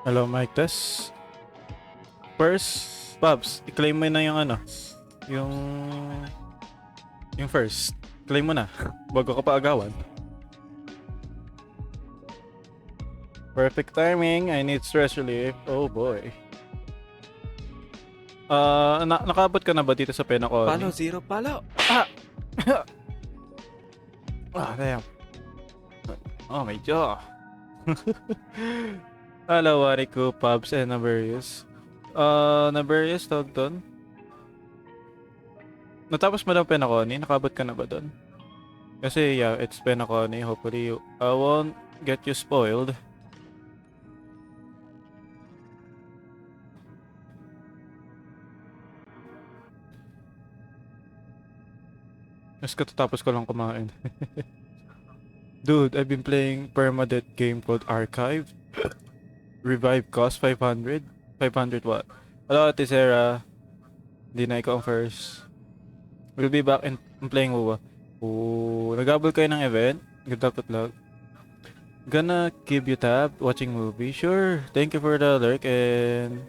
Hello, mic test. First, Babs, i-claim mo na yung ano, yung first. Claim mo na, bago ka pa agawan. Perfect timing, I need stress relief. Oh boy. Nakaabot ka na ba dito sa Penacony? Palo, zero palo. Damn. Oh my jaw. Hello, Wariko, Pubs, and Naberius. Naberius, tawag doon. Natapos mo lang Penacony? Nakabot ka na ba doon? Kasi yeah, it's Penacony. Hopefully, I won't get you spoiled. Mas katatapos ko lang kumain. Dude, I've been playing permadeath game called Archive. Revive cost 500. 500 what? Hello, Ate Sarah. Hindi na ikaw ang first. We'll be back in playing WoW. Oh, nag-abol kayo ng event? Good luck, good luck. Gonna give you tab watching movie. Sure. Thank you for the lurk and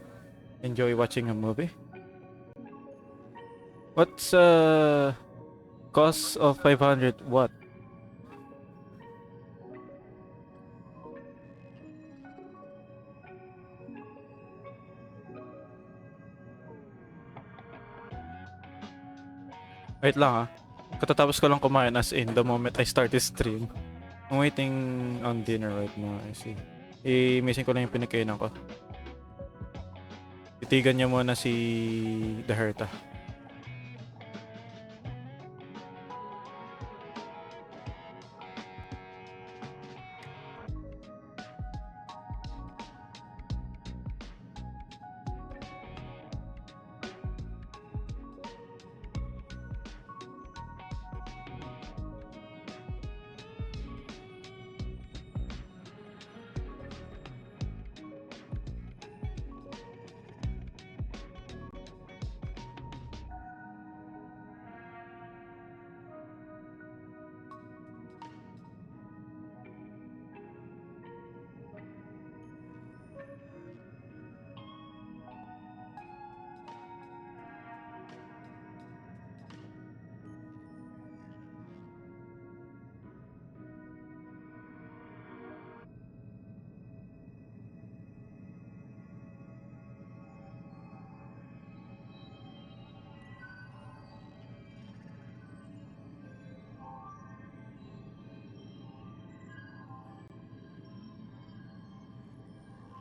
enjoy watching a movie. What's cost of 500 what? Wait lang ah. Katatapos ko lang kumain as in the moment I start this stream. I'm waiting on dinner right now. I see. I-missing ko lang yung pinagkainan ko. Titigan niya muna si The Herta.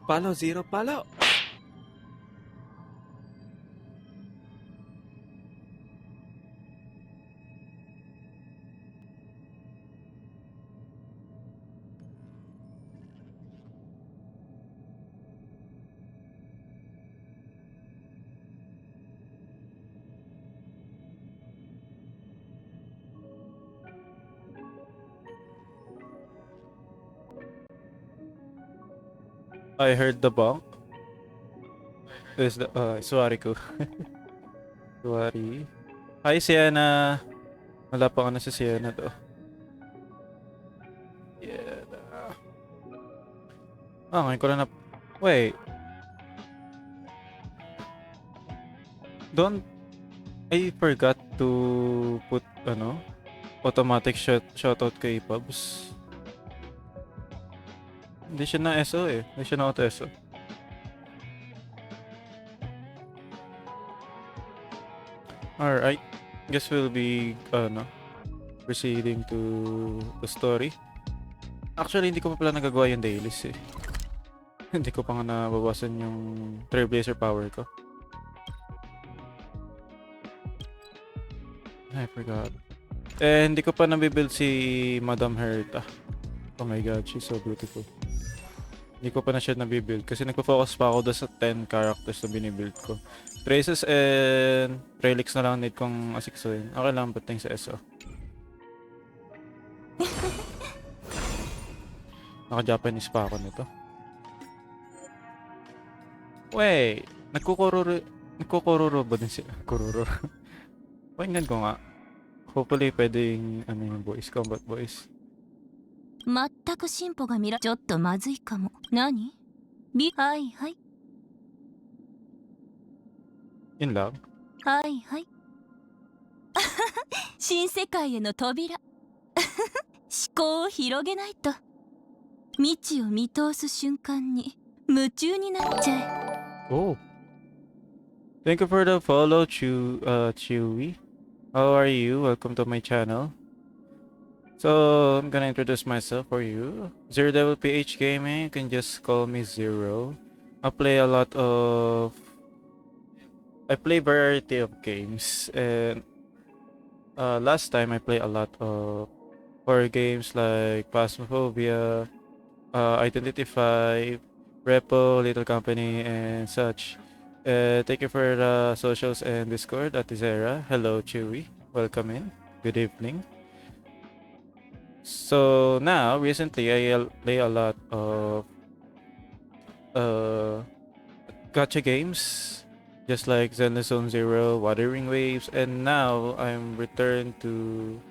Palo, zero palo. I heard the bonk. Is the sorry ko. Sorry. Hi Sienna. Wala pa ako na si Sienna to. Yeah. Ngayon ko lang na... Wait. Don't... I forgot to put, automatic shoutout kay Pubs. Hindi siya na SO eh. Hindi siya na auto-SO. Alright. Guess we'll be, proceeding to the story. Actually, hindi ko pa pala nagagawa yung dailies eh. Hindi ko pa nga nabawasan yung Trailblazer power ko. I forgot. Eh, hindi ko pa nabibuild si Madam Herta. Oh my god, she's so beautiful. Hindi ko pa na siya nabibuild kasi nagpo-focus pa ako doon sa 10 characters na binibuild ko. Traces and relics na lang need kong asiksuin. Okay lang, bating sa SO. Naka-Japanese pa ako nito. Wait, nagkukururo ba din si Kururo? Pakinggan ko nga. Hopefully pwedeng yung voice, combat voice. 全く進歩が見らちょっとまずいかも。何はいはい Yun lang. はいはい新世界への扉思考を広げないと未知を見通す瞬間に夢中になっちゃえ Oh. Thank you for the follow, Chewy. How are you? Welcome to my channel. So, I'm gonna introduce myself for you. Zero Devil PH Gaming, you can just call me Zero. I play a lot of... I play variety of games, and last time I play a lot of horror games like Phasmophobia, Identity 5, Repo, Little Company, and such. Thank you for the socials and Discord at Zera. Hello, Chewy. Welcome in. Good evening. So now, recently, I play a lot of uh, gacha games, just like Zenless Zone Zero, Wuthering Waves, and now I'm returned to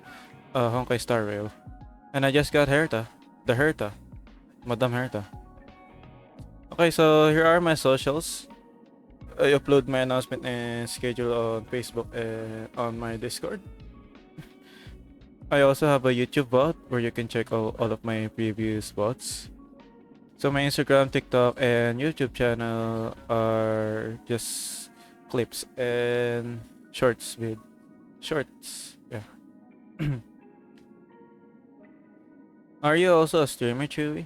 Honkai Star Rail. And I just got the Herta, Madam Herta. Okay, so here are my socials. I upload my announcement and schedule on Facebook and on my Discord. I also have a YouTube bot where you can check all of my previous bots. So my Instagram, TikTok, and YouTube channel are just clips and shorts. Yeah. Are you also a streamer, Chewy?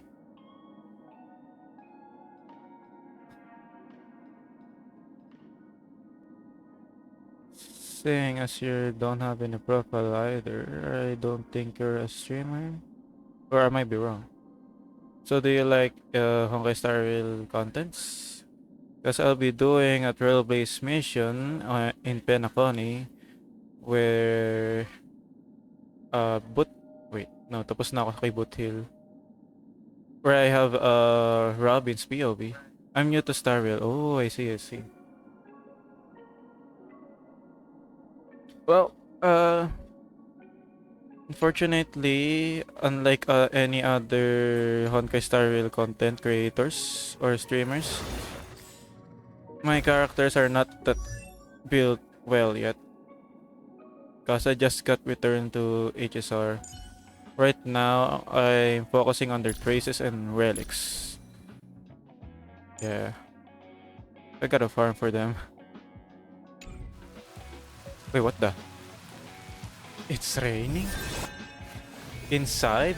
Saying as you don't have any profile either, I don't think you're a streamer. Or I might be wrong. So do you like Honkai Star Rail contents? Because I'll be doing a trail-based mission in Penacony where tapos na ako kay Boot Hill. Where I have Robin's POV. I'm new to Star Rail. Oh, I see. Well, unfortunately, unlike any other Honkai Star Rail content creators or streamers, my characters are not that built well yet. Cause I just got returned to HSR. Right now, I'm focusing on their traces and relics. Yeah. I gotta farm for them. Wait, what the? It's raining? Inside?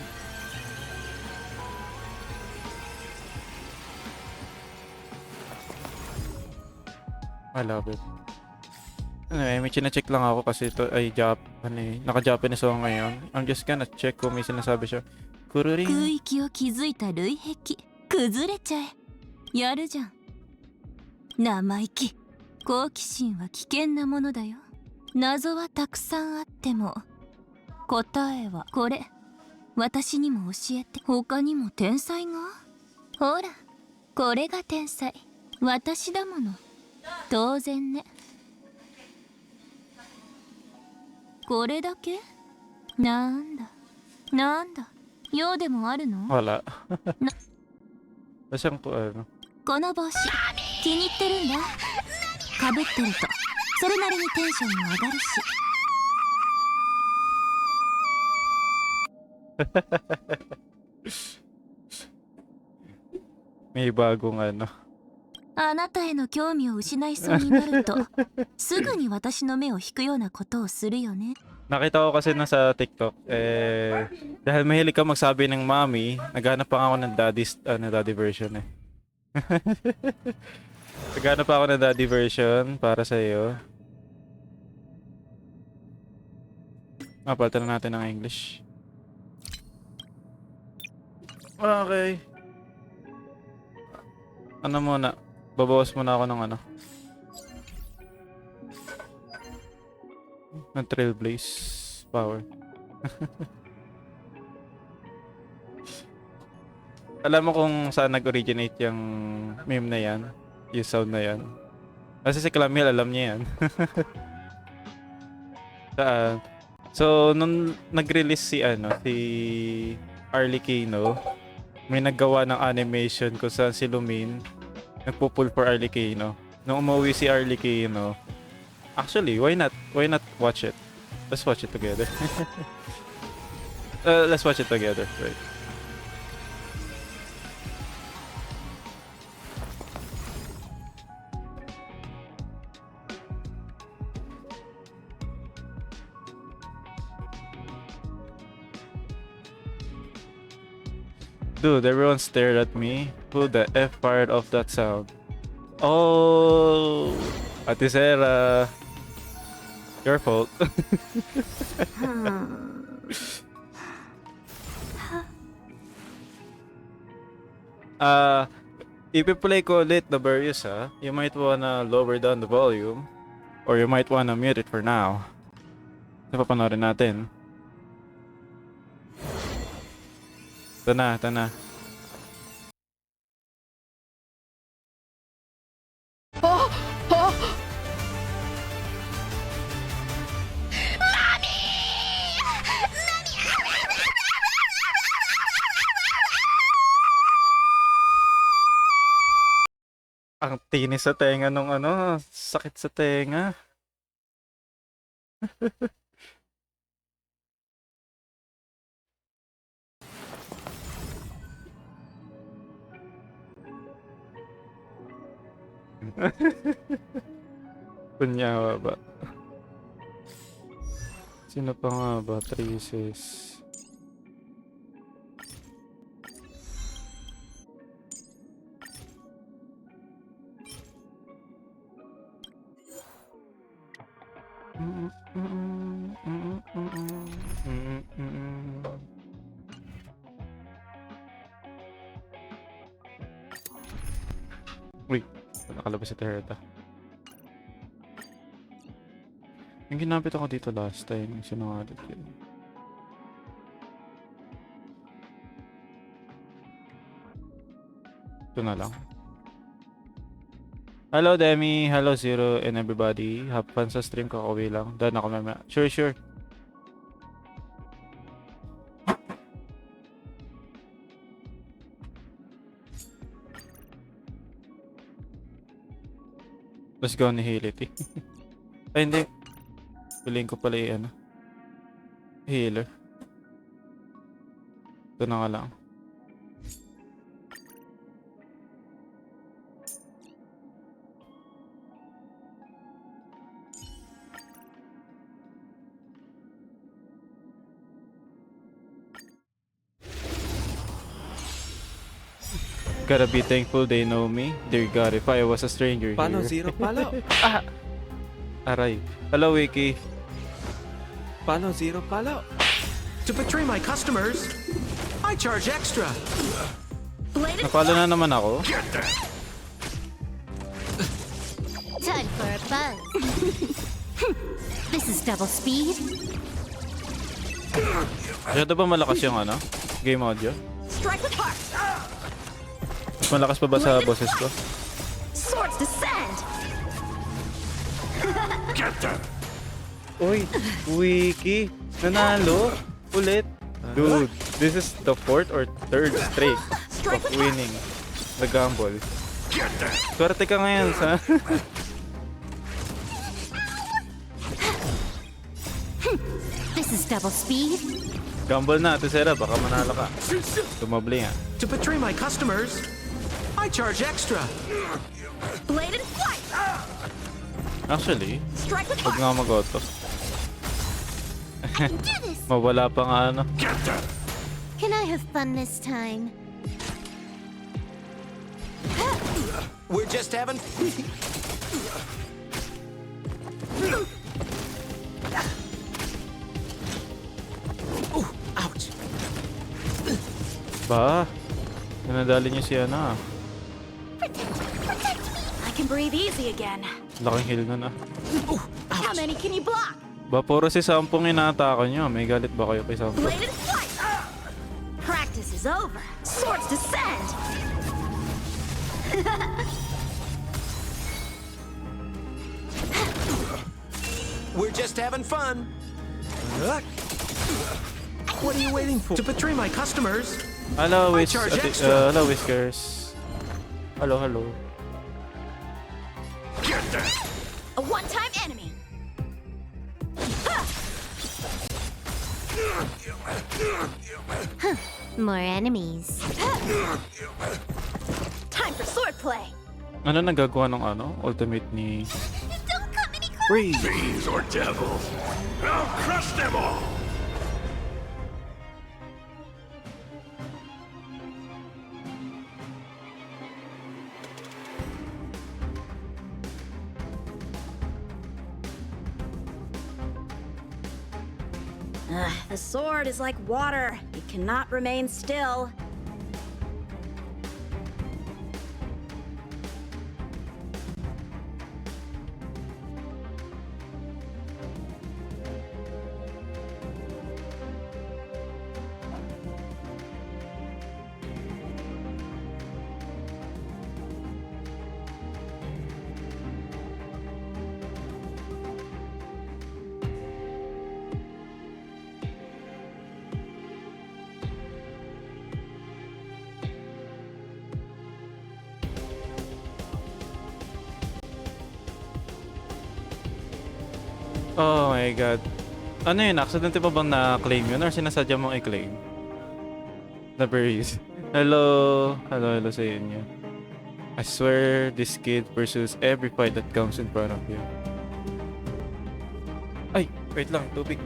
I love it. Anyway, may chine-check lang ako kasi ito ay naka-Japanese ako ngayon. I'm just gonna check kung may sinasabi siya. 空 Kururing. 域を築いた類壁崩れちゃえやるじゃん生意気好奇心は危険なものだよ謎はたくさんあっても答えはこれ私にも教えて他にも天才がほらこれが天才私だもの当然ねこれだけなんだ用でもあるの Wala. Masyang po ano. この帽子気に入ってるんだかぶってるとそれなりにテンションも上がるし May bagong ano. あなたへの興味を失いそうになるとすぐに私の目を引くようなことをするよね Nakita ko kasi na sa TikTok, dahil mahilig ka magsabi ng mommy, naghanap pa ako ng daddy version eh. Naghanap pa ako ng daddy version para sa iyo. Palitan na natin ng English. Okay. Ano muna? Babawas muna ako ng ano. Ng Trailblaze power. Alam mo kung saan nag-originate yung meme na yan? Yung sound na yan? Kasi si Clamil alam niya yan. Saan? So, nung nag-release si Arlie Kano, may naggawa ng animation kung saan si Lumin nagpo-pull for Arlecchino. Nung umuwi si Arlecchino, actually, why not? Why not watch it? Let's watch it together. Let's watch it together, right? Dude, everyone stared at me. Who the F fired off that sound? Oh, Ate Sarah. Your fault. If you play ko ulit the Various, you might wanna lower down the volume. Or you might wanna mute it for now. Napapanoorin natin. Ito na, ito na. Ang tinis sa tenga nung ano, sakit sa tenga. Kunyawa ba? Sino pa nga ba? Traces. Uy, nakalabas si Tereta. Yung ginamit ako dito last time, sinungalit yun. Ito na lang. Hello Demi, hello Zero and everybody. Have fun sa stream, kakauwi lang. Done ako mamaya. Sure, sure. Let's go ni Hility. Ay hindi. Piling ko pala ano. Healer. Ito na nga lang. Gotta be thankful they know me. Dear God, if I was a stranger Paano here. zero palo? Aray. Hello, Wiki. Paano zero palo? To betray my customers, I charge extra. Napalo na naman ako. Time for a buzz. This is double speed. Masyado ba malakas yung ano? Game audio? Strike with heart. Mas malakas pa ba sa boses ko? Swords descend. Uy, Wiki. Nanalo. Ulit. Dude, this is the 4th or 3rd straight of winning the gamble. Swerte ka ngayon sa... This is double speed. Gamble na, Ate Sarah. Baka manalo ka. Tumabli nga. To betray my customers, I charge extra. Blade and flight. Actually, Strike with huwag heart. nga mag-auto. I can do this. Mawala pa nga ano. Can I have fun this time? We're just having. Ooh, ouch. Ba? Nanadali niyo si Ana. I can breathe easy again. Laking heal nun ah. Ooh, How ouch. many can you block? Ba, puro si Sampong inaatake niyo. May galit ba kayo kay Sampong? Blade and flight. Practice is over. Swords descend. We're just having fun. What are you waiting for? To betray my customers, Hello, charge extra. hello, Whiskers. Hello, hello. A one-time enemy. More enemies. Time for swordplay. Ano nagagawa ng ultimate ni Don't come any Freeze? Fiends or devils, I'll crush them all! The sword is like water. It cannot remain still. Oh my god. Ano yun? Accidente pa bang na-claim yun? Or sinasadya mong i-claim? Na berries. Hello. Hello sa inyo. I swear this kid pursues every fight that comes in front of you. Ay! Wait lang. Tubig.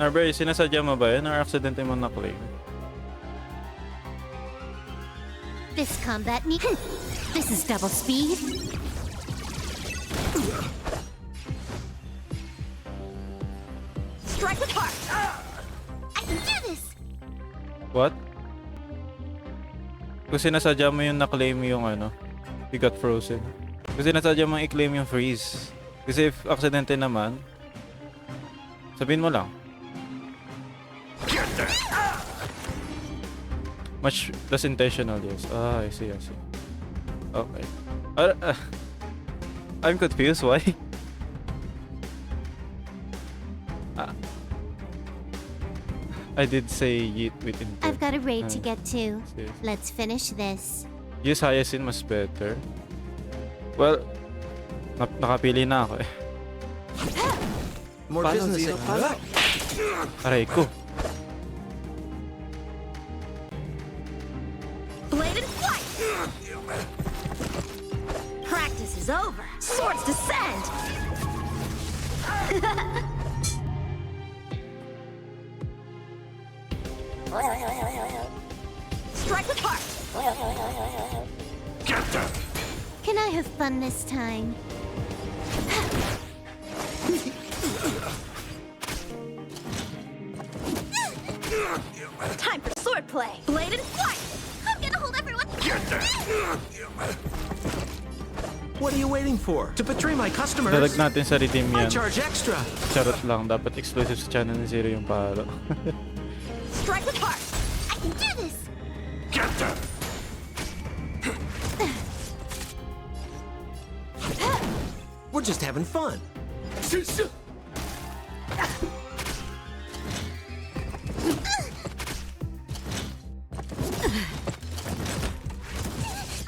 Narber, sinasadya mo ba yun? Or accidente mo na-claim? This combat me. This is double speed. Strike with heart. I can do this. What? Kung sinasadya mo yung na-claim yung you got frozen. Kung sinasadya mo i-claim yung freeze. Kasi if aksidente naman, sabihin mo lang. Much less intentional, yes. I see. Okay. I'm confused, why? I did say yeet with intent. I've got a raid to get to. Yes. Let's finish this. Use Hyacinth mas better. Well, nakapili na ako eh. More Palo, business zero, at palo. Aray ko. Blade and flight. Practice is over. Swords descend. Strike with heart. Get them! Can I have fun this time? Time for swordplay. Blade and flight. I'm gonna hold everyone. Get them! What are you waiting for? To betray my customers? Dalag natin sa redeem I yan. charge extra. Charot lang, dapat exclusive sa channel ni Zero yung paro. Strike with heart. I can do this. Get them! We're just having fun.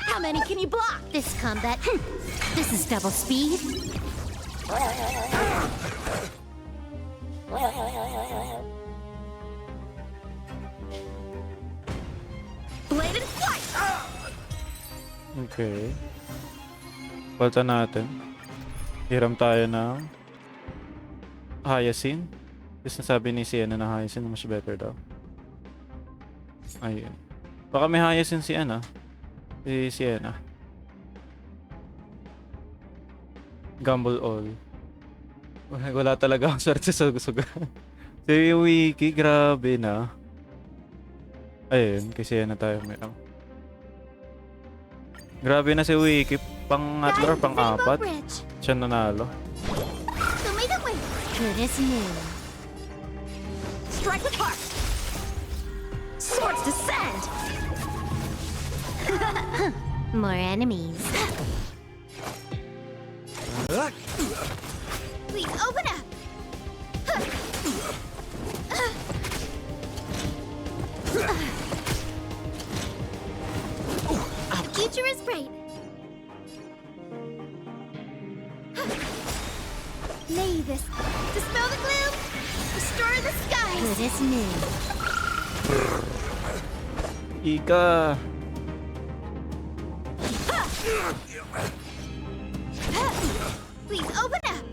How many can you block? This combat. This is double speed. Blade and flight. Okay. Palta natin. Hiram tayo ng Hyacinth. Kasi nasabi ni Sienna na Hyacinth much better daw. Ayun. Baka may Hyacinth si si Sienna. Gamble all. Wala talaga akong swerte sa suga. Si Wiki, grabe na. Ayun, kasi Sienna tayo may Grabe na si Wiki, pang-atlo or pang-apat. Siya nanalo. Good as new. Strike with heart. Swords descend! More enemies. Please open up! The future is bright. May this dispel the gloom, restore the skies. Good as new. Ika! Please open up.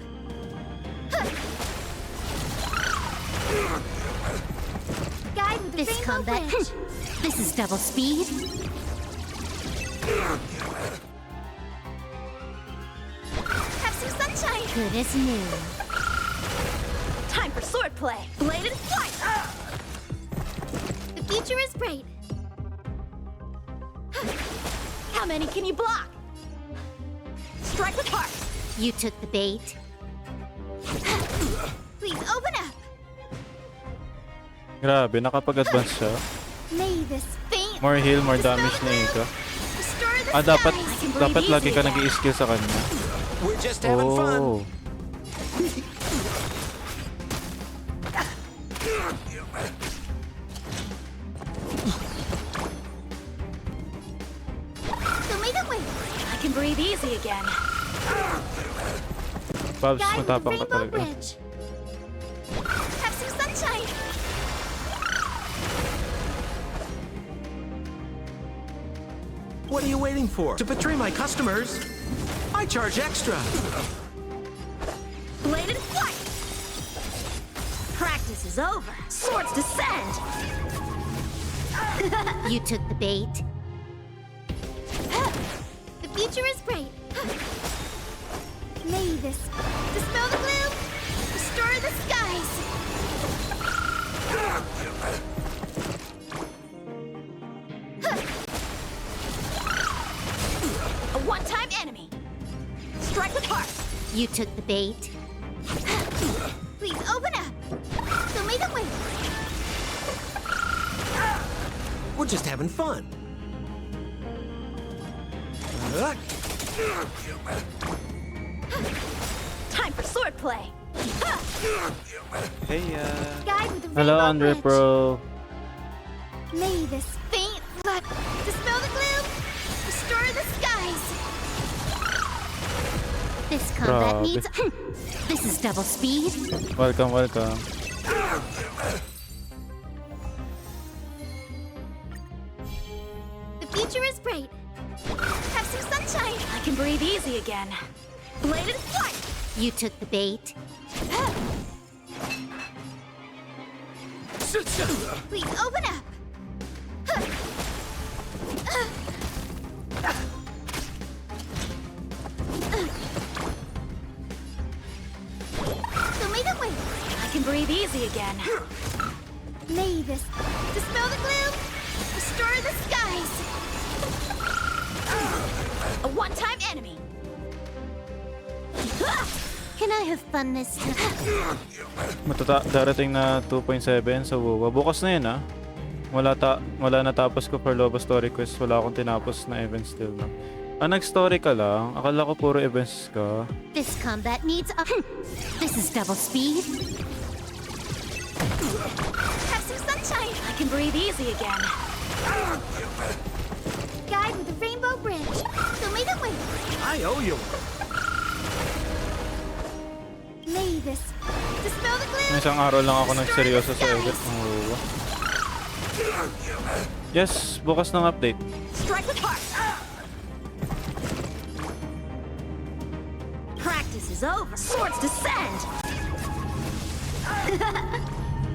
Guide with the This rainbow combat. bridge. This is double speed. Have some sunshine. Good as new. Time for swordplay. Bladed flight. The future is bright. How many can you block? Strike with heart. You took the bait. Please open up. Grabe, nakapag-advance siya. May this faint More heal, more dispel damage the na gloom, Ika. restore the Ah, dapat, skies. I can breathe dapat lagi easy ka again. nag-i-skill sa kanya. We're just having fun. Oh. So may the way. I can breathe easy again. Pabs, Guide with the matapang ka rainbow talaga. bridge. Have some sunshine. What are you waiting for? To betray my customers? I charge extra. Bladed flight. Practice is over. Swords descend. You took the bait. The future is bright. May this dispel the gloom, restore the skies. A one-time enemy. Strike with heart. You took the bait. Please open up. So may the way. We're just having fun. Time for swordplay. Hey, Guide with the Hello, rainbow Andre bridge. Pro. May this faint light dispel the gloom, restore the skies. This combat Grabe. needs. This is double speed. Welcome, welcome. The future is bright. Have some sunshine. I can breathe easy again. Bladed flight. You took the bait. Please open up. So may the way. I can breathe easy again. May this dispel the gloom, restore the skies. A one-time enemy. Can I have fun this time? Darating na 2.7 sa WoW. Bukas na yun ah. Wala natapos ko for Lobo Story Quest. Wala akong tinapos na events still na. Nag-story ka lang. Akala ko puro events ka. This combat needs a. This is double speed. Have some sunshine. I can breathe easy again. Guide with the rainbow bridge. So may the way. I owe you. May this dispel the gloom. Isang araw lang ako nagseryoso sa edit ng WoW. Yes, bukas ng update. Strike with heart. Practice is over. Swords descend.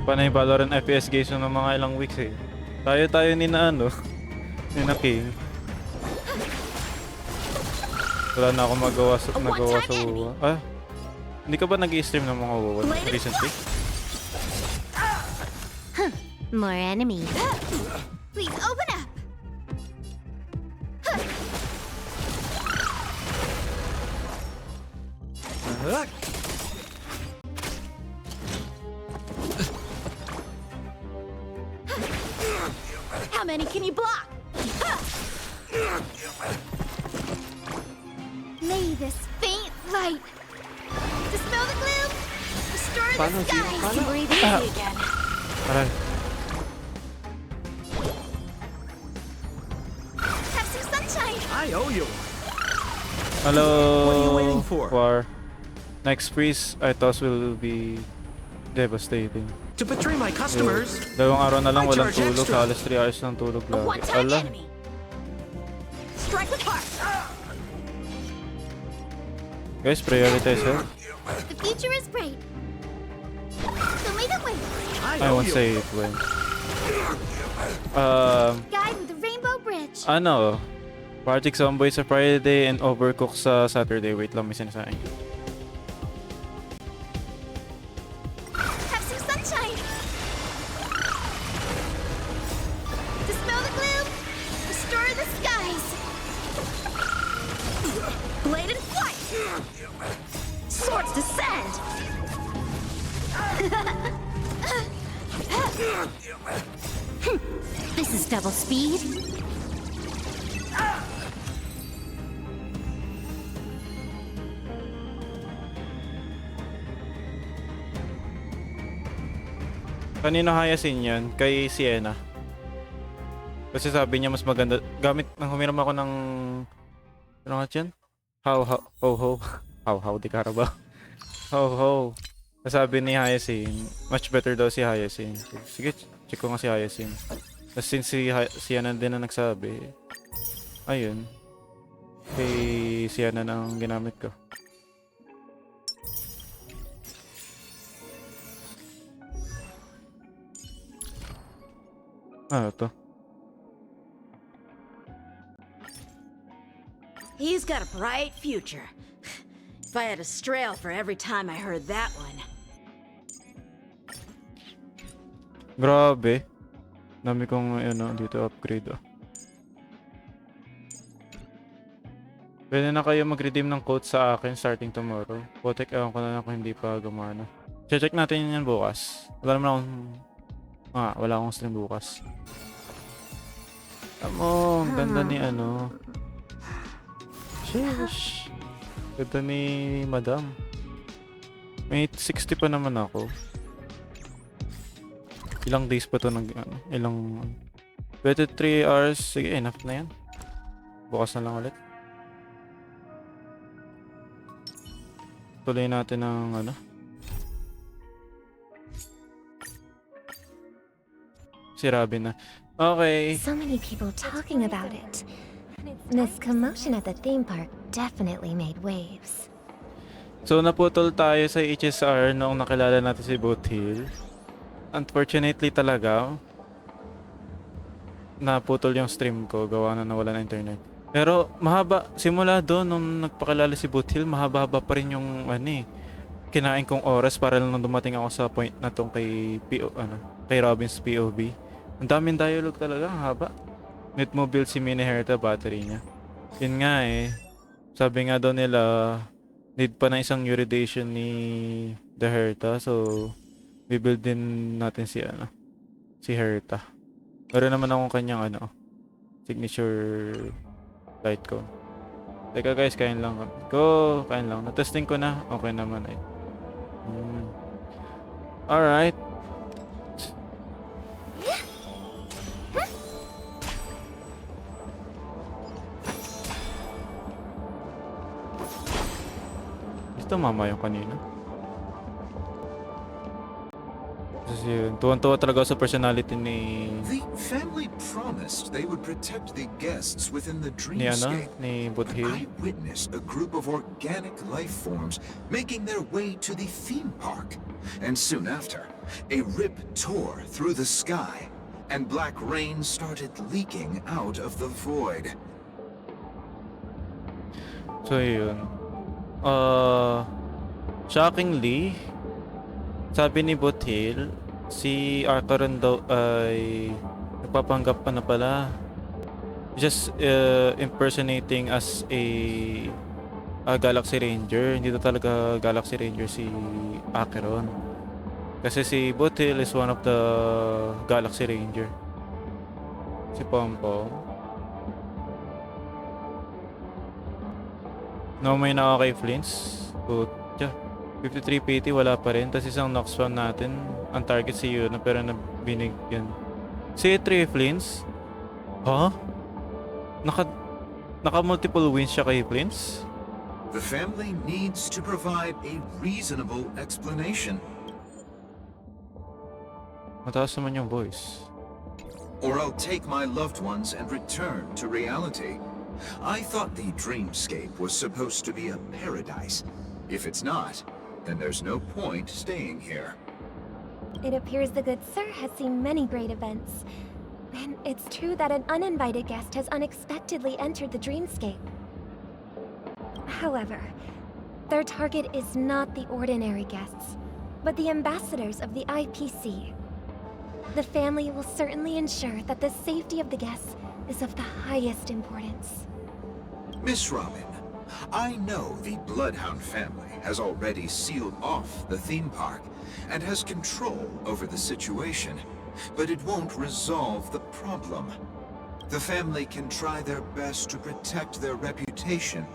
Panay Valorant FPS guys ng mga ilang weeks eh. Tayo ni na ano, ni na King. Wala na akong nagawa sa WoW. Ah, hindi ka ba nag-i-stream ng mga WoW recently? More enemies. Please open up. many can you block? Ha! May this faint light dispel the gloom, restore the Paano, Zero? skies. Paano? Can breathe easy again. Aray. Have some sunshine. I owe you. Hello. What are you waiting for? Next freeze, I thought will be devastating. To betray my customers, Dalawang araw na lang I walang charge tulog, extra. halos 3 hours ng tulog A lagi. one-time Ala, enemy. Strike with heart. guys, prioritize health. The future is bright. So may the way. I won't say it when. Guide with the rainbow bridge. Ano? Project Zomboid sa Friday and Overcooked sa Saturday. Wait lang, may sinasabi. Have some sunshine. Dispel the gloom, restore the skies. Blade and flight. Swords descend. This is double speed. Kanino hayasin yan? Kay Sienna. Kasi sabi niya mas maganda. Gamit, nang humiram ako ng... Ano nga dyan? How, ho, ho. How, di Carabao. Ho. Sabi ni Hyacinth, much better daw si Hyacinth. Sige, check ko nga si Hyacinth. Tapos since si Sienna din na nagsabi, ayun. Kay Sienna na ang ginamit ko. Ano to? He's got a bright future. If I had a strail for every time I heard that one. Grabe. Dami kong ano, dito upgrade oh. Pwede na kayo mag-redeem ng code sa akin starting tomorrow. Potek, ewan ko na lang kung hindi pa gumana. Check natin yan bukas. Wala akong stream bukas. Amo, ang ganda ni ano. Sheesh. Ganda ni Madam. May 60 pa naman ako. Ilang days pa to ilang 23 hours. Sige, enough na yan. Bukas na lang ulit. Tuloy natin ng ano. Si Robin na. Okay. So many people talking about it. This commotion at the theme park definitely made waves. So naputol tayo sa HSR noong nakilala natin si Boothil. Unfortunately talaga, naputol yung stream ko, gawa na nawala ng internet. Pero mahaba, simula doon nung nagpakilala si Boothil, mahaba-haba pa rin yung kinain kong oras para lang nung dumating ako sa point na tong kay kay Robin's POV. Ang daming dialogue talaga, ang haba. Need mo build si Mini Herta battery niya. Yun nga sabi nga daw nila, need pa na isang uridation ni the Herta, so bibuild din natin si Herta. Meron naman akong kanyang signature light ko. Teka guys, kain lang kain lang. Na-testing ko na, okay naman Alright. Ito mama yung kanina. Kasi yun, tuwan-tuwa talaga ako sa personality ni The family promised they would protect the guests within the dreamscape. ni But Boothil. I witnessed a group of organic life forms making their way to the theme park. And soon after, a rip tore through the sky, and black rain started leaking out of the void. So yun. Shockingly, sabi ni Boothil, si Arcaron daw ay nagpapanggap pa na pala. Just impersonating as a Galaxy Ranger. Hindi to talaga Galaxy Ranger si Acheron. Kasi si Boothil is one of the Galaxy Ranger. Si Pompom. No, may naka kay Flints. Putya. 53 PT, wala pa rin. Tapos isang Nox Fan natin. Ang target si Yuna, pero nabinigyan. Si 3 Flints? Huh? Naka multiple wins siya kay Flints? The family needs to provide a reasonable explanation. Mataas naman yung voice. Or I'll take my loved ones and return to reality. I thought the dreamscape was supposed to be a paradise. If it's not, then there's no point staying here. It appears the good sir has seen many great events. And it's true that an uninvited guest has unexpectedly entered the dreamscape. However, their target is not the ordinary guests, but the ambassadors of the IPC. The family will certainly ensure that the safety of the guests is of the highest importance. Miss Robin, I know the Bloodhound family has already sealed off the theme park and has control over the situation, but it won't resolve the problem. The family can try their best to protect their reputation,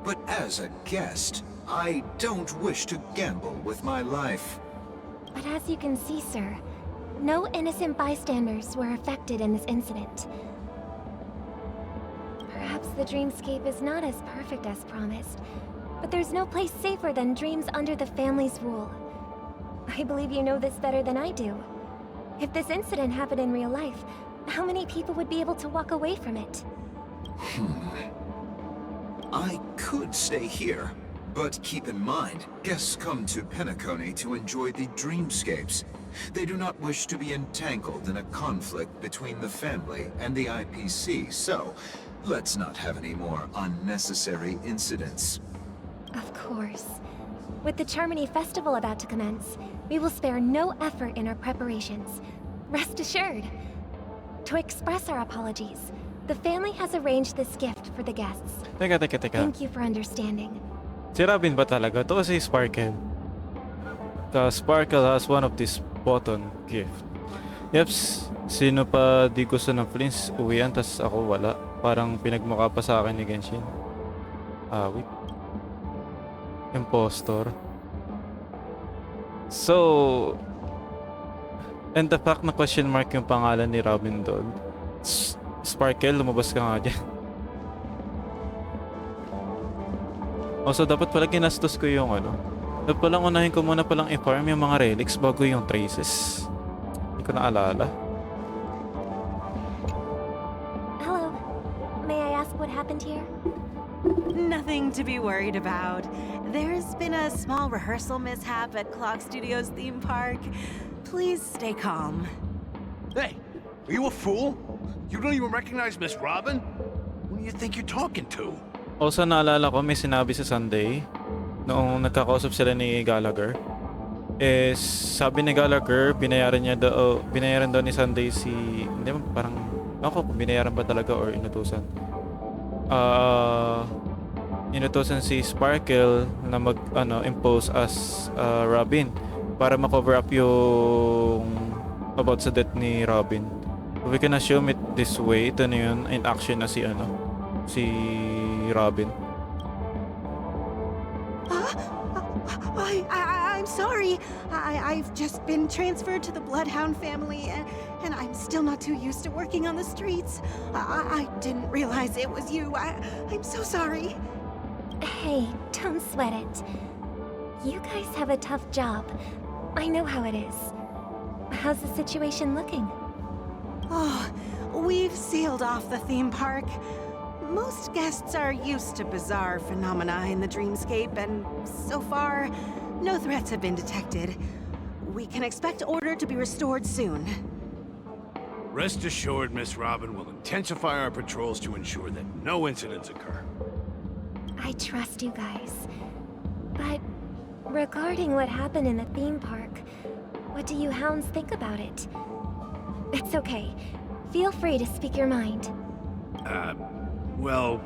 but as a guest, I don't wish to gamble with my life. But as you can see, sir, no innocent bystanders were affected in this incident. Perhaps the dreamscape is not as perfect as promised, but there's no place safer than dreams under the family's rule. I believe you know this better than I do. If this incident happened in real life, how many people would be able to walk away from it? I could stay here, but keep in mind, guests come to Penacony to enjoy the dreamscapes. They do not wish to be entangled in a conflict between the family and the IPC, so let's not have any more unnecessary incidents. Of course. With the Charmony Festival about to commence, we will spare no effort in our preparations. Rest assured. To express our apologies, the family has arranged this gift for the guests. Teka. Thank you for understanding. Si Robin ba talaga? Ito si Sparkle. The Sparkle has one of this button gift. Yeps, sino pa di gusto ng Flints uwian tas ako wala. Parang pinagmukha pa sa akin ni Genshin. Wait. Impostor. So, and the fact na question mark yung pangalan ni Robin doon. Sparkle, lumabas ka nga dyan. Also, dapat pala ginastos ko yung ano. Dapat palang unahin ko muna palang i-farm yung mga relics bago yung traces. Hindi ko naalala. Hello. May I ask what happened here? Nothing to be worried about. There's been a small rehearsal mishap at Clock Studios theme park. Please stay calm. Hey, are you a fool? You don't even recognize Miss Robin? Who do you think you're talking to? Also, naalala ko may sinabi sa Sunday noong nagkakausap sila ni Gallagher. Sabi ni Gallagher, binayaran daw ni Sunday si... Hindi mo, parang... Ako kung binayaran ba talaga or inutusan. Inutusan si Sparkle na impose as Robin para ma-cover up yung about sa death ni Robin. We can assume it this way. Ito na yun in action na si Robin. I'm sorry. I've just been transferred to the Bloodhound family, and I'm still not too used to working on the streets. I didn't realize it was you. I'm so sorry. Hey, don't sweat it. You guys have a tough job. I know how it is. How's the situation looking? Oh, we've sealed off the theme park. Most guests are used to bizarre phenomena in the dreamscape, and so far, no threats have been detected. We can expect order to be restored soon. Rest assured, Miss Robin will intensify our patrols to ensure that no incidents occur. I trust you guys. But regarding what happened in the theme park, what do you hounds think about it? It's okay. Feel free to speak your mind. Well...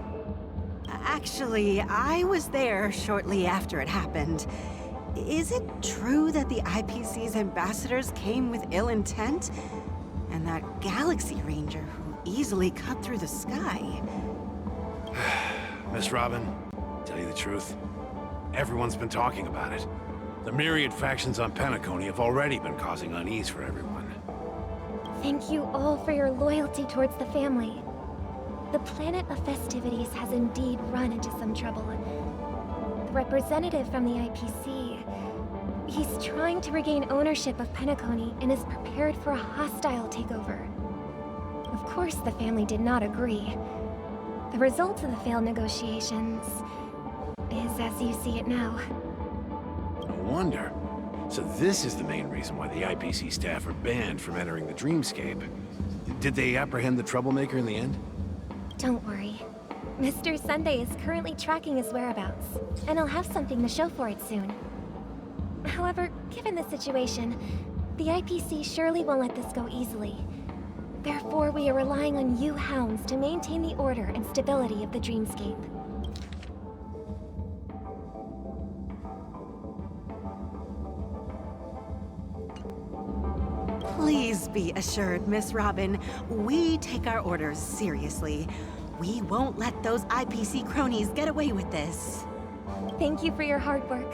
Actually, I was there shortly after it happened. Is it true that the IPC's ambassadors came with ill intent? And that Galaxy Ranger who easily cut through the sky. Miss Robin, tell you the truth, everyone's been talking about it. The myriad factions on Penacony have already been causing unease for everyone. Thank you all for your loyalty towards the family. The planet of festivities has indeed run into some trouble. The representative from the IPC, he's trying to regain ownership of Penacony and is prepared for a hostile takeover. Of course, the family did not agree. The result of the failed negotiations is as you see it now. No wonder. So this is the main reason why the IPC staff are banned from entering the Dreamscape. Did they apprehend the troublemaker in the end? Don't worry. Mr. Sunday is currently tracking his whereabouts, and he'll have something to show for it soon. However, given the situation, the IPC surely won't let this go easily. Therefore, we are relying on you hounds to maintain the order and stability of the Dreamscape. Please be assured, Miss Robin, we take our orders seriously. We won't let those IPC cronies get away with this. Thank you for your hard work.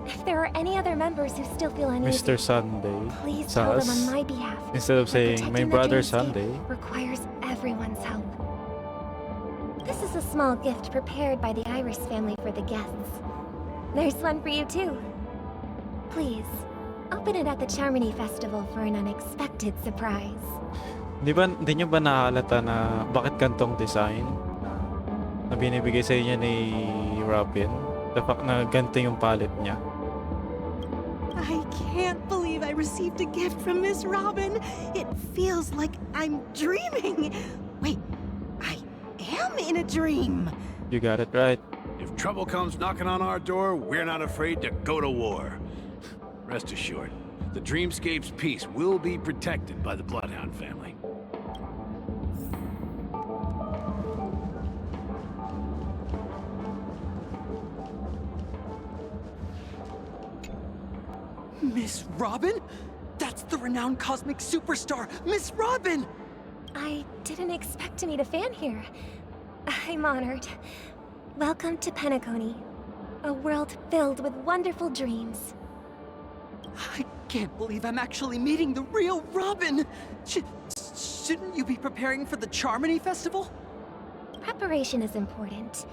If there are any other members who still feel uneasy, Mr. Sunday. please tell them on Sus. my behalf. Instead of that saying, protecting my the brother Dreamscape Sunday. requires everyone's help. This is a small gift prepared by the Iris family for the guests. There's one for you too. Please, open it at the Charmony Festival for an unexpected surprise. Di nyo ba nahalata na bakit gantong design na binibigay sa inyo ni Robin? The fact na ganito yung palette niya. I can't believe I received a gift from Miss Robin. It feels like I'm dreaming. Wait, I am in a dream. You got it right. If trouble comes knocking on our door, we're not afraid to go to war. Rest assured, the Dreamscape's peace will be protected by the Bloodhound family. Miss Robin? That's the renowned cosmic superstar, Miss Robin! I didn't expect to meet a fan here. I'm honored. Welcome to Penacony, a world filled with wonderful dreams. I can't believe I'm actually meeting the real Robin! Shouldn't you be preparing for the Charmony Festival? Preparation is important,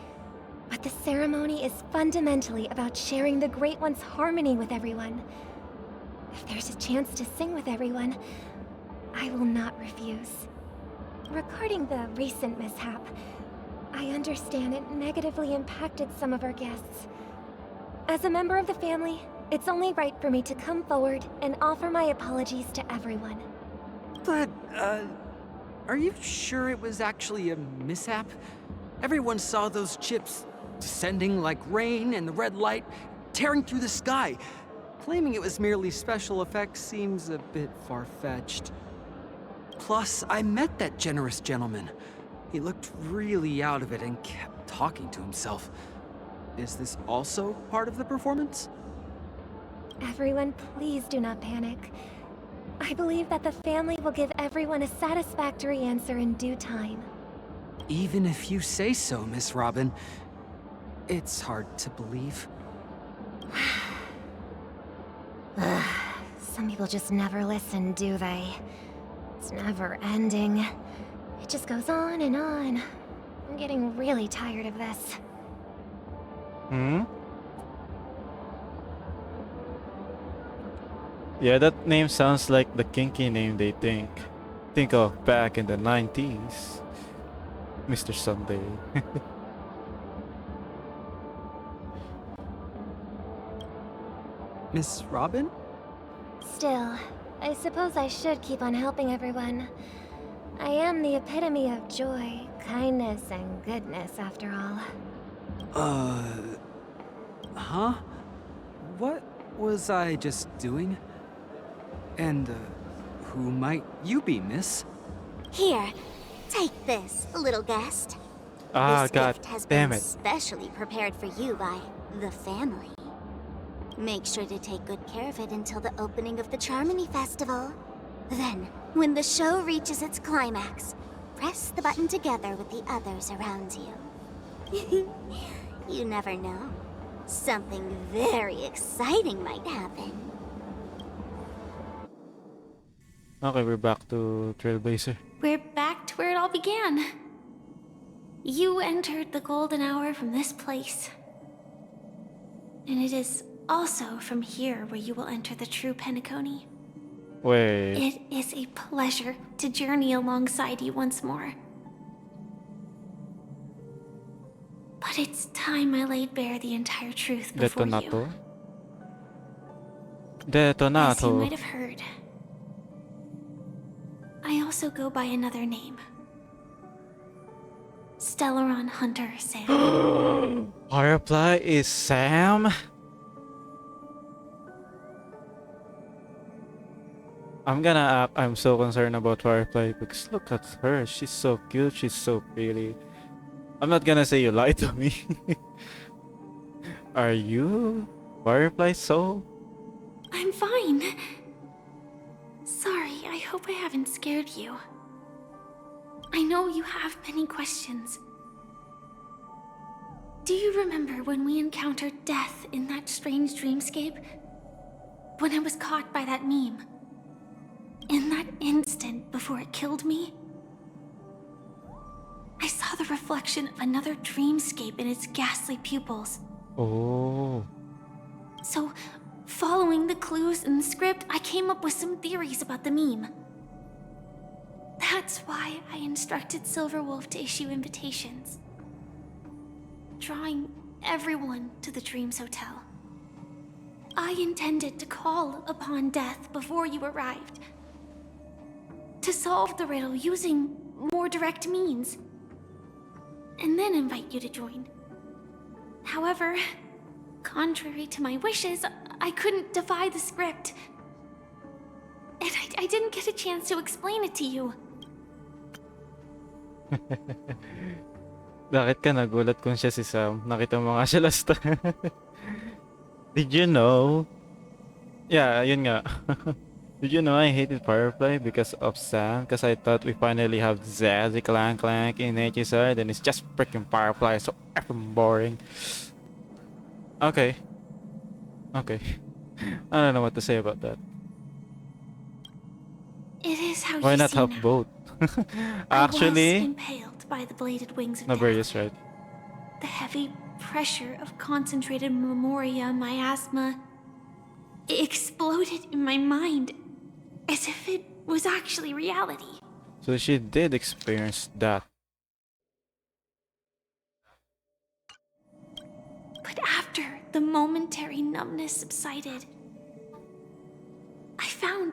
but the ceremony is fundamentally about sharing the Great One's harmony with everyone. If there's a chance to sing with everyone, I will not refuse. Regarding the recent mishap, I understand it negatively impacted some of our guests. As a member of the family, it's only right for me to come forward and offer my apologies to everyone. But, are you sure it was actually a mishap? Everyone saw those chips descending like rain and the red light tearing through the sky. Claiming it was merely special effects seems a bit far-fetched. Plus, I met that generous gentleman. He looked really out of it and kept talking to himself. Is this also part of the performance? Everyone, please do not panic. I believe that the family will give everyone a satisfactory answer in due time. Even if you say so, Miss Robin, it's hard to believe. Some people just never listen, do they? It's never ending. It just goes on and on. I'm getting really tired of this. Hmm? Yeah, that name sounds like the kinky name they think of back in the 90s. Mr. Sunday. Miss Robin? Still, I suppose I should keep on helping everyone. I am the epitome of joy, kindness, and goodness, after all. Huh? What was I just doing? And, who might you be, miss? Here, take this, little guest. Ah, This god gift has damn been it. specially prepared for you by the family. Make sure to take good care of it until the opening of the Charmony Festival. Then, when the show reaches its climax, press the button together with the others around you. You never know. Something very exciting might happen. Okay, we're back to Trailblazer. We're back to where it all began. You entered the golden hour from this place. And it is also from here where you will enter the true Penacony. Wait. It is a pleasure to journey alongside you once more. But it's time I laid bare the entire truth before you. Detonato. As you might have heard, I also go by another name. Stellaron Hunter Sam. Firefly is Sam? I'm so concerned about Firefly because look at her. She's so cute. She's so pretty. I'm not gonna say you lied to me. Are you Firefly soul? I'm fine. Sorry, I hope I haven't scared you. I know you have many questions. Do you remember when we encountered death in that strange dreamscape? When I was caught by that meme? In that instant before it killed me? I saw the reflection of another dreamscape in its ghastly pupils. Oh. So, following the clues in the script, I came up with some theories about the meme. That's why I instructed Silverwolf to issue invitations, drawing everyone to the Dreams Hotel. I intended to call upon death before you arrived, to solve the riddle using more direct means, and then invite you to join. However, contrary to my wishes, I couldn't defy the script. And I didn't get a chance to explain it to you. Bakit ka nagulat kung siya si Sam? Nakita mo nga siya last time. Did you know? Yeah, yun nga. Did you know I hated Firefly because of Sam? Because I thought we finally have Zazzy Clank in HSR, then it's just freaking Firefly, so effing boring. Okay. Okay. I don't know what to say about that. It is how Why you not see have now. both? I Actually, was impaled by the bladed wings of Naberius, death. right? The heavy pressure of concentrated memoria miasma exploded in my mind as if it was actually reality. So she did experience that. But after the momentary numbness subsided, I found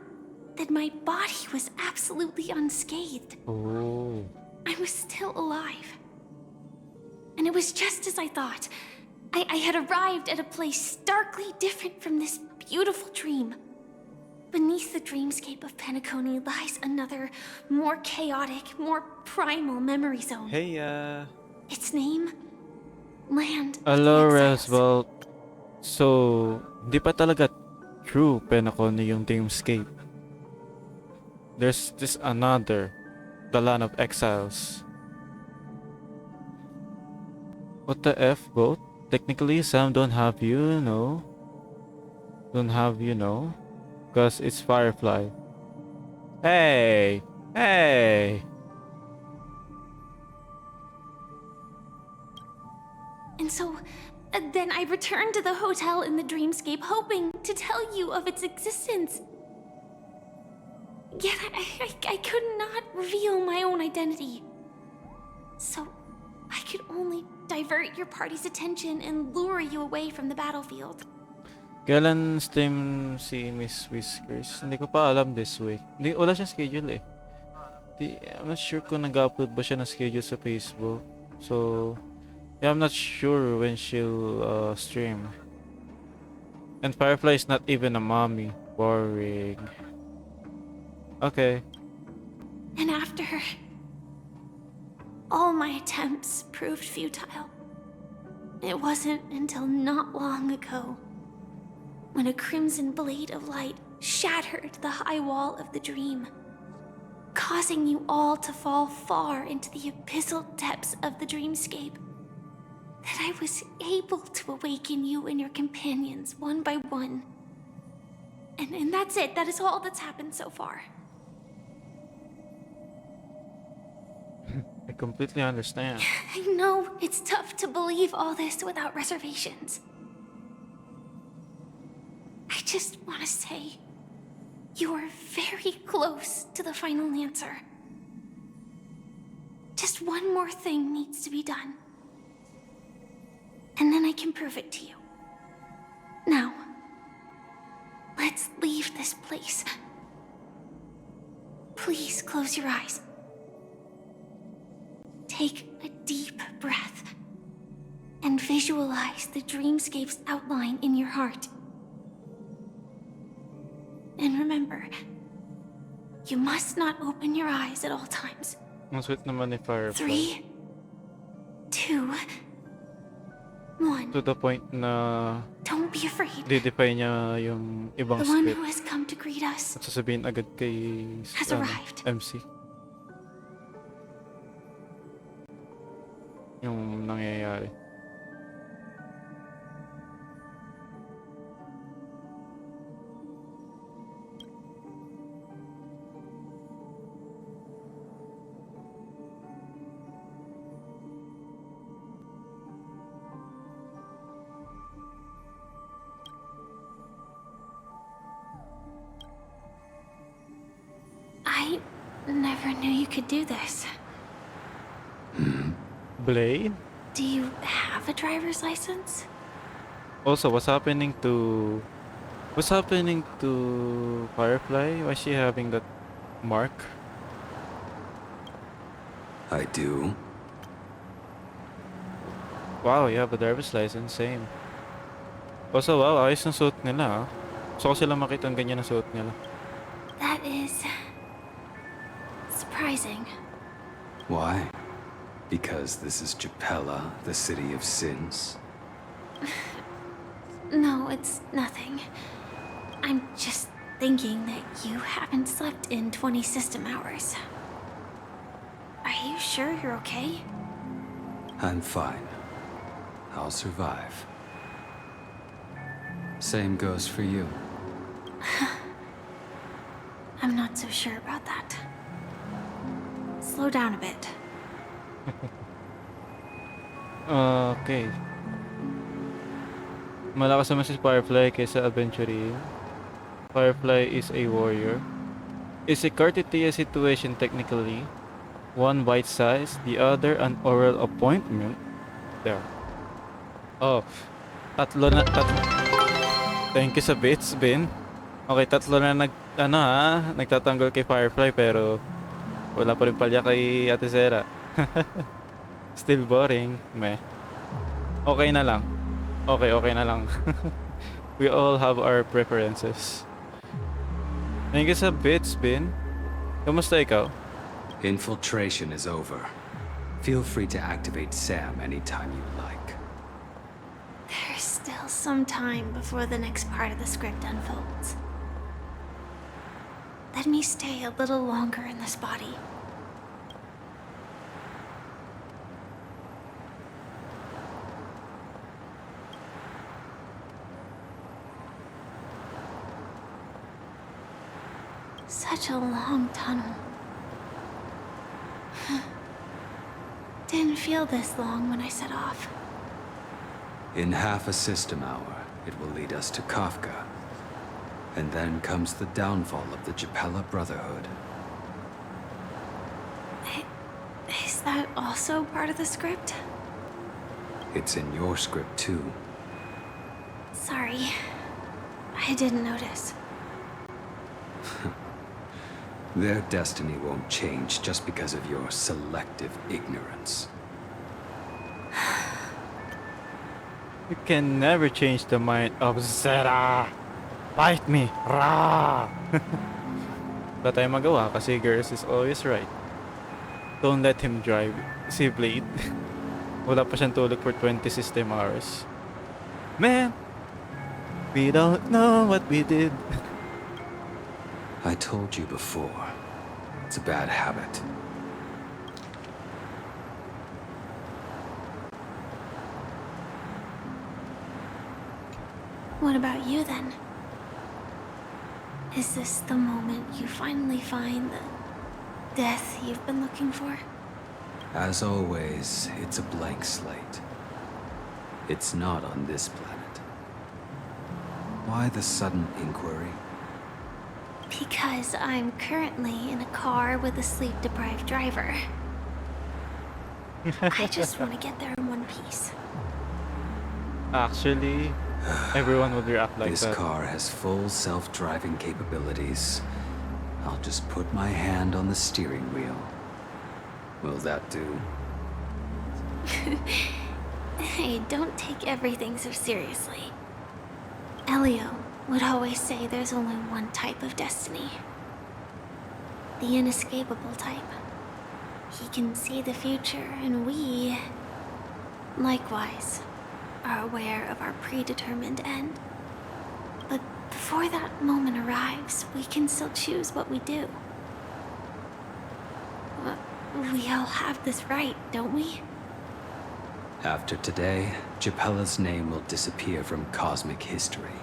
that my body was absolutely unscathed. Oh. I was still alive. And it was just as I thought. I had arrived at a place starkly different from this beautiful dream. Beneath the dreamscape of Penacony lies another, more chaotic, more primal memory zone. Hey, Its name? Land of hello, the Exiles. Reswell. So, di pa talaga true Penacony yung Dreamscape. There's this another, the Land of Exiles. What the F, Goat? Technically, Sam don't have you, no? Don't have you, no? Because it's Firefly. Hey! Hey! And so, then I returned to the hotel in the dreamscape, hoping to tell you of its existence. Yet I could not reveal my own identity. So, I could only divert your party's attention and lure you away from the battlefield. Kailan stream si Miss Whiskers? Hindi ko pa alam this week. Hindi, wala siyang schedule eh. I'm not sure kung nag-upload ba siya ng schedule sa Facebook. So, yeah, I'm not sure when she'll stream. And Firefly is not even a mommy. Boring. Okay. And after all my attempts proved futile. It wasn't until not long ago when a crimson blade of light shattered the high wall of the dream. causing you all to fall far into the abyssal depths of the dreamscape. That I was able to awaken you and your companions one by one. And that's it. That is all that's happened so far. I completely understand. I know it's tough to believe all this without reservations. I just want to say, you are very close to the final answer. Just one more thing needs to be done. And then I can prove it to you. Now, let's leave this place. Please close your eyes. Take a deep breath and visualize the dreamscape's outline in your heart. And remember, you must not open your eyes at all times. Ang sweet naman ni Firefly. 3, 2, 1. To the point na Don't be afraid. didefine niya yung ibang The one script who has come to greet us at sasabihin agad kay has arrived. MC. Yung nangyayari. I never knew you could do this. Blade? Do you have a driver's license? Also, what's happening to Firefly? Why is she having that mark? I do. Wow, you have a driver's license, same. Also, wow, ayos ng suit nila. Gusto ko sila makita ang ganyan na suit nila. That is surprising. Why? Because this is Japella, the city of sins? No, it's nothing. I'm just thinking that you haven't slept in 20 system hours. Are you sure you're okay? I'm fine. I'll survive. Same goes for you. I'm not so sure about that. Slow down a bit. Okay. Malakas naman si Firefly kaysa Aventurine. Firefly is a warrior. Is a Cartitia situation technically. One bite size, the other an oral appointment. There. Oh, tatlo. Thank you sa bits, Ben. Okay, tatlo na nagtatanggol kay Firefly pero wala pa rin palya kay Ate Zera. Still boring, meh. Okay na lang. Okay na lang. We all have our preferences. Thank you sa bits, Ben. Kamusta ikaw? Infiltration is over. Feel free to activate Sam anytime you like. There's still some time before the next part of the script unfolds. Let me stay a little longer in this body. Such a long tunnel. Didn't feel this long when I set off. In half a system hour, it will lead us to Kafka. And then comes the downfall of the Japella Brotherhood. Is that also part of the script? It's in your script too. Sorry. I didn't notice. Their destiny won't change just because of your selective ignorance. You can never change the mind of Zera. Bite me! Rah! Wala tayong magawa kasi Girls is always right. Don't let him drive. Si Blade. Wala pa siyang tulog for 20 system hours. Man! We don't know what we did. I told you before. It's a bad habit. What about you then? Is this the moment you finally find the death you've been looking for? As always, it's a blank slate. It's not on this planet. Why the sudden inquiry? Because I'm currently in a car with a sleep-deprived driver. I just want to get there in one piece. Actually, everyone would react like This that. car has full self-driving capabilities. I'll just put my hand on the steering wheel. Will that do? Hey, don't take everything so seriously. Elio would always say there's only one type of destiny. The inescapable type. He can see the future, and we, likewise, are aware of our predetermined end. But before that moment arrives, we can still choose what we do. We all have this right, don't we? After today, Japella's name will disappear from cosmic history,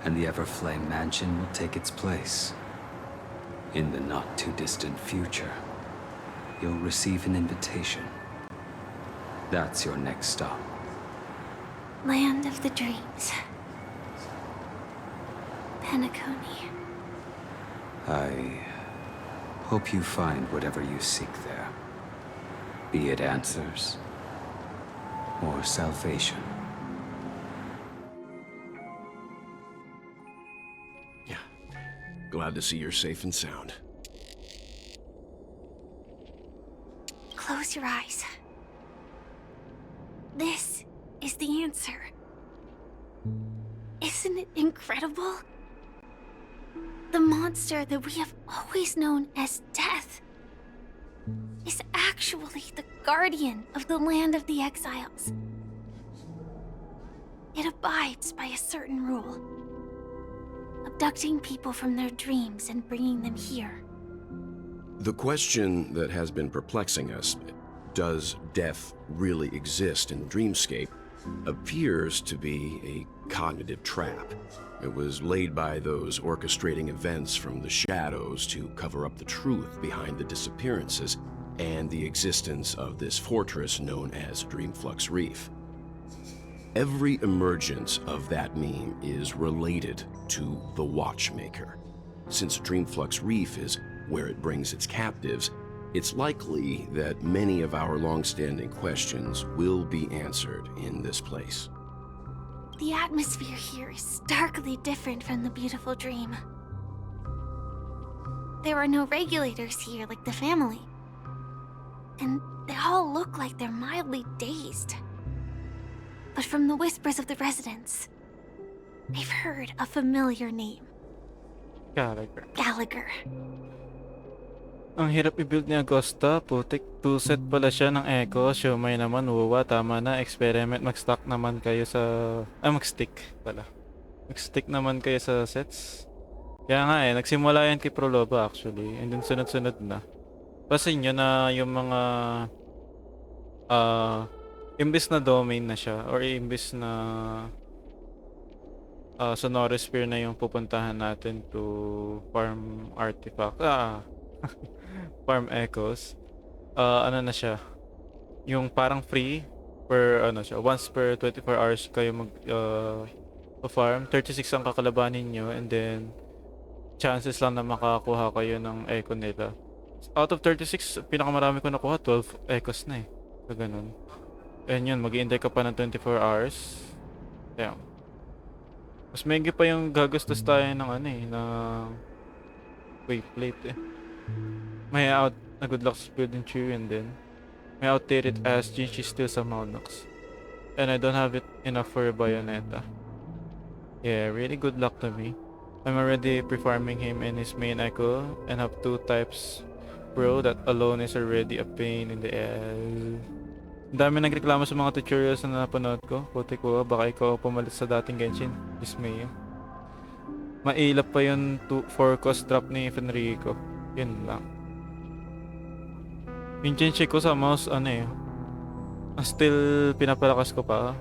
and the Everflame Mansion will take its place. In the not-too-distant future, you'll receive an invitation. That's your next stop. Land of the Dreams. Penacony. I hope you find whatever you seek there. Be it answers or salvation. Yeah. Glad to see you're safe and sound. Close your eyes. This is the answer. Isn't it incredible? The monster that we have always known as Death is actually the guardian of the land of the exiles. It abides by a certain rule: abducting people from their dreams and bringing them here. The question that has been perplexing us, does death really exist in the dreamscape, appears to be a cognitive trap. It was laid by those orchestrating events from the shadows to cover up the truth behind the disappearances and the existence of this fortress known as Dreamflux Reef. Every emergence of that meme is related to the Watchmaker. Since Dreamflux Reef is where it brings its captives, it's likely that many of our long-standing questions will be answered in this place. The atmosphere here is starkly different from the beautiful dream. There are no regulators here like the family. And they all look like they're mildly dazed. But from the whispers of the residents, I've heard a familiar name. Gallagher. Gallagher. Ang hirap i-build ni Agosta. Putik, 2 set pala siya ng Echo. Siomay naman, wuwa. Tama na, experiment. Mag-stock naman kayo sa... mag-stick pala. Mag-stick naman kayo sa sets. Kaya nga nagsimula yan kay Proloba actually. And then sunod-sunod na. Pasin nyo na yung mga... imbis na domain na siya. Or imbis na... Sonoris Sphere na yung pupuntahan natin to farm artifact. Farm echoes. Ano na siya? Yung parang free per ano siya, once per 24 hours kayo mag farm. 36 ang kakalabanin nyo and then chances lang na makakuha kayo ng echo nila. Out of 36, pinakamarami ko nakuha 12 echoes na So ganun. And yun, mag-i-intay ka pa ng 24 hours. Damn. Mas medyo pa yung gagastos tayo ng ng wayplate May out a good luck building tree and then may outdate it as Jinchi still somehow knocks. And I don't have it enough for a Bayonetta. Yeah, really good luck to me. I'm already pre-farming him in his main echo and have 2 types. Bro, that alone is already a pain in the ass. Ang dami nagreklamo sa mga tutorials na napanood ko. Puti ko, baka ikaw pumalit sa dating Genshin. Dismay. Mailap pa yung 4 cost drop ni Fenrico. Yun lang. Yung Genshin ko sa mouse, ano eh. Still pinapalakas ko pa.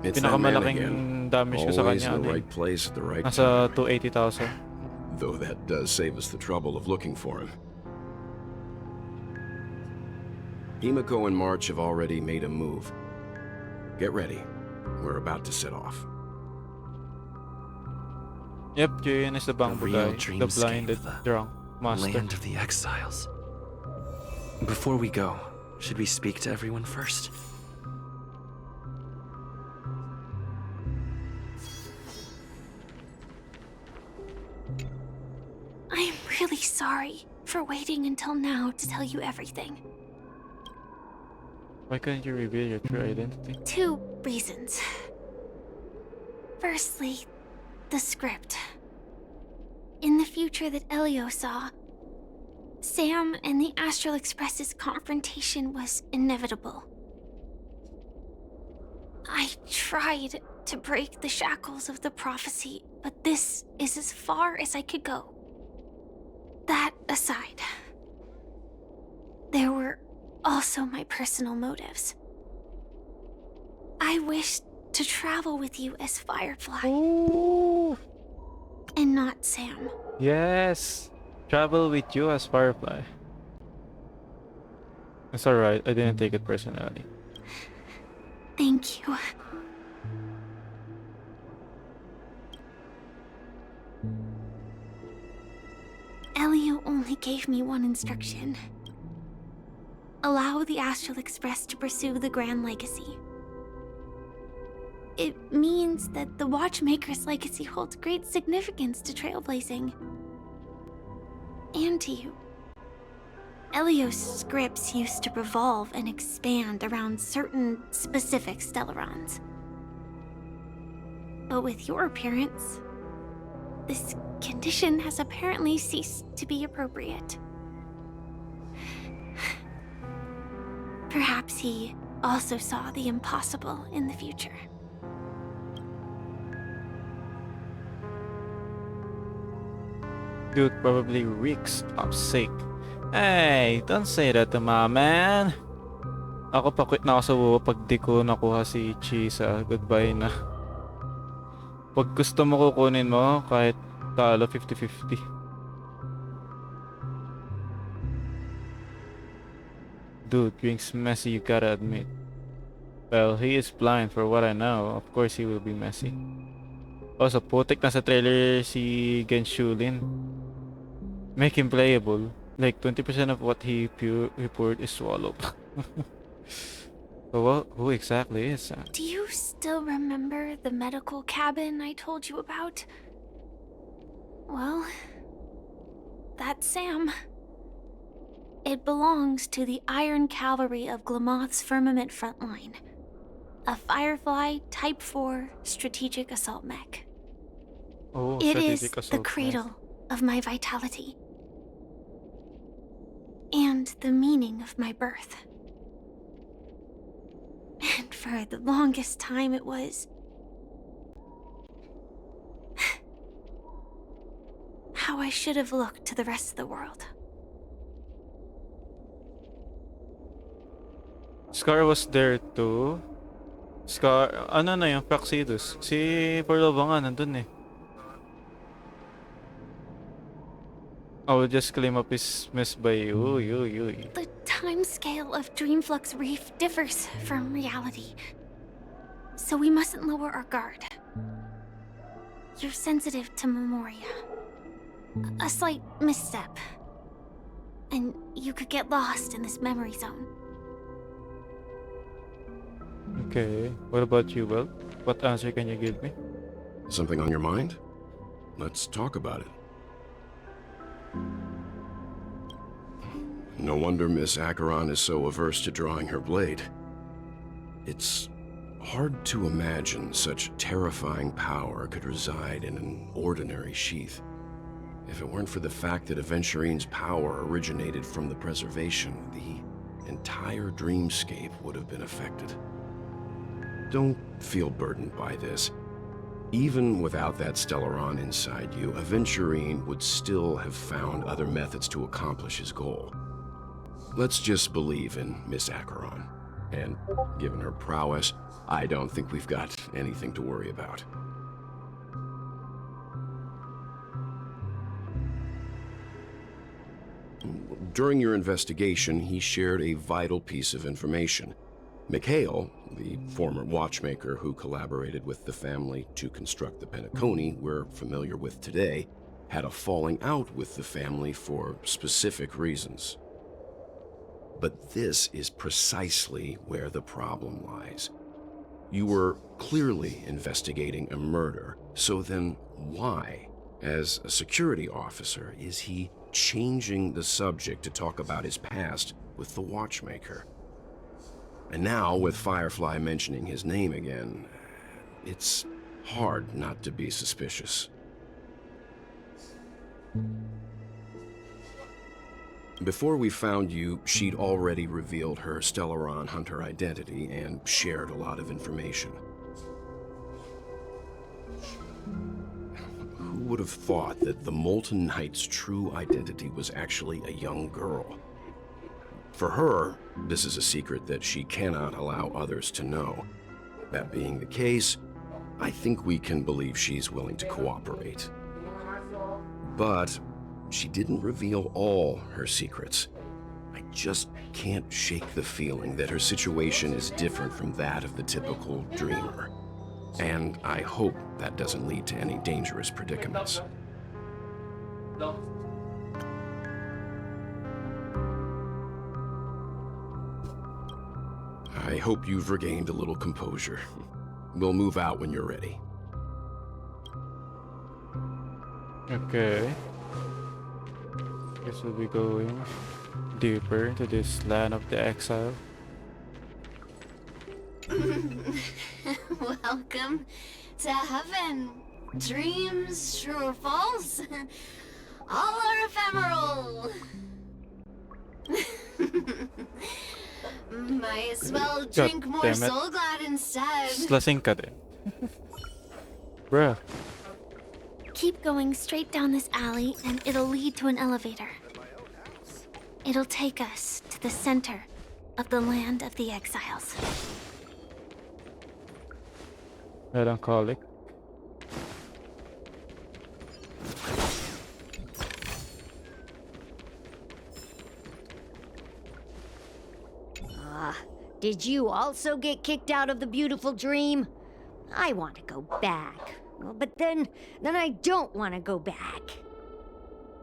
It's that man Pinakamalaking again. damage ko sa Always kanya, in the ano eh. right place at the right Nasa time. 280,000. Though that does save us the trouble of looking for him. Himiko and March have already made a move. Get ready. We're about to set off. Yep, yun is the Bangbo guy. The blinded drunk master. Land of the exiles. Before we go, should we speak to everyone first? I'm really sorry for waiting until now to tell you everything. Why couldn't you reveal your true identity? 2 reasons. Firstly, the script. In the future that Elio saw, Sam and the Astral Express's confrontation was inevitable. I tried to break the shackles of the prophecy, but this is as far as I could go. That aside, there were also my personal motives. I wished to travel with you as Firefly. Ooh. And not Sam. Yes! Travel with you as Firefly. It's alright, I didn't take it personally. Thank you. Elio only gave me one instruction. Allow the Astral Express to pursue the Grand Legacy. It means that the Watchmaker's legacy holds great significance to trailblazing. And to you. Elio's scripts used to revolve and expand around certain specific Stellarons. But with your appearance, this condition has apparently ceased to be appropriate. Perhaps he also saw the impossible in the future. Dude probably reeks of sick. Hey, don't say that to my man. Ako pa quit na ako sa WoW pag di ko nakuha si Chisa. Goodbye na. Pag gusto mo kukunin mo, kahit talo 50-50. Dude, Drink's messy, you gotta admit. Well, he is blind for what I know. Of course he will be messy. Also, putik na sa trailer si Genshulin. Make him playable. Like 20% of what he poured is swallowed. So who exactly is that? Do you still remember the medical cabin I told you about? Well, that's Sam. It belongs to the Iron Cavalry of Glamoth's Firmament Frontline. A Firefly Type 4 strategic assault mech. Oh, it is strategic the assault cradle of my vitality. And the meaning of my birth. And for the longest time it was... how I should have looked to the rest of the world. Scar was there too. Scar, ano na yung Praxidus? Si Porlova nga nandun eh. I will just claim up his miss by you. The time scale of Dreamflux Reef differs from reality. So we mustn't lower our guard. You're sensitive to Memoria. A slight misstep. And you could get lost in this memory zone. Okay, what about you, Will? What answer can you give me? Something on your mind? Let's talk about it. No wonder Miss Acheron is so averse to drawing her blade. It's hard to imagine such terrifying power could reside in an ordinary sheath. If it weren't for the fact that Aventurine's power originated from the preservation, the entire dreamscape would have been affected. Don't feel burdened by this. Even without that Stellaron inside you, Aventurine would still have found other methods to accomplish his goal. Let's just believe in Miss Acheron. And given her prowess, I don't think we've got anything to worry about. During your investigation, he shared a vital piece of information. Mikhail, the former watchmaker who collaborated with the family to construct the Penacony we're familiar with today, had a falling out with the family for specific reasons. But this is precisely where the problem lies. You were clearly investigating a murder, so then why, as a security officer, is he changing the subject to talk about his past with the watchmaker? And now, with Firefly mentioning his name again, it's hard not to be suspicious. Before we found you, she'd already revealed her Stellaron Hunter identity and shared a lot of information. Who would have thought that the Molten Knight's true identity was actually a young girl? For her, this is a secret that she cannot allow others to know. That being the case, I think we can believe she's willing to cooperate. But she didn't reveal all her secrets. I just can't shake the feeling that her situation is different from that of the typical dreamer. And I hope that doesn't lead to any dangerous predicaments. I hope you've regained a little composure. We'll move out when you're ready. Okay. Guess we'll be going deeper into this land of the exile. Welcome to heaven. Dreams, true or false, all are ephemeral. Might as well drink more damn it. Soul Glad instead. Slasing ka din. Bruh. Keep going straight down this alley and it'll lead to an elevator. It'll take us to the center of the land of the exiles. Melancholic. Did you also get kicked out of the beautiful dream? I want to go back. Well, but then I don't want to go back.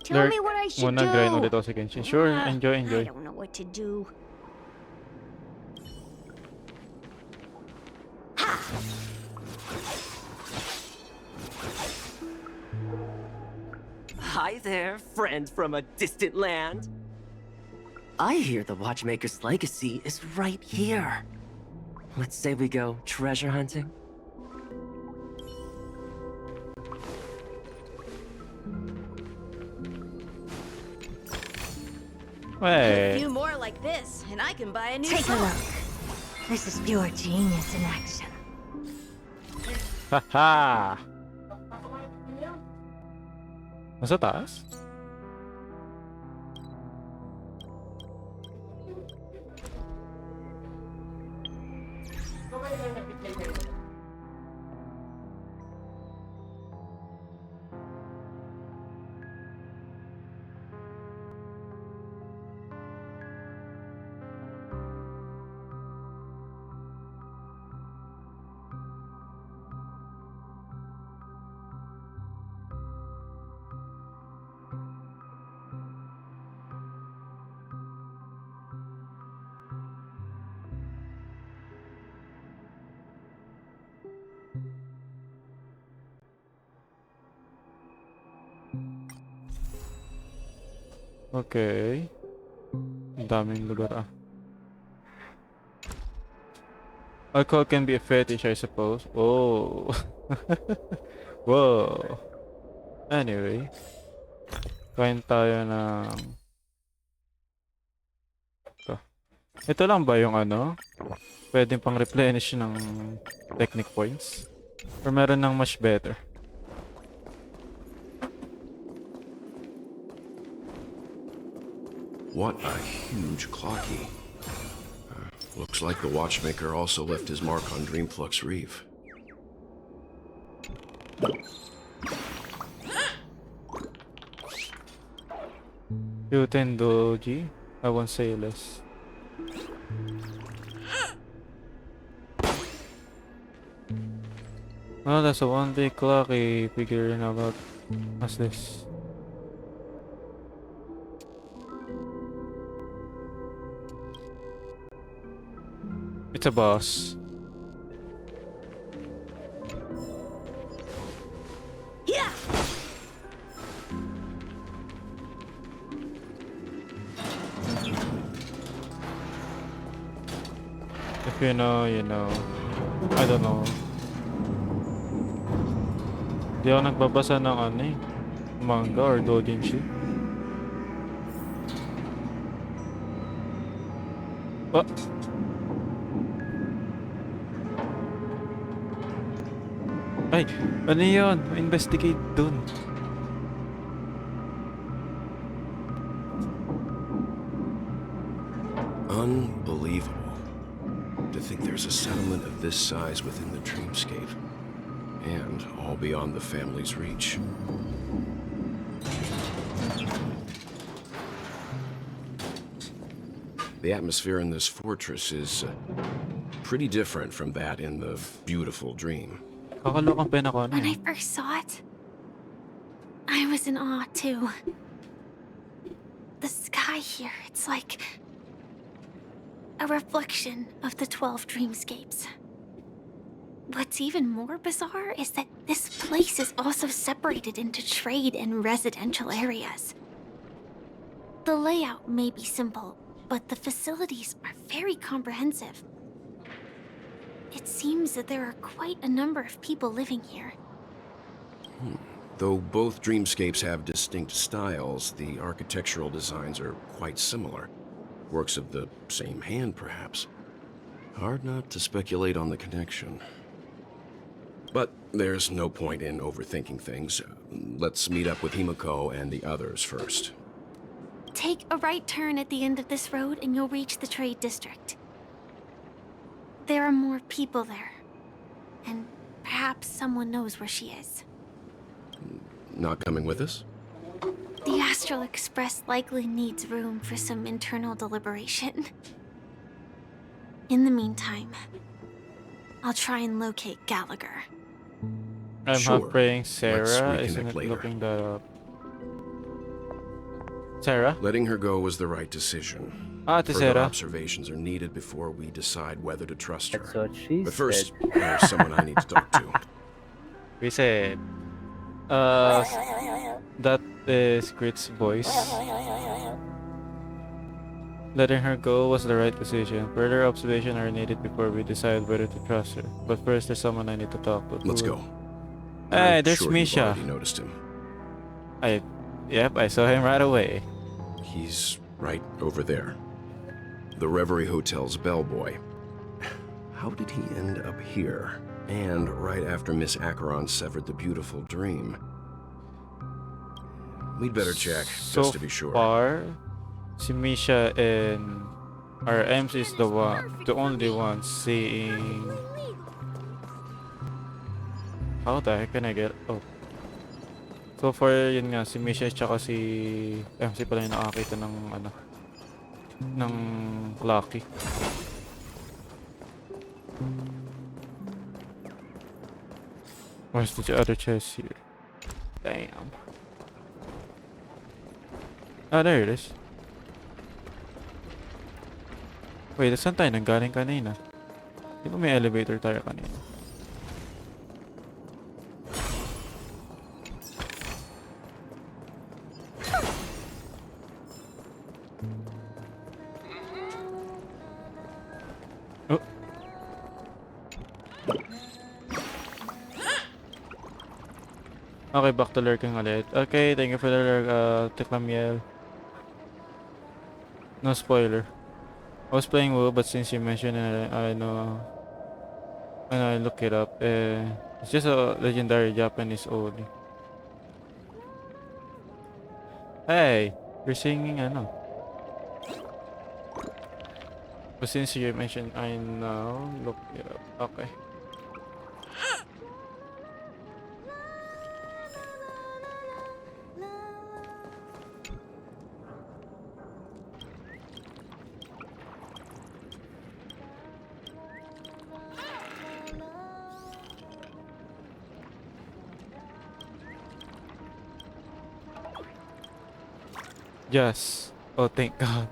Tell me what I should do. Grind ulit ako sa Genshin. Sure, enjoy. I don't know what to do. Hi there, friend from a distant land. I hear the Watchmaker's legacy is right here. Let's say we go treasure hunting. A few more like this, and I can buy a new Take a sword. look. This is pure genius in action. Haha! Nasa taas? Okay. Ang daming lugar ah. Alcohol can be a fetish, I suppose. Oh. Whoa. Anyway. Kain tayo ng... Ito lang ba yung ano? Pwedeng pang replenish ng technic points? Or meron ng much better? What a huge clock key. Looks like the watchmaker also left his mark on Dreamflux Reef. Yuten Doji. I won't say less. Oh, that's a one big clocky figuring about. What's this? It's a boss. Yeah. If you know, you know. I don't know. Di ako nagbabasa ng ano eh. Manga or doujinshi. Oh! Ay! Ano yun? Investigate dun. Unbelievable. To think there's a settlement of this size within the dreamscape. And all beyond the family's reach. The atmosphere in this fortress is pretty different from that in the beautiful dream. When I first saw it, I was in awe too. The sky here, it's like a reflection of the 12 dreamscapes. What's even more bizarre is that this place is also separated into trade and residential areas. The layout may be simple, but the facilities are very comprehensive. It seems that there are quite a number of people living here. Though both dreamscapes have distinct styles, the architectural designs are quite similar. Works of the same hand, perhaps. Hard not to speculate on the connection. But there's no point in overthinking things. Let's meet up with Himiko and the others first. Take a right turn at the end of this road and you'll reach the trade district. There are more people there. And perhaps someone knows where she is. Not coming with us? The Astral Express likely needs room for some internal deliberation. In the meantime, I'll try and locate Gallagher. I'm Sure. half praying Let's Sarah reconnect isn't it later. looking that up. Sarah? Letting her go was the right decision. Ah, ate Further Sarah. observations are needed before we decide whether to trust her. That's what she But first, said. there's someone I need to talk to. We said, that is Grit's voice. Letting her go was the right decision. Further observation are needed before we decide whether to trust her. But first, there's someone I need to talk to. Let's go. Hey, I'm there's sure you've Misha. already noticed him. Yep, I saw him right away. He's right over there. The Reverie Hotel's bellboy. How did he end up here? And right after Miss Acheron severed the beautiful dream. We'd better check, So just to be sure. far, si Misha and our MC is the only one seeing. How the heck can I get? Oh. So far, yun nga, si Misha tsaka si MC pala yung nakakita ng ano, ng Lucky. Where's the other chest here? Damn. Ah, there it is. Wait, saan tayo nanggaling kanina? Di ba may elevator tayo kanina? Oh. Okay, back to lurking ulit. Okay, thank you for the lurk, Teklamiel. No spoiler. I was playing WoW, but since you mentioned it, I know. And I look it up. It's just a legendary Japanese only. Hey, you're singing ano? But since you mentioned, I now look it up. Okay. Yes. Oh, thank God.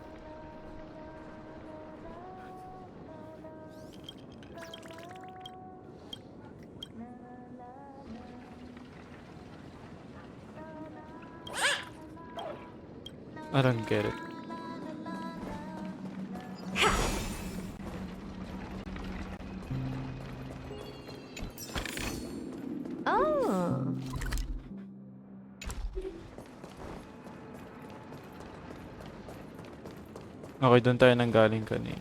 I don't get it. Oh. Okay, doon tayo nanggaling kanina.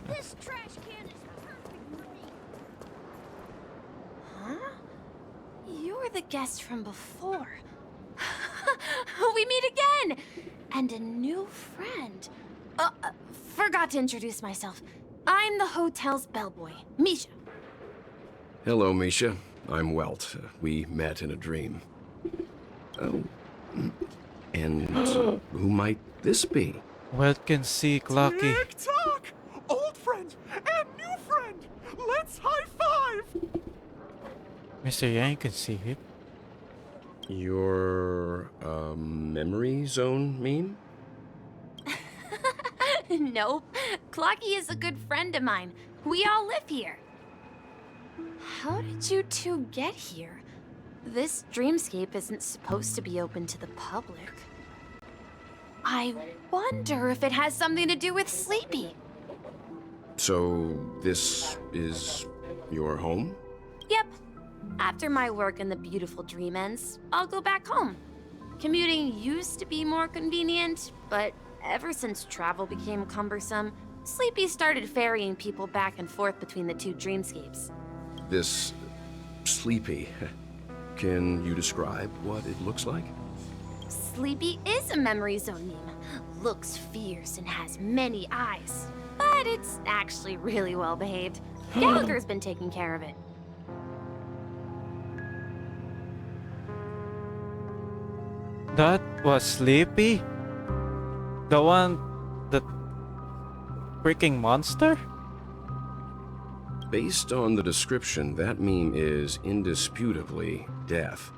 Huh? You're the guest from before. We meet again! And a new friend. Forgot to introduce myself. I'm the hotel's bellboy, Misha. Hello, Misha. I'm Welt. We met in a dream. Oh. And who might this be? Welt can see Clocky. Tick-tock! Old friend and new friend! Let's high-five! Mr. Yang can see him. Your, memory zone mean? Nope. Clocky is a good friend of mine. We all live here. How did you two get here? This dreamscape isn't supposed to be open to the public. I wonder if it has something to do with Sleepy. So, this is your home? Yep. After my work in the beautiful dream ends, I'll go back home. Commuting used to be more convenient, but ever since travel became cumbersome, Sleepy started ferrying people back and forth between the two dreamscapes. This Sleepy. Can you describe what it looks like? Sleepy is a memory zone meme. Looks fierce and has many eyes. But it's actually really well behaved. Gallagher's been taking care of it. That was Sleepy? The one that freaking monster? Based on the description, that meme is indisputably death.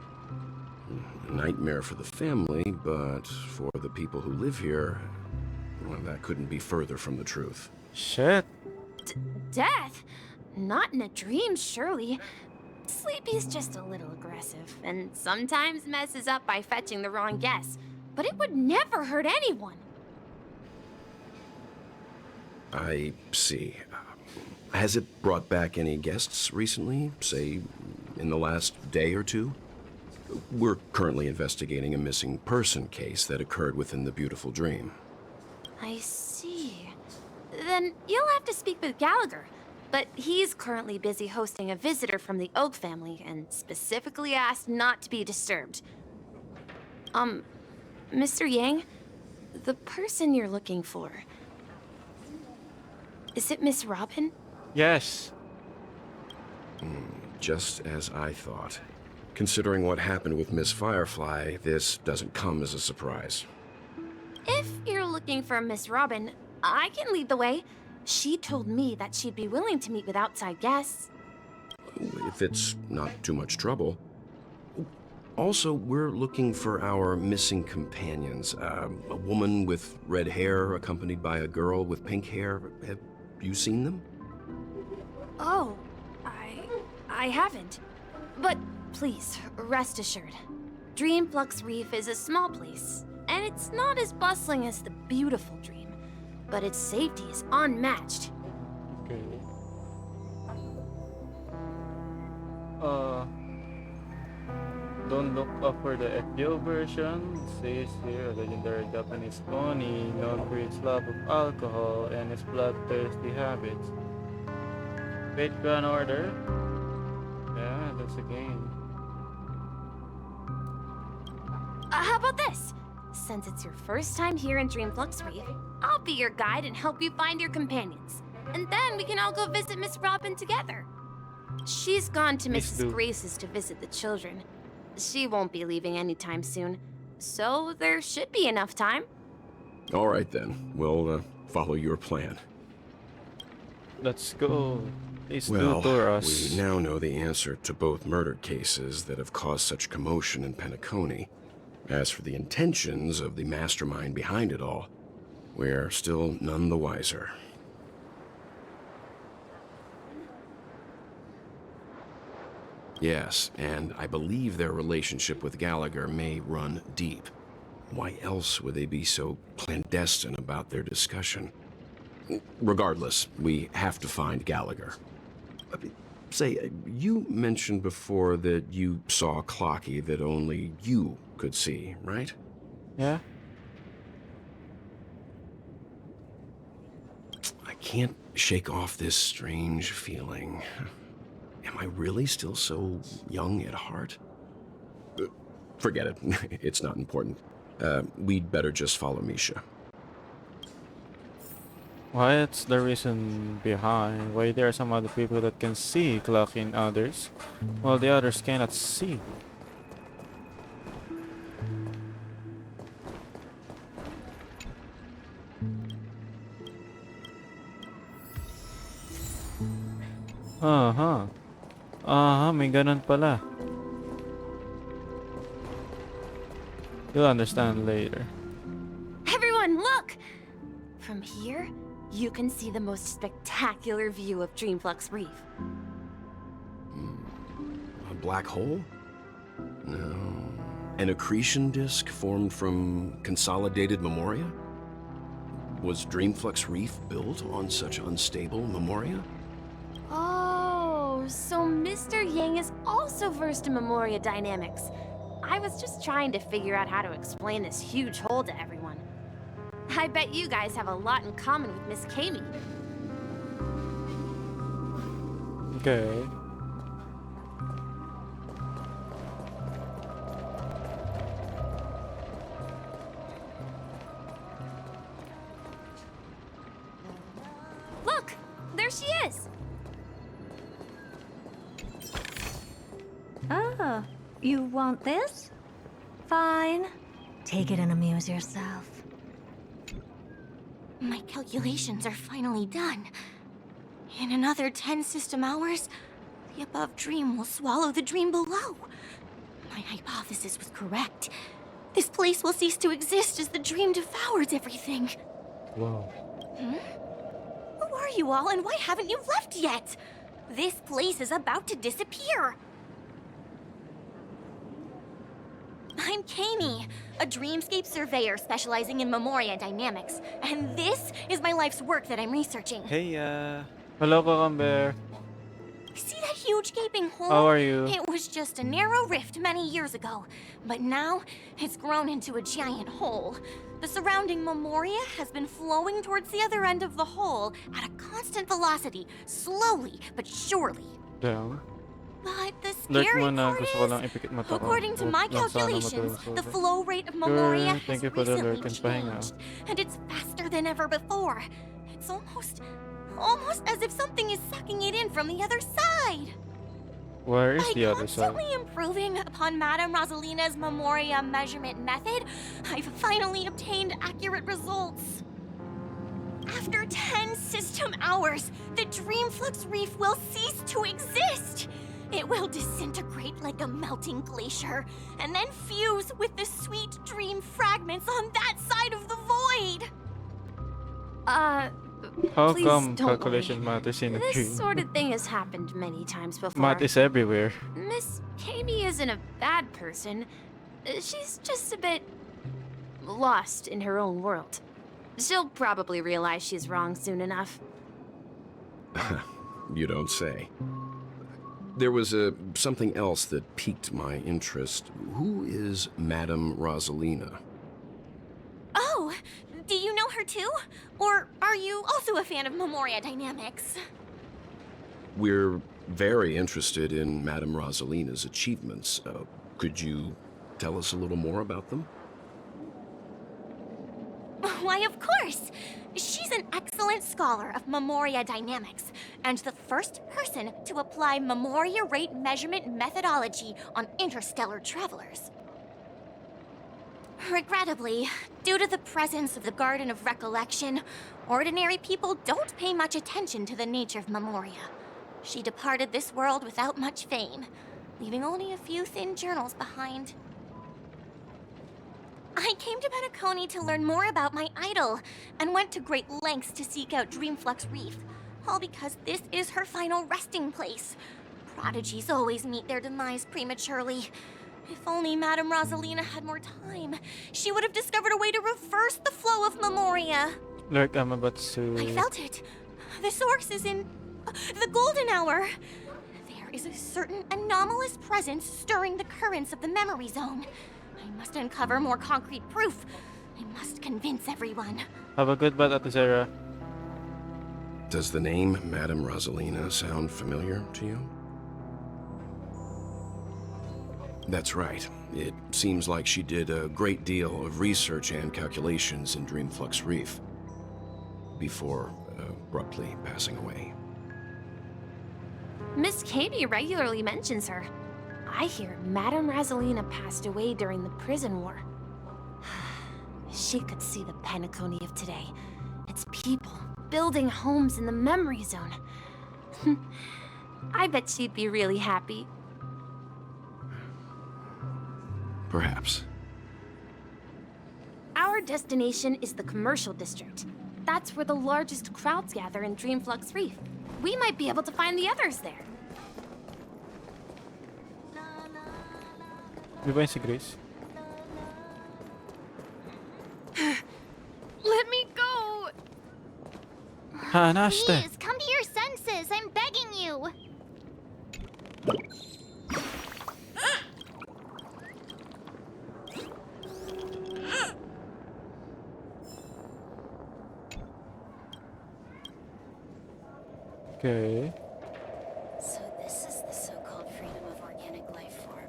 A nightmare for the family, but for the people who live here, well, that couldn't be further from the truth. Shit. Death? Not in a dream, surely. Sleepy's just a little aggressive, and sometimes messes up by fetching the wrong guess. But it would never hurt anyone. I see. Has it brought back any guests recently, say, in the last day or two? We're currently investigating a missing person case that occurred within the beautiful dream. I see. Then you'll have to speak with Gallagher. But he's currently busy hosting a visitor from the Oak family and specifically asked not to be disturbed. Mr. Yang, the person you're looking for, is it Miss Robin? Yes. Just as I thought. Considering what happened with Miss Firefly, this doesn't come as a surprise. If you're looking for Miss Robin, I can lead the way. She told me that she'd be willing to meet with outside guests. If it's not too much trouble. Also, we're looking for our missing companions. A woman with red hair accompanied by a girl with pink hair. Have you seen them? Oh, I haven't. But please, rest assured. Dreamflux Reef is a small place, and it's not as bustling as the beautiful dream. But its safety is unmatched. Okay. Don't look up for the FIL version. It says here, a legendary Japanese Oni known for its love of alcohol and its bloodthirsty habits. Fate Grand Order. Yeah, that's a game. How about this? Since it's your first time here in Dreamflux Reef, I'll be your guide and help you find your companions. And then we can all go visit Miss Robin together. She's gone to Please Mrs. do. Grace's to visit the children. She won't be leaving anytime soon, so there should be enough time. All right, then. We'll follow your plan. Let's go. Please Well, do tour us. we now know the answer to both murder cases that have caused such commotion in Penacony. As for the intentions of the mastermind behind it all, we're still none the wiser. Yes, and I believe their relationship with Gallagher may run deep. Why else would they be so clandestine about their discussion? Regardless, we have to find Gallagher. Say, you mentioned before that you saw Clocky that only you could see, right? Yeah? I can't shake off this strange feeling. Am I really still so young at heart? Forget it. It's not important. We'd better just follow Misha. What's the reason behind why there are some other people that can see clock in others, while the others cannot see? May ganun pala. You'll understand later. Everyone, look! From here, you can see the most spectacular view of Dreamflux Reef. A black hole? No. An accretion disk formed from consolidated memoria? Was Dreamflux Reef built on such unstable memoria? Oh, so Mr. Yang is also versed in Memoria dynamics. I was just trying to figure out how to explain this huge hole to everyone. I bet you guys have a lot in common with Miss Kami. Okay. Look! There she is! Oh, you want this? Fine. Take it and amuse yourself. My calculations are finally done. In another 10 system hours, the above dream will swallow the dream below. My hypothesis was correct. This place will cease to exist as the dream devours everything. Wow. Who are you all, and why haven't you left yet? This place is about to disappear. I'm Kami, a dreamscape surveyor specializing in Memoria dynamics, and this is my life's work that I'm researching. Hey, hello, Cucumber. See that huge gaping hole? How are you? It was just a narrow rift many years ago, but now it's grown into a giant hole. The surrounding Memoria has been flowing towards the other end of the hole at a constant velocity, slowly but surely. Damn. But the Lurk scary mo na, part gusto ko lang ipikit mata ko. according to Huwag my lang sana calculations, matulog the ko. flow rate of Memoria Sure, has thank you for the recently lurk and pahinga. changed, and it's faster than ever before. It's almost as if something is sucking it in from the other side. Where is By the other side? constantly improving upon Madame Rosalina's Memoria measurement method, I've finally obtained accurate results. After 10 system hours, the Dreamflux Reef will cease to exist. It will disintegrate like a melting glacier, and then fuse with the sweet dream fragments on that side of the void. How Please come don't calculation worry. matters in a This dream? sort of thing has happened many times before. Math is everywhere. Miss Kami isn't a bad person. She's just a bit lost in her own world. She'll probably realize she's wrong soon enough. You don't say. There was something else that piqued my interest. Who is Madame Rosalina? Oh, do you know her too? Or are you also a fan of Memoria dynamics? We're very interested in Madame Rosalina's achievements. Could you tell us a little more about them? Why, of course! She's an excellent scholar of Memoria dynamics, and the first person to apply Memoria rate measurement methodology on interstellar travelers. Regrettably, due to the presence of the Garden of Recollection, ordinary people don't pay much attention to the nature of Memoria. She departed this world without much fame, leaving only a few thin journals behind. I came to Penacony to learn more about my idol, and went to great lengths to seek out Dreamflux Reef, all because this is her final resting place. Prodigies always meet their demise prematurely. If only Madame Rosalina had more time, she would have discovered a way to reverse the flow of Memoria. Lurk Amabatsu. I felt it. The source is in the golden hour. There is a certain anomalous presence stirring the currents of the memory zone. I must uncover more concrete proof. I must convince everyone. Have a good bat at Zera. Does the name Madame Rosalina sound familiar to you? That's right. It seems like she did a great deal of research and calculations in Dreamflux Reef before abruptly passing away. Miss Katie regularly mentions her. I hear Madame Rosalina passed away during the prison war. She could see the Penacony of today. Its people building homes in the memory zone. I bet she'd be really happy. Perhaps. Our destination is the commercial district. That's where the largest crowds gather in Dreamflux Reef. We might be able to find the others there. Di ba yun si Grace? Let me go! Hanashite! Please, come to your senses. I'm begging you. Okay. So this is the so-called freedom of organic life form.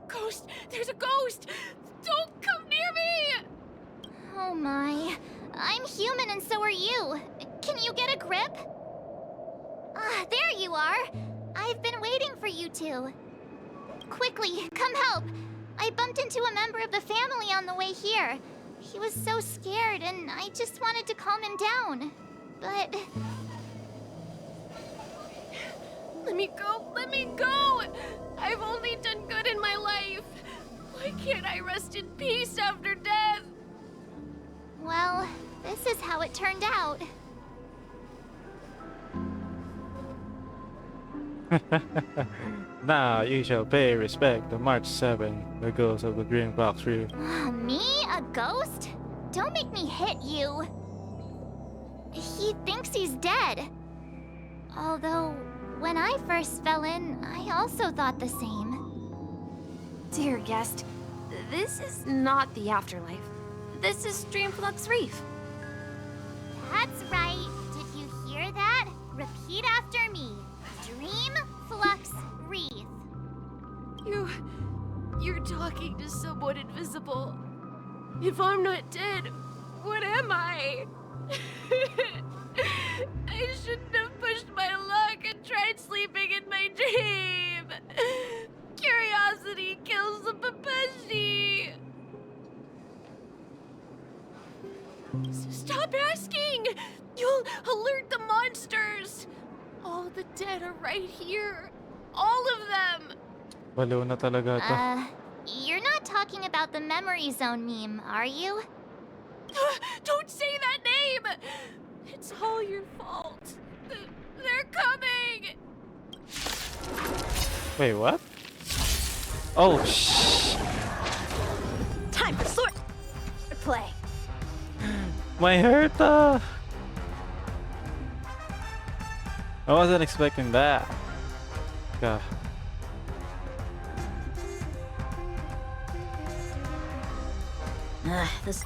Ghost! There's a ghost! Don't come near me! Oh my. I'm human and so are you. Can you get a grip? Ah, there you are. I've been waiting for you two. Quickly, come help. I bumped into a member of the family on the way here. He was so scared and I just wanted to calm him down. But... Let me go! Let me go! I've only done good in my life. Why can't I rest in peace after death? well, this is how it turned out. Now you shall pay respect to March 7, the ghost of the Green Fox Reef. Me? A ghost? Don't make me hit you. He thinks he's dead. Although, when I first fell in, I also thought the same. Dear guest, this is not the afterlife. This is Dreamflux Reef. That's right. Did you hear that? Repeat after me. Dreamflux Reef. You're talking to someone invisible. If I'm not dead, what am I? I shouldn't have pushed my luck and tried sleeping in my dream. Curiosity kills the Papeshi. Stop asking! You'll alert the monsters. All the dead are right here. All of them. Baliw na talaga to. You're not talking about the memory zone meme, are you? Don't say that name! It's all your fault. They're coming! Wait, what? Oh, shh. Time for sword play. My hurt. I wasn't expecting that. God. This.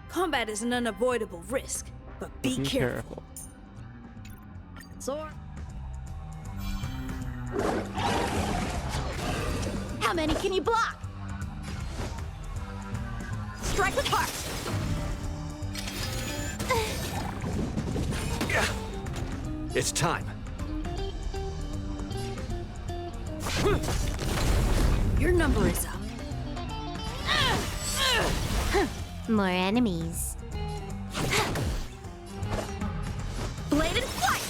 Combat is an unavoidable risk. But be careful. Sword. How many can you block? Strike with heart. It's time. Your number is up. More enemies. Blade and flight!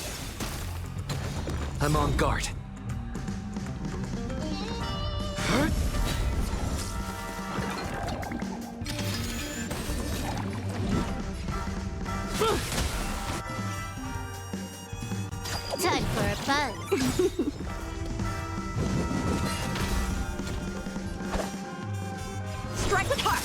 I'm on guard. Time for a buzz. Strike with heart!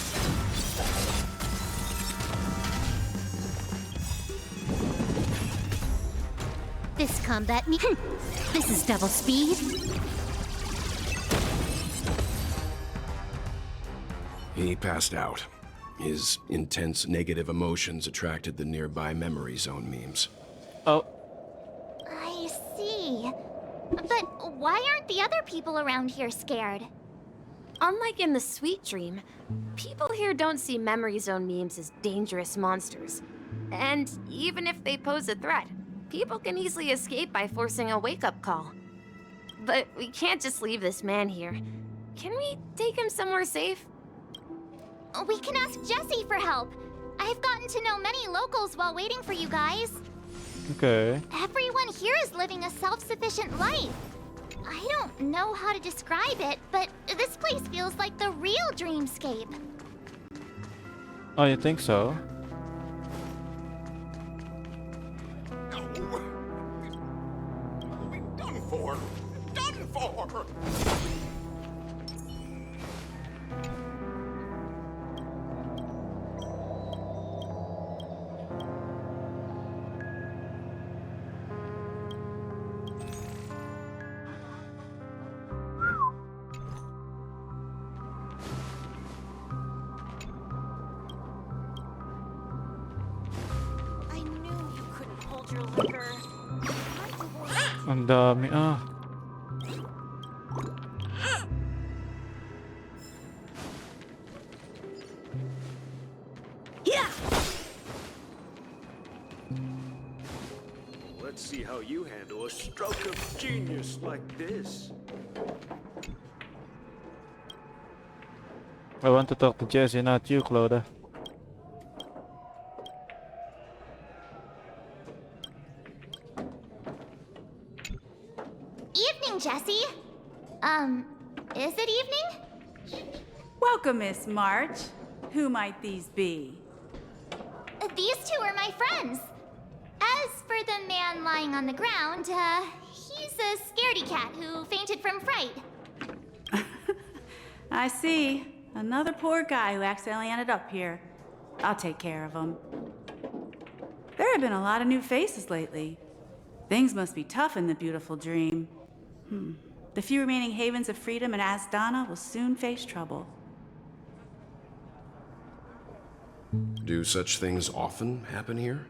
This combat This is double speed. He passed out. His intense negative emotions attracted the nearby memory zone memes. Oh. I see. But why aren't the other people around here scared? Unlike in the Sweet Dream, people here don't see memory zone memes as dangerous monsters. And even if they pose a threat, people can easily escape by forcing a wake-up call. But we can't just leave this man here. Can we take him somewhere safe? We can ask Jessie for help. I've gotten to know many locals while waiting for you guys. Okay. Everyone here is living a self-sufficient life. I don't know how to describe it, but this place feels like the real dreamscape. Oh, you think so? Done for. Done for. Ang dami Let's see how you handle a stroke of genius like this. I want to talk to Jessie, not you, Cloda. Evening, Jessie. Is it evening? Welcome, Miss March. Who might these be? These two are my friends. As for the man lying on the ground, he's a scaredy cat who fainted from fright. I see. Another poor guy who accidentally ended up here. I'll take care of him. There have been a lot of new faces lately. Things must be tough in the beautiful dream. The few remaining havens of freedom in Asdana will soon face trouble. Do such things often happen here?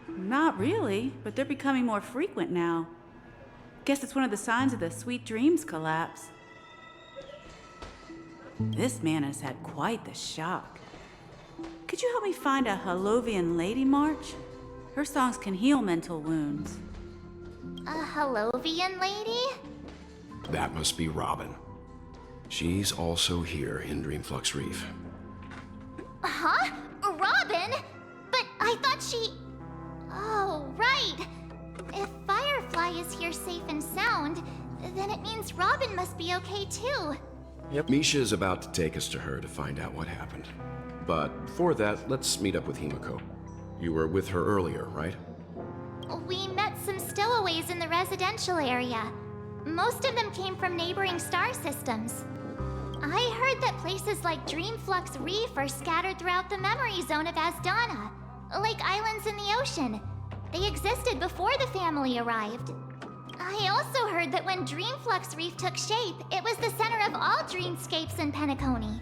Not really, but they're becoming more frequent now. Guess it's one of the signs of the Sweet Dreams collapse. This man has had quite the shock. Could you help me find a Halovian lady, March? Her songs can heal mental wounds. A Halovian lady? That must be Robin. She's also here in Dreamflux Reef. Huh? Robin? But I thought she... Oh, right. If Firefly is here safe and sound, then it means Robin must be okay too. Yep. Misha's about to take us to her to find out what happened. But before that, let's meet up with Himiko. You were with her earlier, right? We met some stowaways in the residential area. Most of them came from neighboring star systems. I heard that places like Dreamflux Reef are scattered throughout the memory zone of Asdana, like islands in the ocean. They existed before the family arrived. I also heard that when Dreamflux Reef took shape, it was the center of all dreamscapes in Penacony.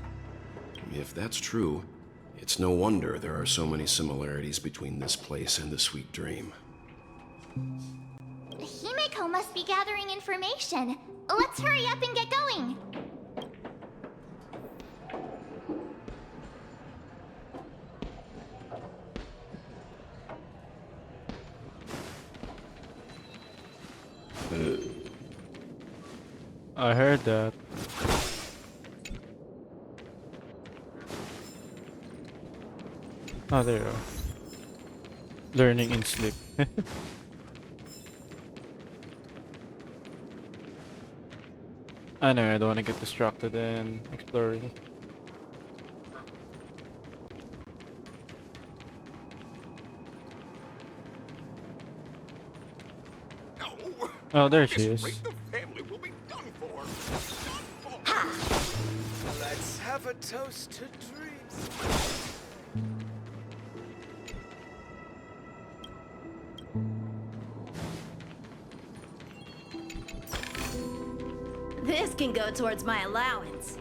If that's true, It's no wonder there are so many similarities between this place and the Sweet Dream. Himeko must be gathering information. Let's hurry up and get going. I heard that. Oh, there you are. Learning in sleep. I know, I don't want to get distracted and exploring. Oh, there she is. The family will be done for. Let's have a toast to dreams. This can go towards my allowance.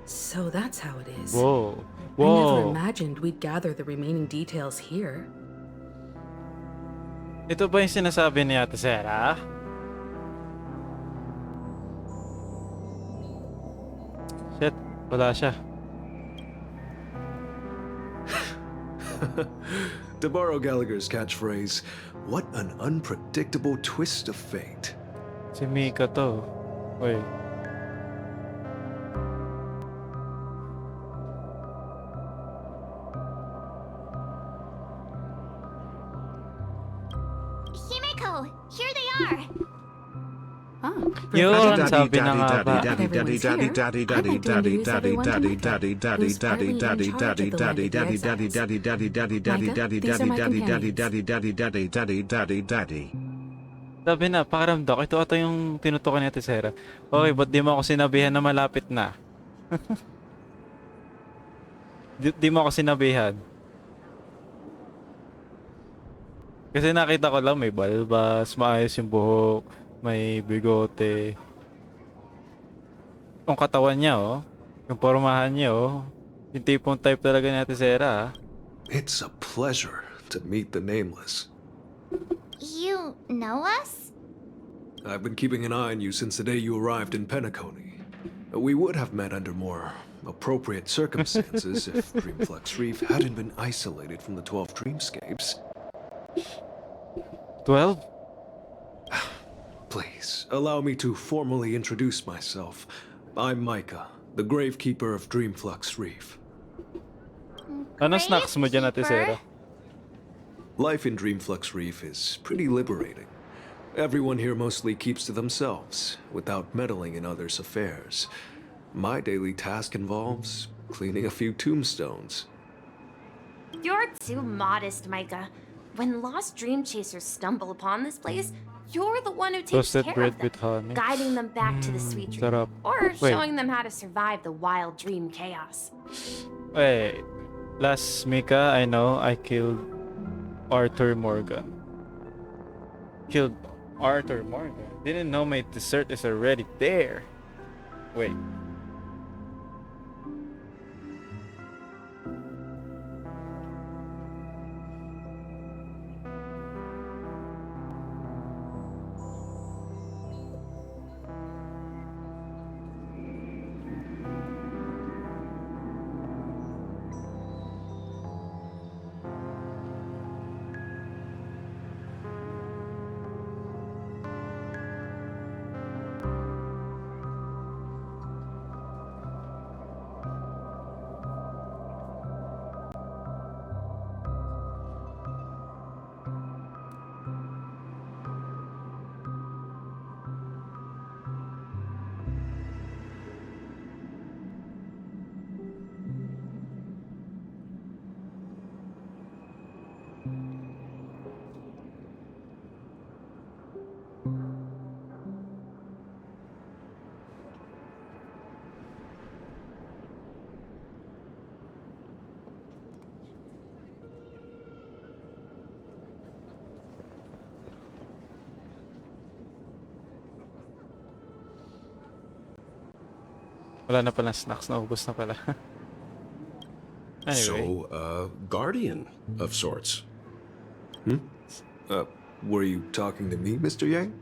So that's how it is. Whoa. I never Whoa. imagined we'd gather the remaining details here. Ito ba yung sinasabi ni Ate Sarah? Shit, wala siya. To borrow Gallagher's catchphrase, what an unpredictable twist of fate. Si Mika to. Wait. Himeko, here they are. Yun, sabi na nga ba. Sabi na, pakiramdam ko, ito ata yung tinutukan ni Ate Sarah. Okay, ba't di mo ako sinabihan na malapit na? di mo ako sinabihan. Kasi nakita ko lang may balbas, maayos yung buhok, may bigote. Yung katawan niya, oh. Yung pormahan niya, oh. Yung tipong type talaga ni Ate Sarah, ah. It's a pleasure to meet the Nameless. You know us? I've been keeping an eye on you since the day you arrived in Penacony. We would have met under more appropriate circumstances if Dreamflux Reef hadn't been isolated from the 12 dreamscapes. 12? Please, allow me to formally introduce myself. I'm Micah, the Gravekeeper of Dreamflux Reef. Ano snacks mo dyan, Ate Sarah? Life in Dreamflux Reef is pretty liberating. Everyone here mostly keeps to themselves, without meddling in others' affairs. My daily task involves cleaning a few tombstones. You're too modest, Micah. When lost dream chasers stumble upon this place, you're the one who takes Toasted care bread of them, with honey. guiding them back to the sweet dream, Sarap. or Wait. showing them how to survive the wild dream chaos. Wait. Last Mika, I know I killed Arthur Morgan. Killed Arthur Morgan. Didn't know my dessert is already there. Wait. Wala na pala snacks, naubos na pala. Anyway. So, guardian of sorts. Were you talking to me, Mr. Yang?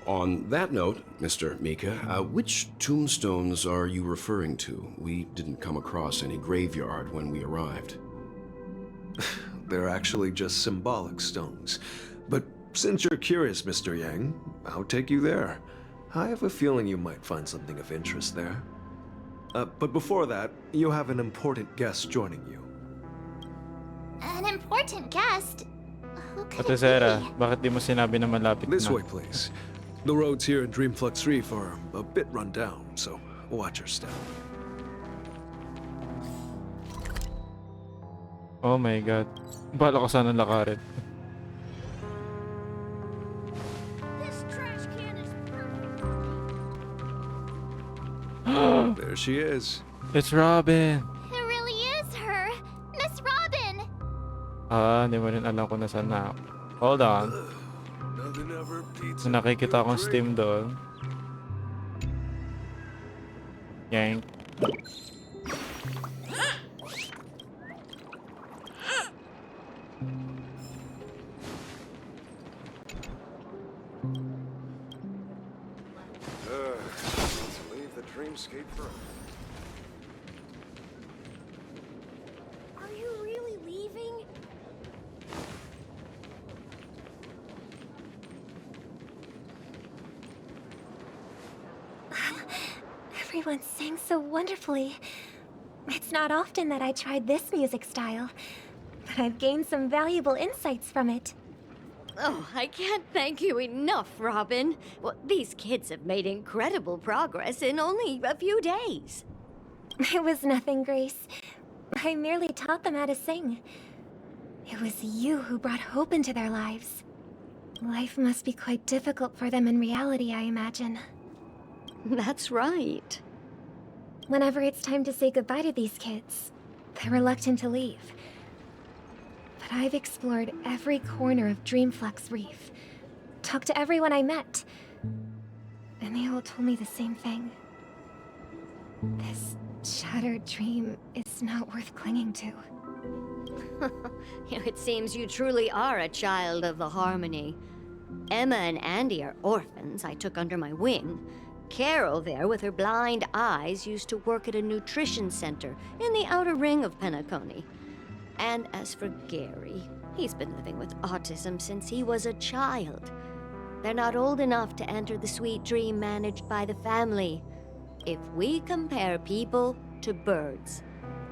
On that note, Mr. Mika, which tombstones are you referring to? We didn't come across any graveyard when we arrived. They're actually just symbolic stones. But since you're curious, Mr. Yang, I'll take you there. I have a feeling you might find something of interest there. But before that, you have an important guest joining you. An important guest? Who could Ate it Zera, be? bakit di mo sinabi na malapit This na? way, please. The roads here in Dreamflux Reef are a bit run down, so watch your step. Oh my god. Bala ko sana lakarin. This trash can is There she is. It's Robin! It really is her! Miss Robin! Hindi mo rin alam kung nasaan na ako. Hold on. May nakikita akong Steam doon. Yank. Let's leave the dreamscape for Are you really leaving? Everyone sang so wonderfully. It's not often that I tried this music style, but I've gained some valuable insights from it. Oh, I can't thank you enough, Robin. Well, these kids have made incredible progress in only a few days. It was nothing, Grace. I merely taught them how to sing. It was you who brought hope into their lives. Life must be quite difficult for them in reality, I imagine. That's right. Whenever it's time to say goodbye to these kids, they're reluctant to leave. But I've explored every corner of Dreamflux Reef, talked to everyone I met, and they all told me the same thing. This shattered dream is not worth clinging to. It seems you truly are a child of the Harmony. Emma and Andy are orphans I took under my wing. Carol there, with her blind eyes, used to work at a nutrition center in the outer ring of Penacony. And as for Gary, he's been living with autism since he was a child. They're not old enough to enter the sweet dream managed by the family. If we compare people to birds,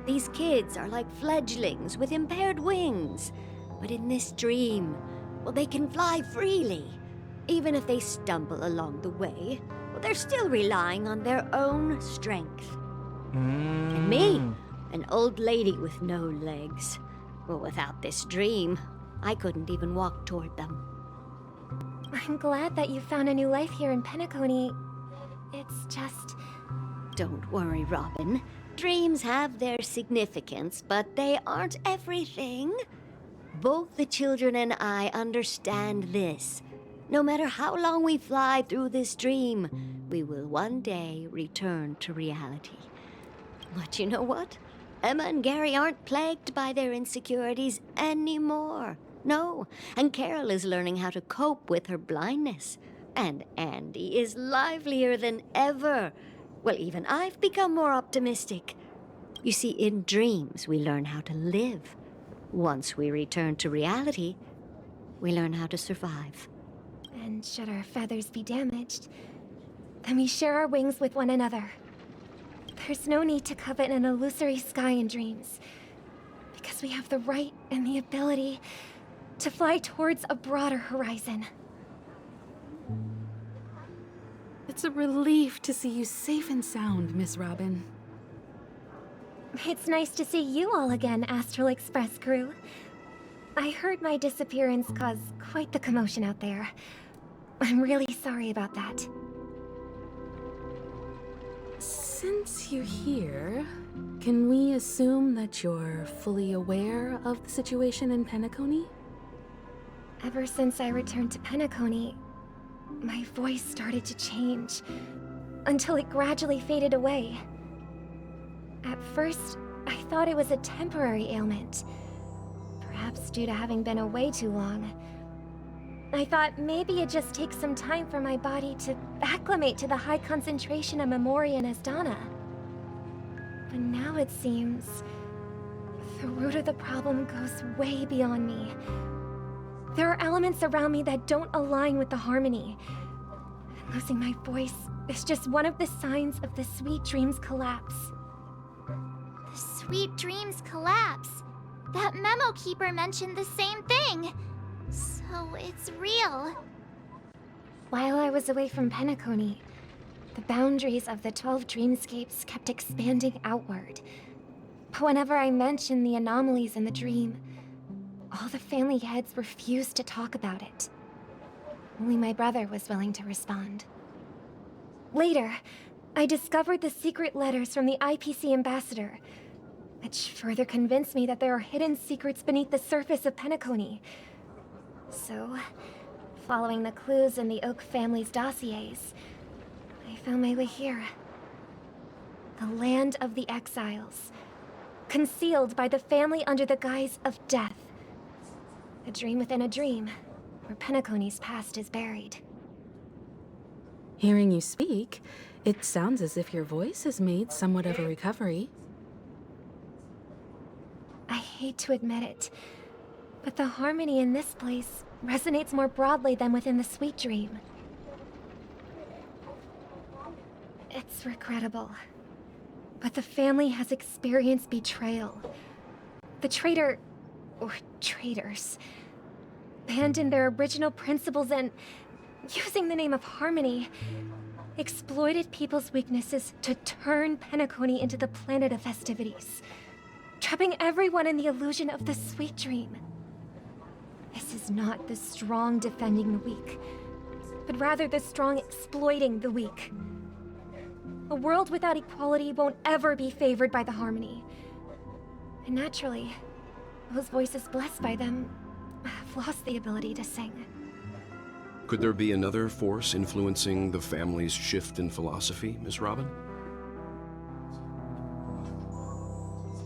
these kids are like fledglings with impaired wings. But in this dream, well, they can fly freely. Even if they stumble along the way, well, they're still relying on their own strength. And me, an old lady with no legs. Well, without this dream, I couldn't even walk toward them. I'm glad that you found a new life here in Penacony. It's just... Don't worry, Robin. Dreams have their significance, but they aren't everything. Both the children and I understand this. No matter how long we fly through this dream, we will one day return to reality. But you know what? Emma and Gary aren't plagued by their insecurities anymore. No, and Carol is learning how to cope with her blindness. And Andy is livelier than ever. Well, even I've become more optimistic. You see, in dreams, we learn how to live. Once we return to reality, we learn how to survive. And should our feathers be damaged, then we share our wings with one another. There's no need to covet an illusory sky in dreams, because we have the right and the ability to fly towards a broader horizon. It's a relief to see you safe and sound, Miss Robin. It's nice to see you all again, Astral Express crew. I heard my disappearance caused quite the commotion out there. I'm really sorry about that. Since you're here, can we assume that you're fully aware of the situation in Penacony? Ever since I returned to Penacony, my voice started to change, until it gradually faded away. At first, I thought it was a temporary ailment, perhaps due to having been away too long. I thought maybe it just takes some time for my body to acclimate to the high concentration of Memoria and Asdana. But now it seems the root of the problem goes way beyond me. There are elements around me that don't align with the harmony. And losing my voice is just one of the signs of the Sweet Dreams collapse. The Sweet Dreams collapse. That memo keeper mentioned the same thing. So it's real. While I was away from Penacony, the boundaries of the 12 dreamscapes kept expanding outward. But whenever I mentioned the anomalies in the dream, all the family heads refused to talk about it. Only my brother was willing to respond. Later, I discovered the secret letters from the IPC ambassador, which further convinced me that there are hidden secrets beneath the surface of Penacony. So, following the clues in the Oak family's dossiers, I found my way here. The land of the exiles, concealed by the family under the guise of death. A dream within a dream, where Penacony's past is buried. Hearing you speak, it sounds as if your voice has made somewhat of a recovery. I hate to admit it, but the harmony in this place resonates more broadly than within the Sweet Dream. It's regrettable, but the family has experienced betrayal. The traitor, or traitors, abandoned their original principles and, using the name of harmony, exploited people's weaknesses to turn Penacony into the planet of festivities, trapping everyone in the illusion of the Sweet Dream. This is not the strong defending the weak, but rather the strong exploiting the weak. A world without equality won't ever be favored by the harmony. And naturally, those voices blessed by them have lost the ability to sing. Could there be another force influencing the family's shift in philosophy, Miss Robin?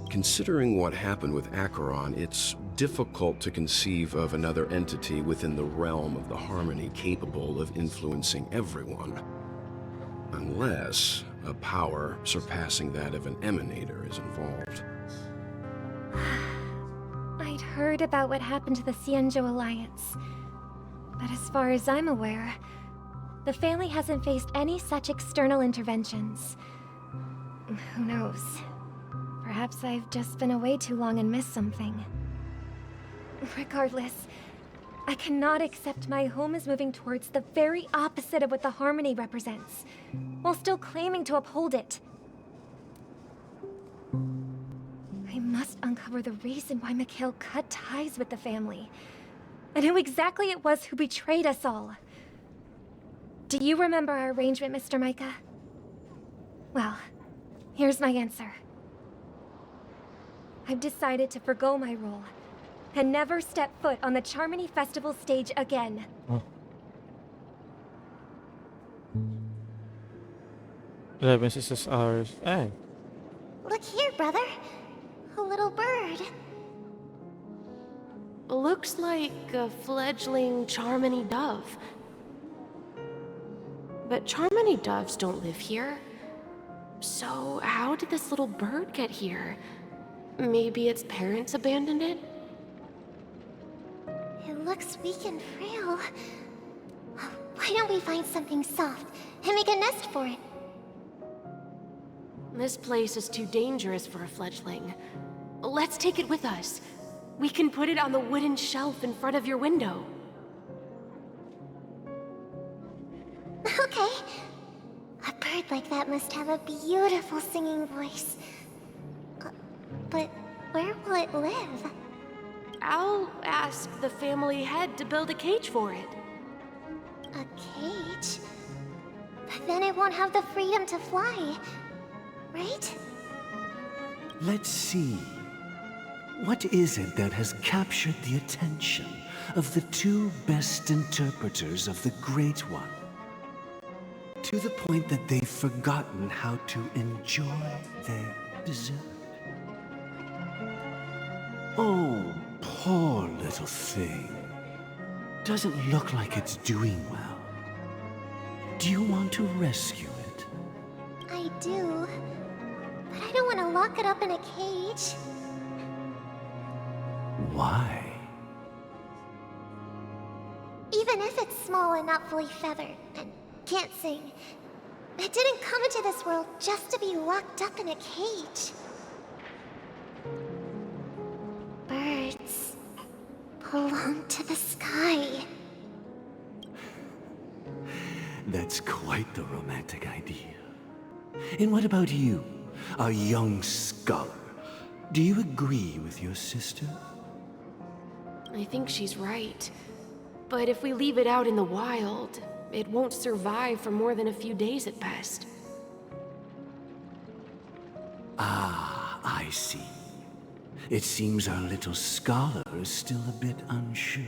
Considering what happened with Acheron, it's difficult to conceive of another entity within the realm of the harmony capable of influencing everyone. Unless a power surpassing that of an emanator is involved. I'd heard about what happened to the Xianzhou Alliance, but as far as I'm aware, the family hasn't faced any such external interventions. Who knows? Perhaps I've just been away too long and missed something. Regardless, I cannot accept my home is moving towards the very opposite of what the harmony represents, while still claiming to uphold it. I must uncover the reason why Mikhail cut ties with the family, and who exactly it was who betrayed us all. Do you remember our arrangement, Mr. Micah? Well, here's my answer. I've decided to forgo my role, and never step foot on the Charmony Festival stage again. Oh. 11 sisters hours. Hey. Look here, brother. A little bird. Looks like a fledgling Charmony dove. But Charmony doves don't live here. So how did this little bird get here? Maybe its parents abandoned it? It looks weak and frail. Why don't we find something soft and make a nest for it? This place is too dangerous for a fledgling. Let's take it with us. We can put it on the wooden shelf in front of your window. Okay. A bird like that must have a beautiful singing voice. But where will it live? I'll ask the family head to build a cage for it. A cage? But then it won't have the freedom to fly, right? Let's see. What is it that has captured the attention of the two best interpreters of the Great One? To the point that they've forgotten how to enjoy their dessert. Oh, poor little thing. Doesn't look like it's doing well. Do you want to rescue it? I do. But I don't want to lock it up in a cage. Why? Even if it's small and not fully feathered, and can't sing, it didn't come into this world just to be locked up in a cage. Birds belong to the sky. That's quite the romantic idea. And what about you, a young scholar? Do you agree with your sister? I think she's right. But if we leave it out in the wild, it won't survive for more than a few days at best. Ah, I see. It seems our little scholar is still a bit unsure.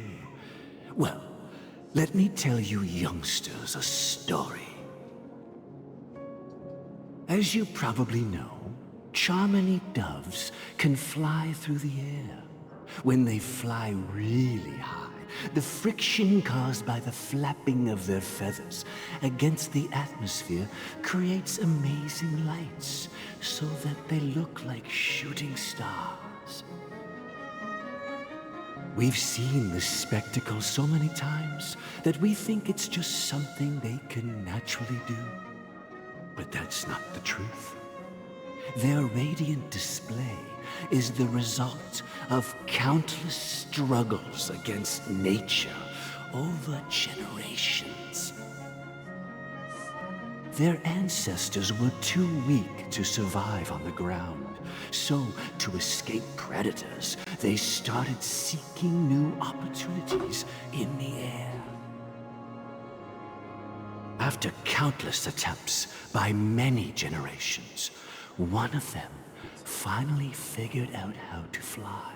Well, let me tell you youngsters a story. As you probably know, Charmony doves can fly through the air. When they fly really high, the friction caused by the flapping of their feathers against the atmosphere creates amazing lights, so that they look like shooting stars. We've seen this spectacle so many times that we think it's just something they can naturally do. But that's not the truth. Their radiant display is the result of countless struggles against nature over generations. Their ancestors were too weak to survive on the ground, so to escape predators, they started seeking new opportunities in the air. After countless attempts by many generations, one of them finally figured out how to fly.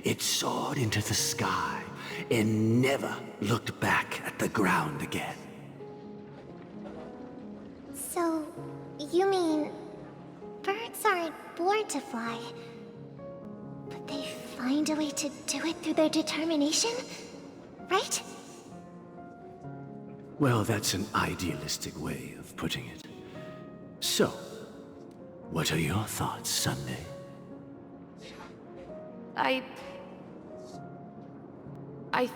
It soared into the sky and never looked back at the ground again. So, you mean birds aren't born to fly, but they find a way to do it through their determination, right? Well, that's an idealistic way of putting it. So, what are your thoughts, Sunday? I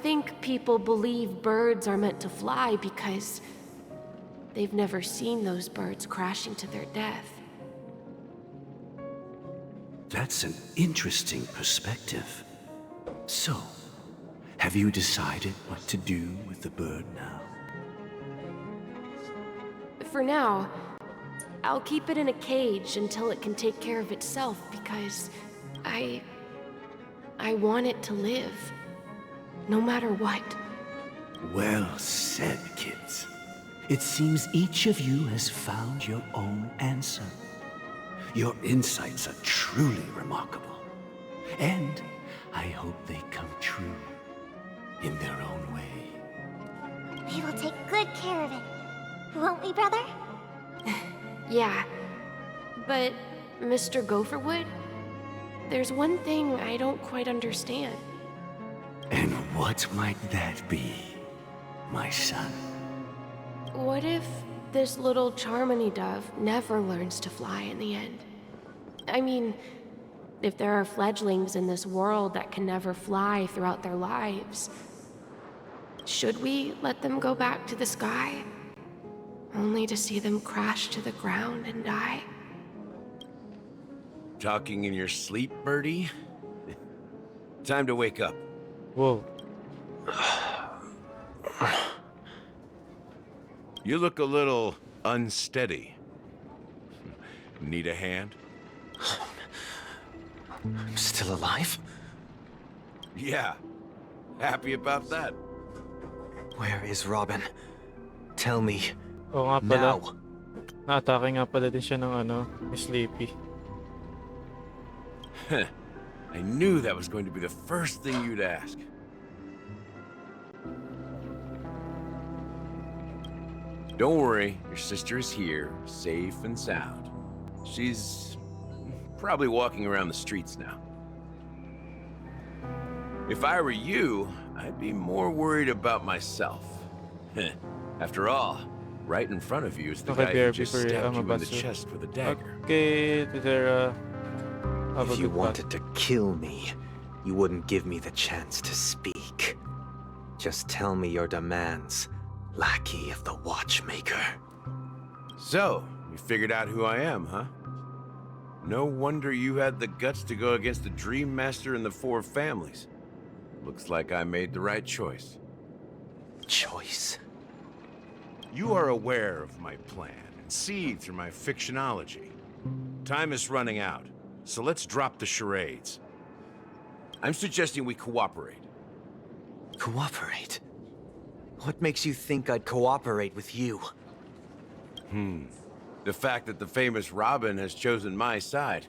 think people believe birds are meant to fly because they've never seen those birds crashing to their death. That's an interesting perspective. So, have you decided what to do with the bird now? For now, I'll keep it in a cage until it can take care of itself because I want it to live, no matter what. Well said, kids. It seems each of you has found your own answer. Your insights are truly remarkable. And I hope they come true in their own way. We will take good care of it. Won't we, brother? Yeah, but Mr. Gopherwood, there's one thing I don't quite understand. And what might that be, my son? What if this little Charmony dove never learns to fly in the end? I mean, if there are fledglings in this world that can never fly throughout their lives, should we let them go back to the sky, only to see them crash to the ground and die? Talking in your sleep, Birdie? Time to wake up. Whoa. You look a little unsteady. Need a hand? I'm still alive? Yeah. Happy about that. Where is Robin? Tell me. Oo nga pala. Now. Na-atake nga pala din siya ng Sleepy. I knew that was going to be the first thing you'd ask. Don't worry, your sister is here, safe and sound. She's probably walking around the streets now. If I were you, I'd be more worried about myself. After all, right in front of you is the guy who just stabbed you in the chest with a dagger. Okay, Tizera. Have a If you good wanted to kill me, you wouldn't give me the chance to speak. Just tell me your demands, lackey of the Watchmaker. So, you figured out who I am, huh? No wonder you had the guts to go against the Dream Master and the Four Families. Looks like I made the right choice. Choice? You are aware of my plan and see through my fictionology. Time is running out, so let's drop the charades. I'm suggesting we cooperate. Cooperate? What makes you think I'd cooperate with you? The fact that the famous Robin has chosen my side.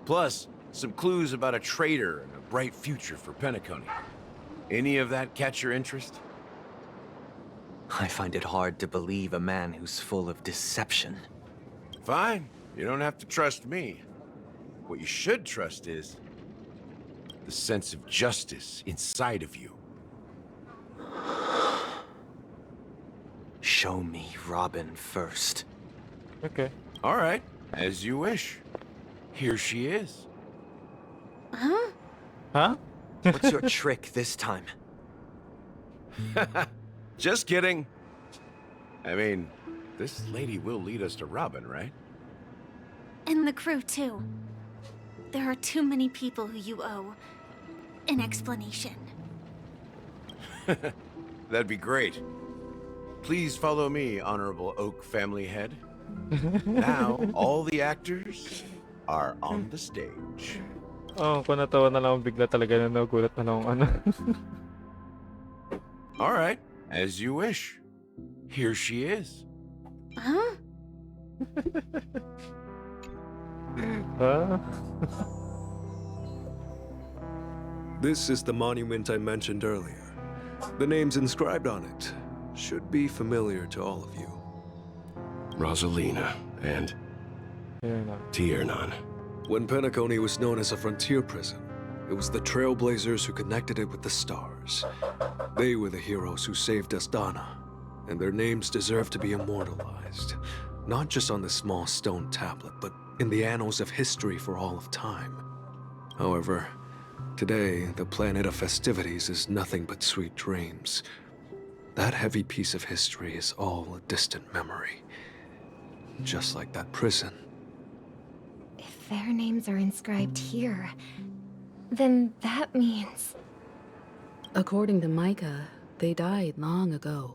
Plus, some clues about a traitor and a bright future for Penacony. Any of that catch your interest? I find it hard to believe a man who's full of deception. Fine. You don't have to trust me. What you should trust is the sense of justice inside of you. Show me Robin first. Okay. All right. As you wish. Here she is. Huh? Huh? What's your trick this time? Just kidding. I mean, this lady will lead us to Robin, right? And the crew, too. There are too many people who you owe an explanation. That'd be great. Please follow me, Honorable Oak Family Head. Now, all the actors are on the stage. Oh, kung natawa na lang bigla talaga na nagulat na lang ano. All right, as you wish. Here she is. Huh? Huh? This is the monument I mentioned earlier. The names inscribed on it should be familiar to all of you. Rosalina and Tiernan. When Penacony was known as a frontier prison, it was the Trailblazers who connected it with the stars. They were the heroes who saved Astana, and their names deserve to be immortalized, not just on this small stone tablet, but in the annals of history for all of time. However, today, the planet of festivities is nothing but sweet dreams. That heavy piece of history is all a distant memory. Just like that prison. If their names are inscribed here, then that means... According to Micah, they died long ago.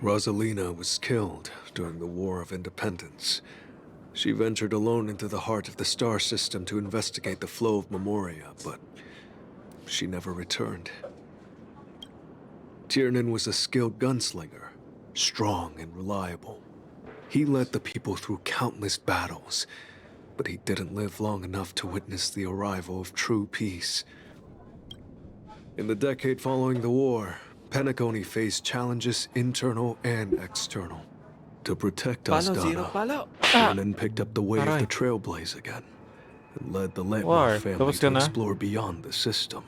Rosalina was killed during the War of Independence. She ventured alone into the heart of the star system to investigate the flow of Memoria, but she never returned. Tiernan was a skilled gunslinger, strong and reliable. He led the people through countless battles, but he didn't live long enough to witness the arrival of true peace. In the decade following the war, Penacony faced challenges internal and external. To protect Astana, Tiernan picked up the way of the Trailblaze again, and led the Letmore family to explore beyond the system,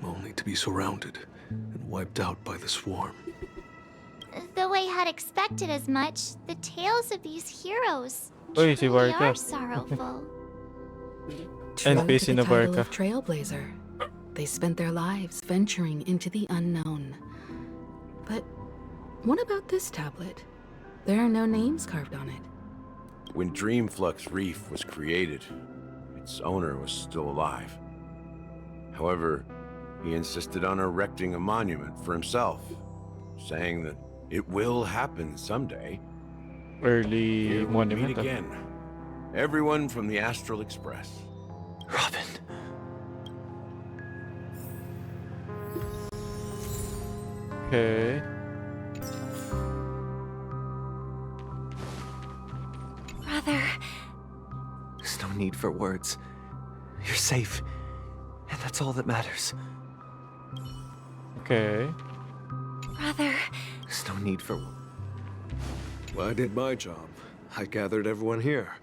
only to be surrounded and wiped out by the swarm. Though I had expected as much, the tales of these heroes Uy, si truly Barca. are sorrowful. True to NPC the na title Barca. of Trailblazer, they spent their lives venturing into the unknown. But what about this tablet? There are no names carved on it. When Dreamflux Reef was created, its owner was still alive. However, he insisted on erecting a monument for himself, saying that it will happen someday. Early Here we monument. meet again. Everyone from the Astral Express. Robin. Okay. Brother. There's no need for words. safe, and that's all that matters. Okay. Brother. There's no need for... Well, I did my job. I gathered everyone here.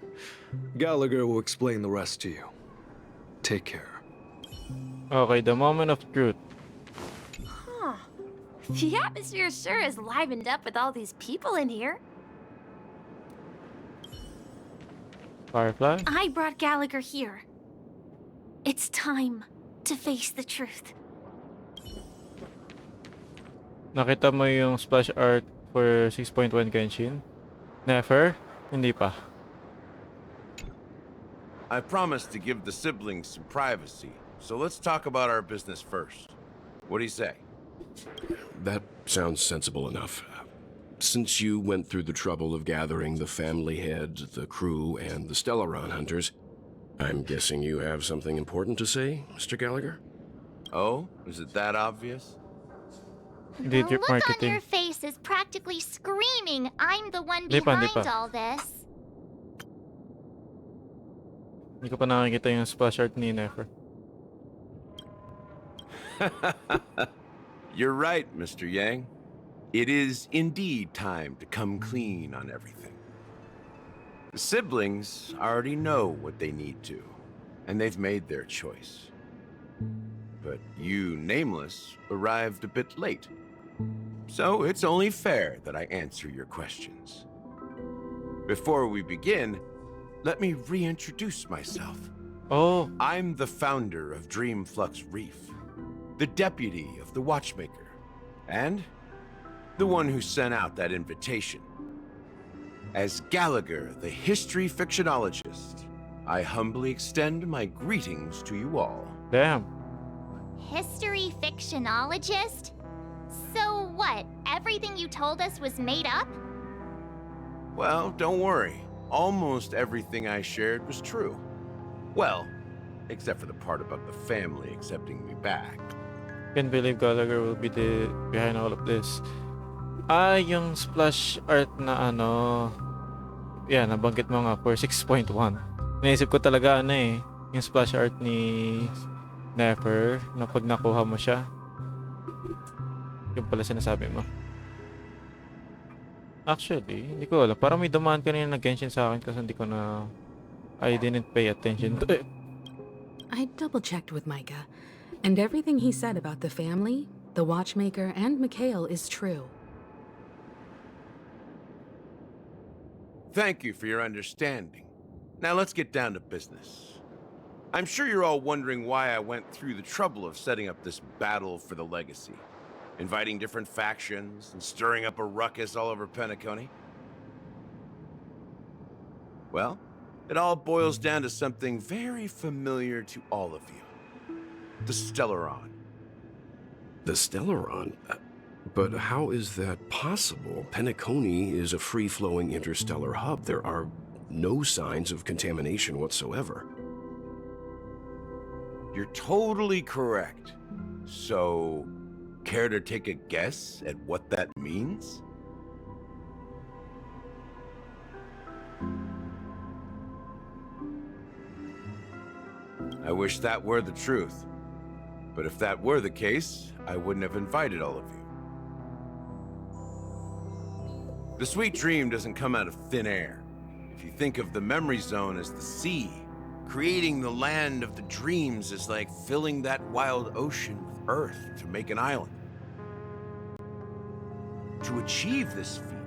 Gallagher will explain the rest to you. Take care. Okay, the moment of truth. Huh. The atmosphere sure is livened up with all these people in here. Firefly? I brought Gallagher here. It's time to face the truth. Nakita mo yung splash art for 6.1 Genshin? Never? Hindi pa. I promised to give the siblings some privacy, so let's talk about our business first. What do you say? That sounds sensible enough. Since you went through the trouble of gathering the family head, the crew, and the Stellaron hunters, I'm guessing you have something important to say, Mr. Gallagher? Oh? Is it that obvious? The look on your face is practically screaming, I'm the one behind all this. Hindi ko pa nakikita yung splash art ni Nefer. You're right, Mr. Yang. It is indeed time to come clean on everything. The siblings already know what they need to, and they've made their choice. But you, Nameless, arrived a bit late. So it's only fair that I answer your questions. Before we begin, let me reintroduce myself. Oh. I'm the founder of Dreamflux Reef, the deputy of the Watchmaker, and the one who sent out that invitation. As Gallagher, the history fictionologist, I humbly extend my greetings to you all. Damn. History fictionologist? So what, everything you told us was made up? Well, don't worry. Almost everything I shared was true. Well, except for the part about the family accepting me back. Can't believe Gallagher will be behind all of this. Yung splash art na yan, nabanggit mo nga for 6.1. Naisip ko talaga yung splash art ni Nefer na pag nakuha mo siya. Yung pala sinasabi mo. Actually, hindi ko alam. Parang may dumaan kanina na Genshin sa akin kasi I didn't pay attention to it. I double-checked with Micah, and everything he said about the family, the Watchmaker, and Mikhail is true. Thank you for your understanding. Now let's get down to business. I'm sure you're all wondering why I went through the trouble of setting up this battle for the legacy, inviting different factions and stirring up a ruckus all over Penacony. Well, it all boils down to something very familiar to all of you. The Stellaron. The Stellaron? But how is that possible? Penacony is a free-flowing interstellar hub. There are no signs of contamination whatsoever. You're totally correct. So, care to take a guess at what that means? I wish that were the truth. But if that were the case, I wouldn't have invited all of you. The sweet dream doesn't come out of thin air. If you think of the memory zone as the sea, creating the land of the dreams is like filling that wild ocean with earth to make an island. To achieve this feat,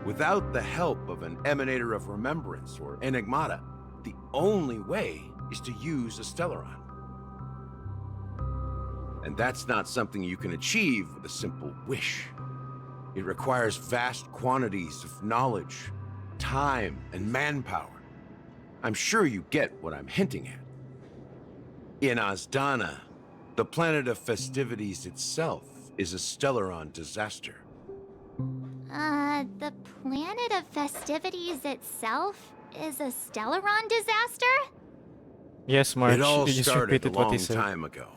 without the help of an emanator of remembrance or enigmata, the only way is to use a Stellaron. And that's not something you can achieve with a simple wish. It requires vast quantities of knowledge, time, and manpower. I'm sure you get what I'm hinting at. In Azdana, the planet of festivities itself is a Stellaron disaster. The planet of festivities itself is a Stellaron disaster? Yes, March. It all You just started a repeated what he long said. time ago,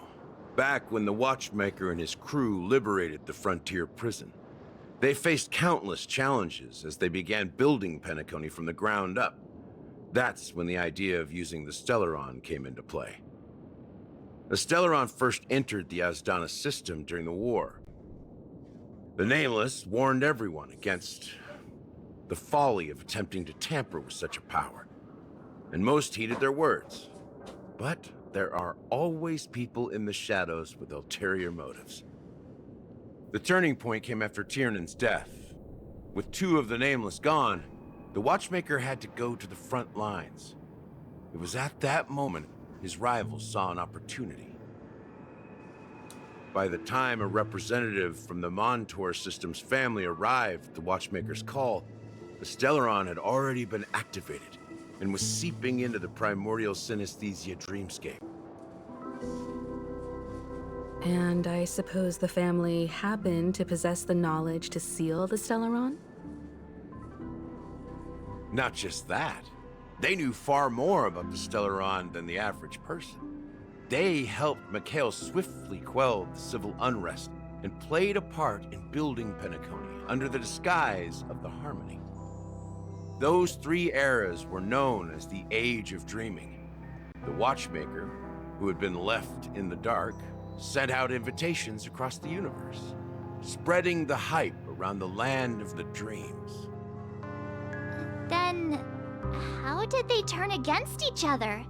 back when the Watchmaker and his crew liberated the frontier prison. They faced countless challenges as they began building Penacony from the ground up. That's when the idea of using the Stellaron came into play. The Stellaron first entered the Asdana system during the war. The Nameless warned everyone against the folly of attempting to tamper with such a power, and most heeded their words. But there are always people in the shadows with ulterior motives. The turning point came after Tiernan's death. With 2 of the Nameless gone, the Watchmaker had to go to the front lines. It was at that moment his rivals saw an opportunity. By the time a representative from the Montour Systems family arrived at the Watchmaker's call, the Stellaron had already been activated and was seeping into the primordial synesthesia dreamscape. And I suppose the family happened to possess the knowledge to seal the Stellaron? Not just that. They knew far more about the Stellaron than the average person. They helped Mikhail swiftly quell the civil unrest and played a part in building Penacony under the disguise of the Harmony. Those 3 eras were known as the Age of Dreaming. The Watchmaker, who had been left in the dark, sent out invitations across the universe, spreading the hype around the land of the dreams. Then, how did they turn against each other?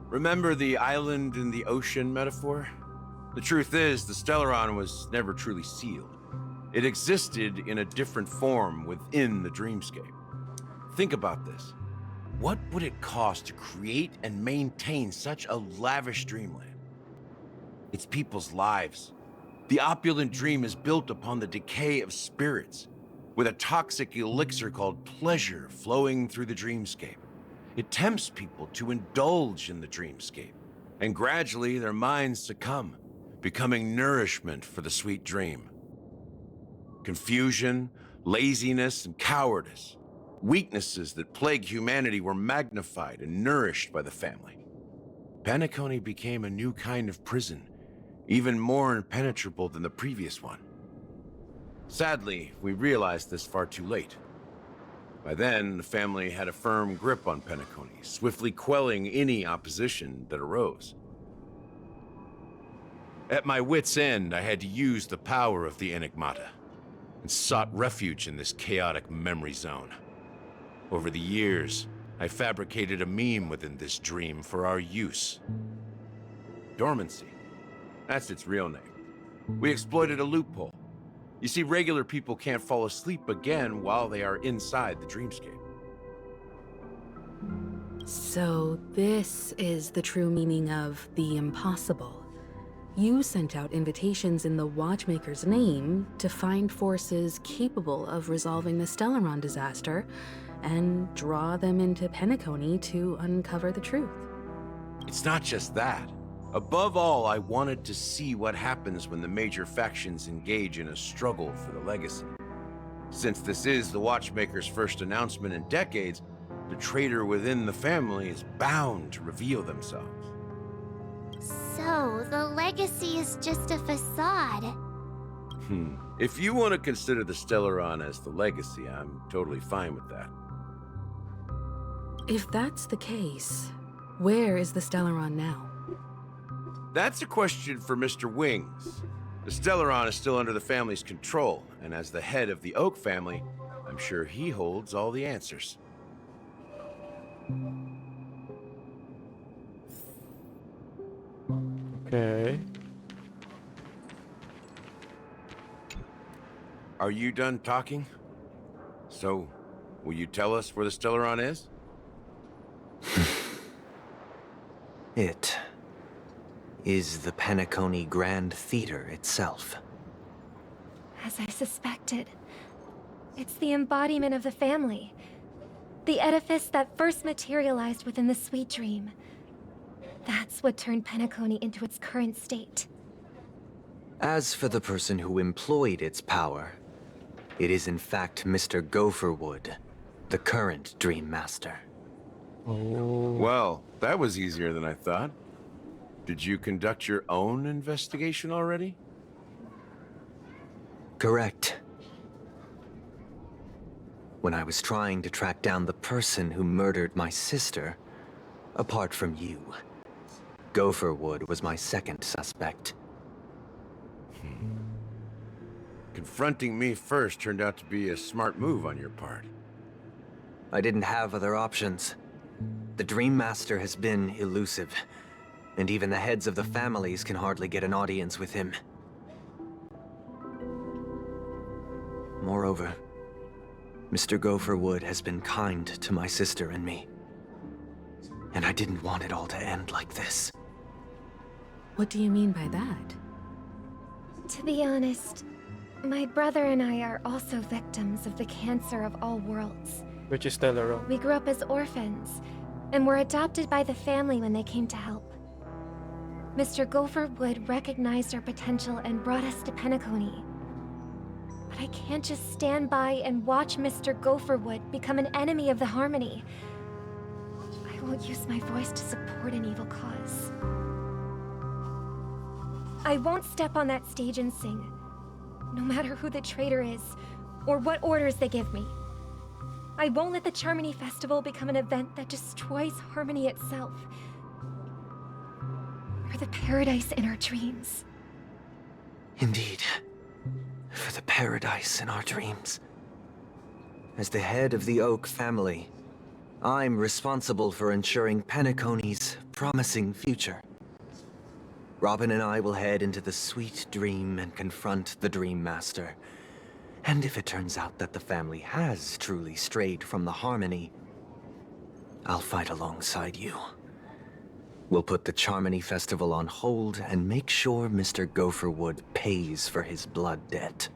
Remember the island in the ocean metaphor? The truth is, the Stellaron was never truly sealed. It existed in a different form within the dreamscape. Think about this. What would it cost to create and maintain such a lavish dreamland? It's people's lives. The opulent dream is built upon the decay of spirits, with a toxic elixir called pleasure flowing through the dreamscape. It tempts people to indulge in the dreamscape, and gradually their minds succumb, becoming nourishment for the sweet dream. Confusion, laziness, and cowardice, weaknesses that plague humanity, were magnified and nourished by the family. Penacony became a new kind of prison, even more impenetrable than the previous one. Sadly, we realized this far too late. By then, the family had a firm grip on Penacony, swiftly quelling any opposition that arose. At my wit's end, I had to use the power of the Enigmata, and sought refuge in this chaotic memory zone. Over the years, I fabricated a meme within this dream for our use. Dormancy. That's its real name. We exploited a loophole. You see, regular people can't fall asleep again while they are inside the dreamscape. So this is the true meaning of the impossible. You sent out invitations in the Watchmaker's name to find forces capable of resolving the Stellaron disaster and draw them into Penacony to uncover the truth. It's not just that. Above all, I wanted to see what happens when the major factions engage in a struggle for the legacy. Since this is the Watchmaker's first announcement in decades, the traitor within the family is bound to reveal themselves. So, the legacy is just a facade. If you want to consider the Stellaron as the legacy, I'm totally fine with that. If that's the case, where is the Stellaron now? That's a question for Mr. Wings. The Stellaron is still under the family's control, and as the head of the Oak family, I'm sure he holds all the answers. Okay. Are you done talking? So, will you tell us where the Stellaron is? It is the Penacony Grand Theater itself. As I suspected, it's the embodiment of the family. The edifice that first materialized within the sweet dream. That's what turned Penacony into its current state. As for the person who employed its power, it is in fact Mr. Gopherwood, the current Dream Master. Oh. Well, that was easier than I thought. Did you conduct your own investigation already? Correct. When I was trying to track down the person who murdered my sister, apart from you, Gopherwood was my second suspect. Confronting me first turned out to be a smart move on your part. I didn't have other options. The Dream Master has been elusive, and even the heads of the families can hardly get an audience with him. Moreover, Mr. Gopherwood has been kind to my sister and me. And I didn't want it all to end like this. What do you mean by that? To be honest, my brother and I are also victims of the cancer of all worlds. Which is Stellaron. We grew up as orphans, and were adopted by the family when they came to help. Mr. Gopherwood recognized our potential and brought us to Penacony. But I can't just stand by and watch Mr. Gopherwood become an enemy of the Harmony. I won't use my voice to support an evil cause. I won't step on that stage and sing, no matter who the traitor is, or what orders they give me. I won't let the Charmony Festival become an event that destroys Harmony itself, or the paradise in our dreams. Indeed. For the paradise in our dreams. As the head of the Oak family, I'm responsible for ensuring Penacony's promising future. Robin and I will head into the sweet dream and confront the Dream Master. And if it turns out that the family has truly strayed from the Harmony, I'll fight alongside you. We'll put the Charmony Festival on hold and make sure Mr. Gopherwood pays for his blood debt.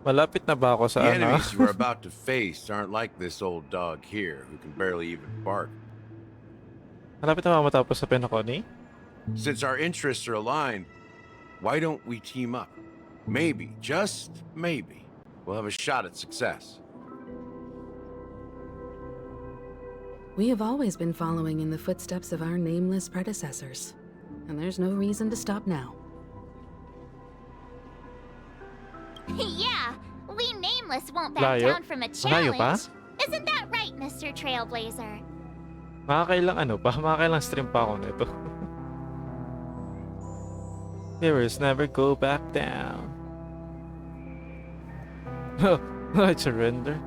Malapit na ba ako sa The ano? enemies you are about to face aren't like this old dog here, who can barely even bark. Malapit na ba matapos sa Penacony? Since our interests are aligned, why don't we team up? Maybe, just maybe, we'll have a shot at success. We have always been following in the footsteps of our nameless predecessors, and there's no reason to stop now. Yeah, we Nameless won't back Layo. down from a Malayo pa? challenge. Isn't that right, Mr. Trailblazer? Makakailang stream pa ako nito. Heroes never go back down. I surrender.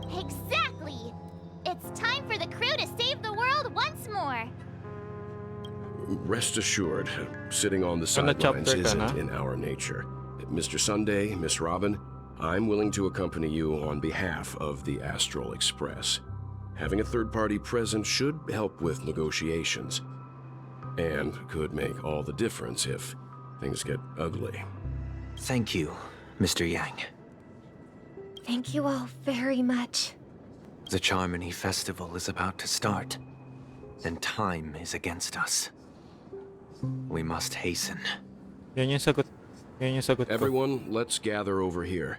Exactly! It's time for the crew to save the world once more! Rest assured, sitting on the Ano sidelines chapter ka isn't na? in our nature. Mr. Sunday, Miss Robin, I'm willing to accompany you on behalf of the Astral Express. Having a third party present should help with negotiations, and could make all the difference if things get ugly. Thank you, Mr. Yang. Thank you all very much. The Charmony Festival is about to start, and time is against us. We must hasten. Yan yung sagot. Yan yung sagot ko. Everyone, let's gather over here.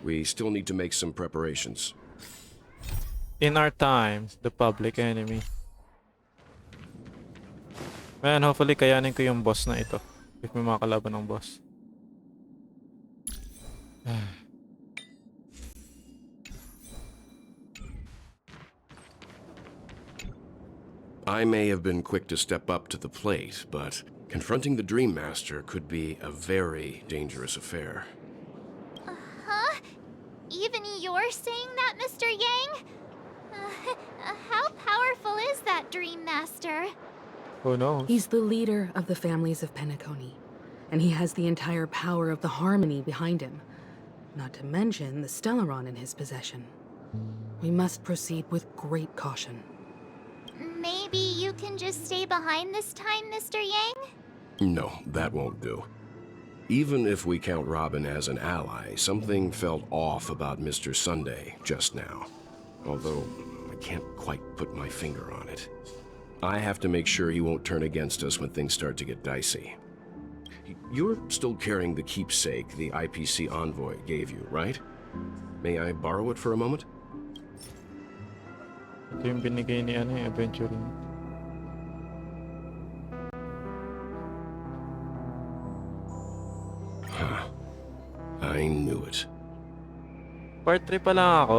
We still need to make some preparations. In our times, the public enemy. Man, hopefully kayanin ko yung boss na ito. If may mga kalaban ng boss. I may have been quick to step up to the plate, but confronting the Dream Master could be a very dangerous affair. Huh? Even you're saying that, Mr. Yang? How powerful is that Dream Master? Who knows? He's the leader of the families of Penacony, and he has the entire power of the Harmony behind him. Not to mention the Stellaron in his possession. We must proceed with great caution. Maybe you can just stay behind this time, Mr. Yang? No, that won't do. Even if we count Robin as an ally, something felt off about Mr. Sunday just now. Although, I can't quite put my finger on it. I have to make sure he won't turn against us when things start to get dicey. You're still carrying the keepsake the IPC envoy gave you, right? May I borrow it for a moment? Ito yung binigay ni Aventuring. Huh. I knew it. Part 3 pa lang ako.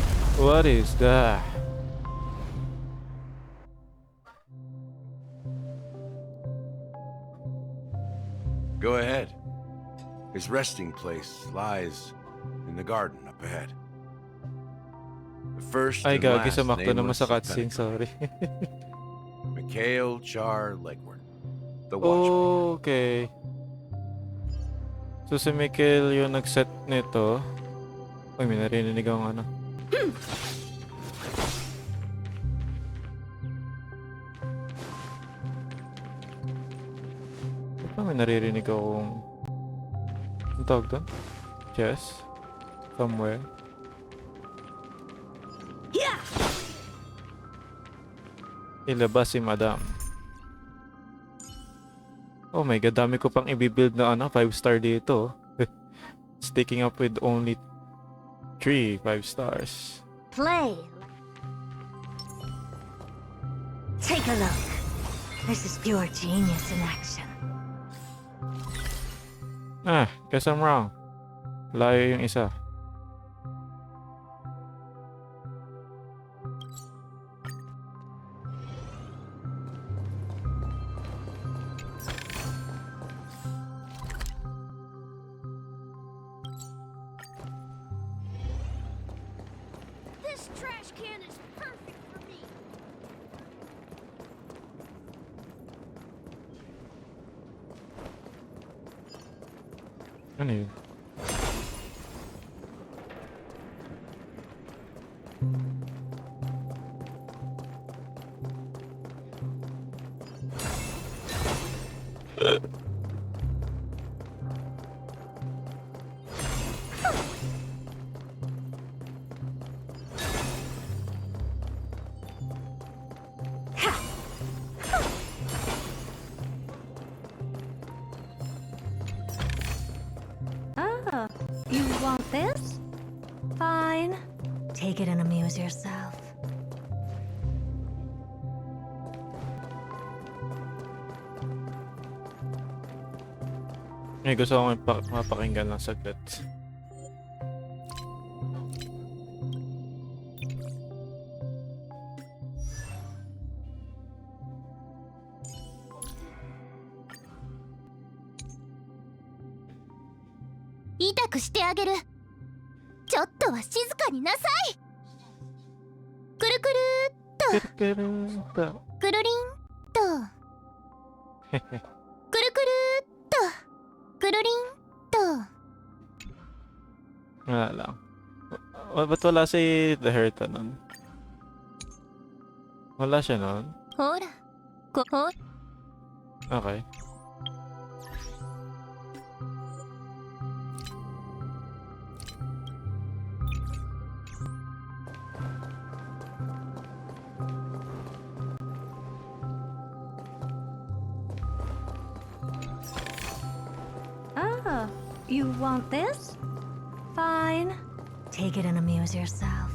What is that? Go ahead. His resting place lies in the garden up ahead. The first Ay, and gagi, last sumakto naman nameless sa of cutscene, Pentecost. sorry. Mikhail Char Legward, the Watchmaker. Okay. So si Mikhail yung nag-set nito. Uy, may narinig akong ano. Ba't ba may naririnig akong... Ang tawag doon? Chess? Somewhere? Ilabas si Madam. Oh my god, dami ko pang i-build na ano, 5-star dito. Sticking up with only 3 5 stars. Play. Take a look. This is pure genius in action. Ah, guess I'm wrong. Layo yung isa. This trash can is perfect for me. Ano yun? Ah, you want this? Fine. Take it and amuse yourself. May gusto akong mapakinggan lang saglit. Wala lang. Ba't wala si The Herta nun? Wala siya nun? Okay. Ah, you want this? Fine. Take it and amuse yourself.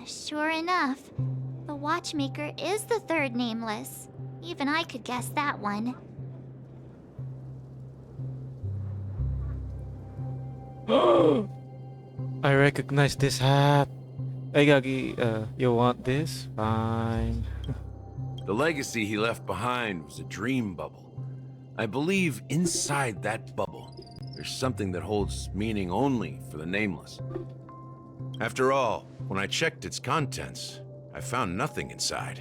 Sure enough, the Watchmaker is the third nameless. Even I could guess that one. I recognize this hat. Hey, Gagi, you want this? Fine. The legacy he left behind was a dream bubble. I believe inside that bubble, there's something that holds meaning only for the nameless. After all, when I checked its contents, I found nothing inside.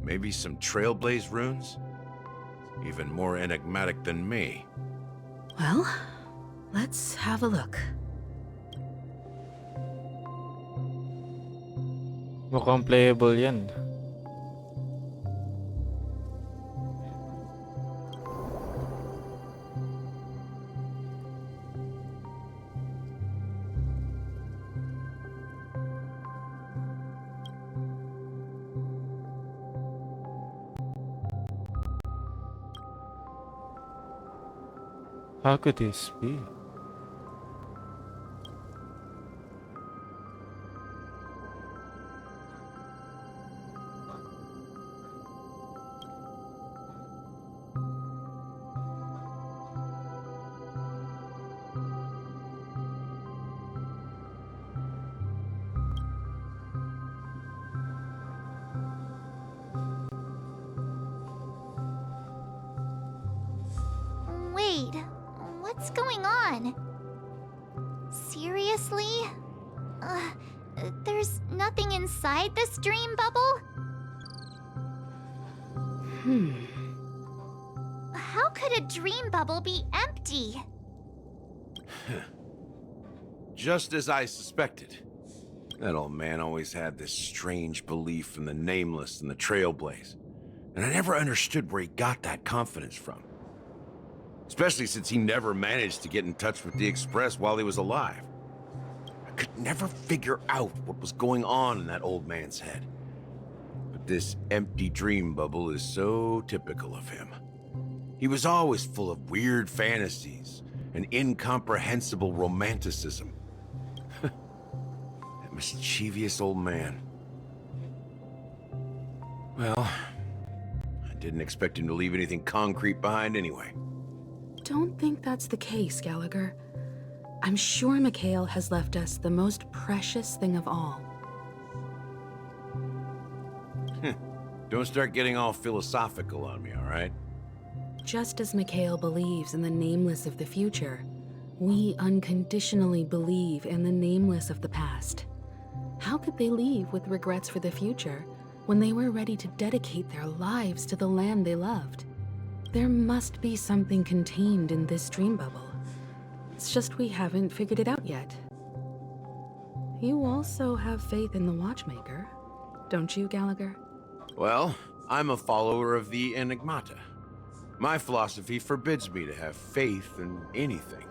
Maybe some Trailblaze runes? Even more enigmatic than me. Well, let's have a look. Mukhang playable yan. How could this be? Wait, what's going on? Seriously? There's nothing inside this dream bubble? How could a dream bubble be empty? Just as I suspected. That old man always had this strange belief in the nameless and the trailblaze. And I never understood where he got that confidence from. Especially since he never managed to get in touch with the Express while he was alive. I could never figure out what was going on in that old man's head. But this empty dream bubble is so typical of him. He was always full of weird fantasies and incomprehensible romanticism. That mischievous old man. Well, I didn't expect him to leave anything concrete behind anyway. Don't think that's the case, Gallagher. I'm sure Mikhail has left us the most precious thing of all. Don't start getting all philosophical on me, all right? Just as Mikhail believes in the nameless of the future, we unconditionally believe in the nameless of the past. How could they leave with regrets for the future when they were ready to dedicate their lives to the land they loved? There must be something contained in this dream bubble. It's just we haven't figured it out yet. You also have faith in the Watchmaker, don't you, Gallagher? Well, I'm a follower of the Enigmata. My philosophy forbids me to have faith in anything.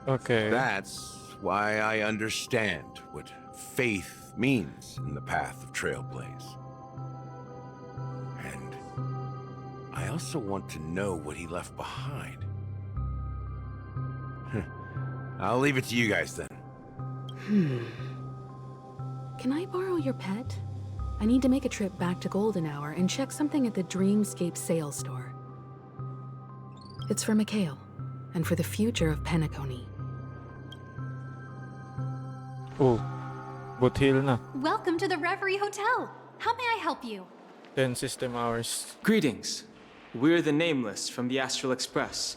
Okay. That's why I understand what faith means in the path of Trailblaze. And I also want to know what he left behind. I'll leave it to you guys then. Can I borrow your pet? I need to make a trip back to Golden Hour and check something at the Dreamscape sales store. It's for Mikhail, and for the future of Penacony. Oh, butil na. Welcome to the Reverie Hotel. How may I help you? 10 system hours. Greetings. We're the Nameless from the Astral Express,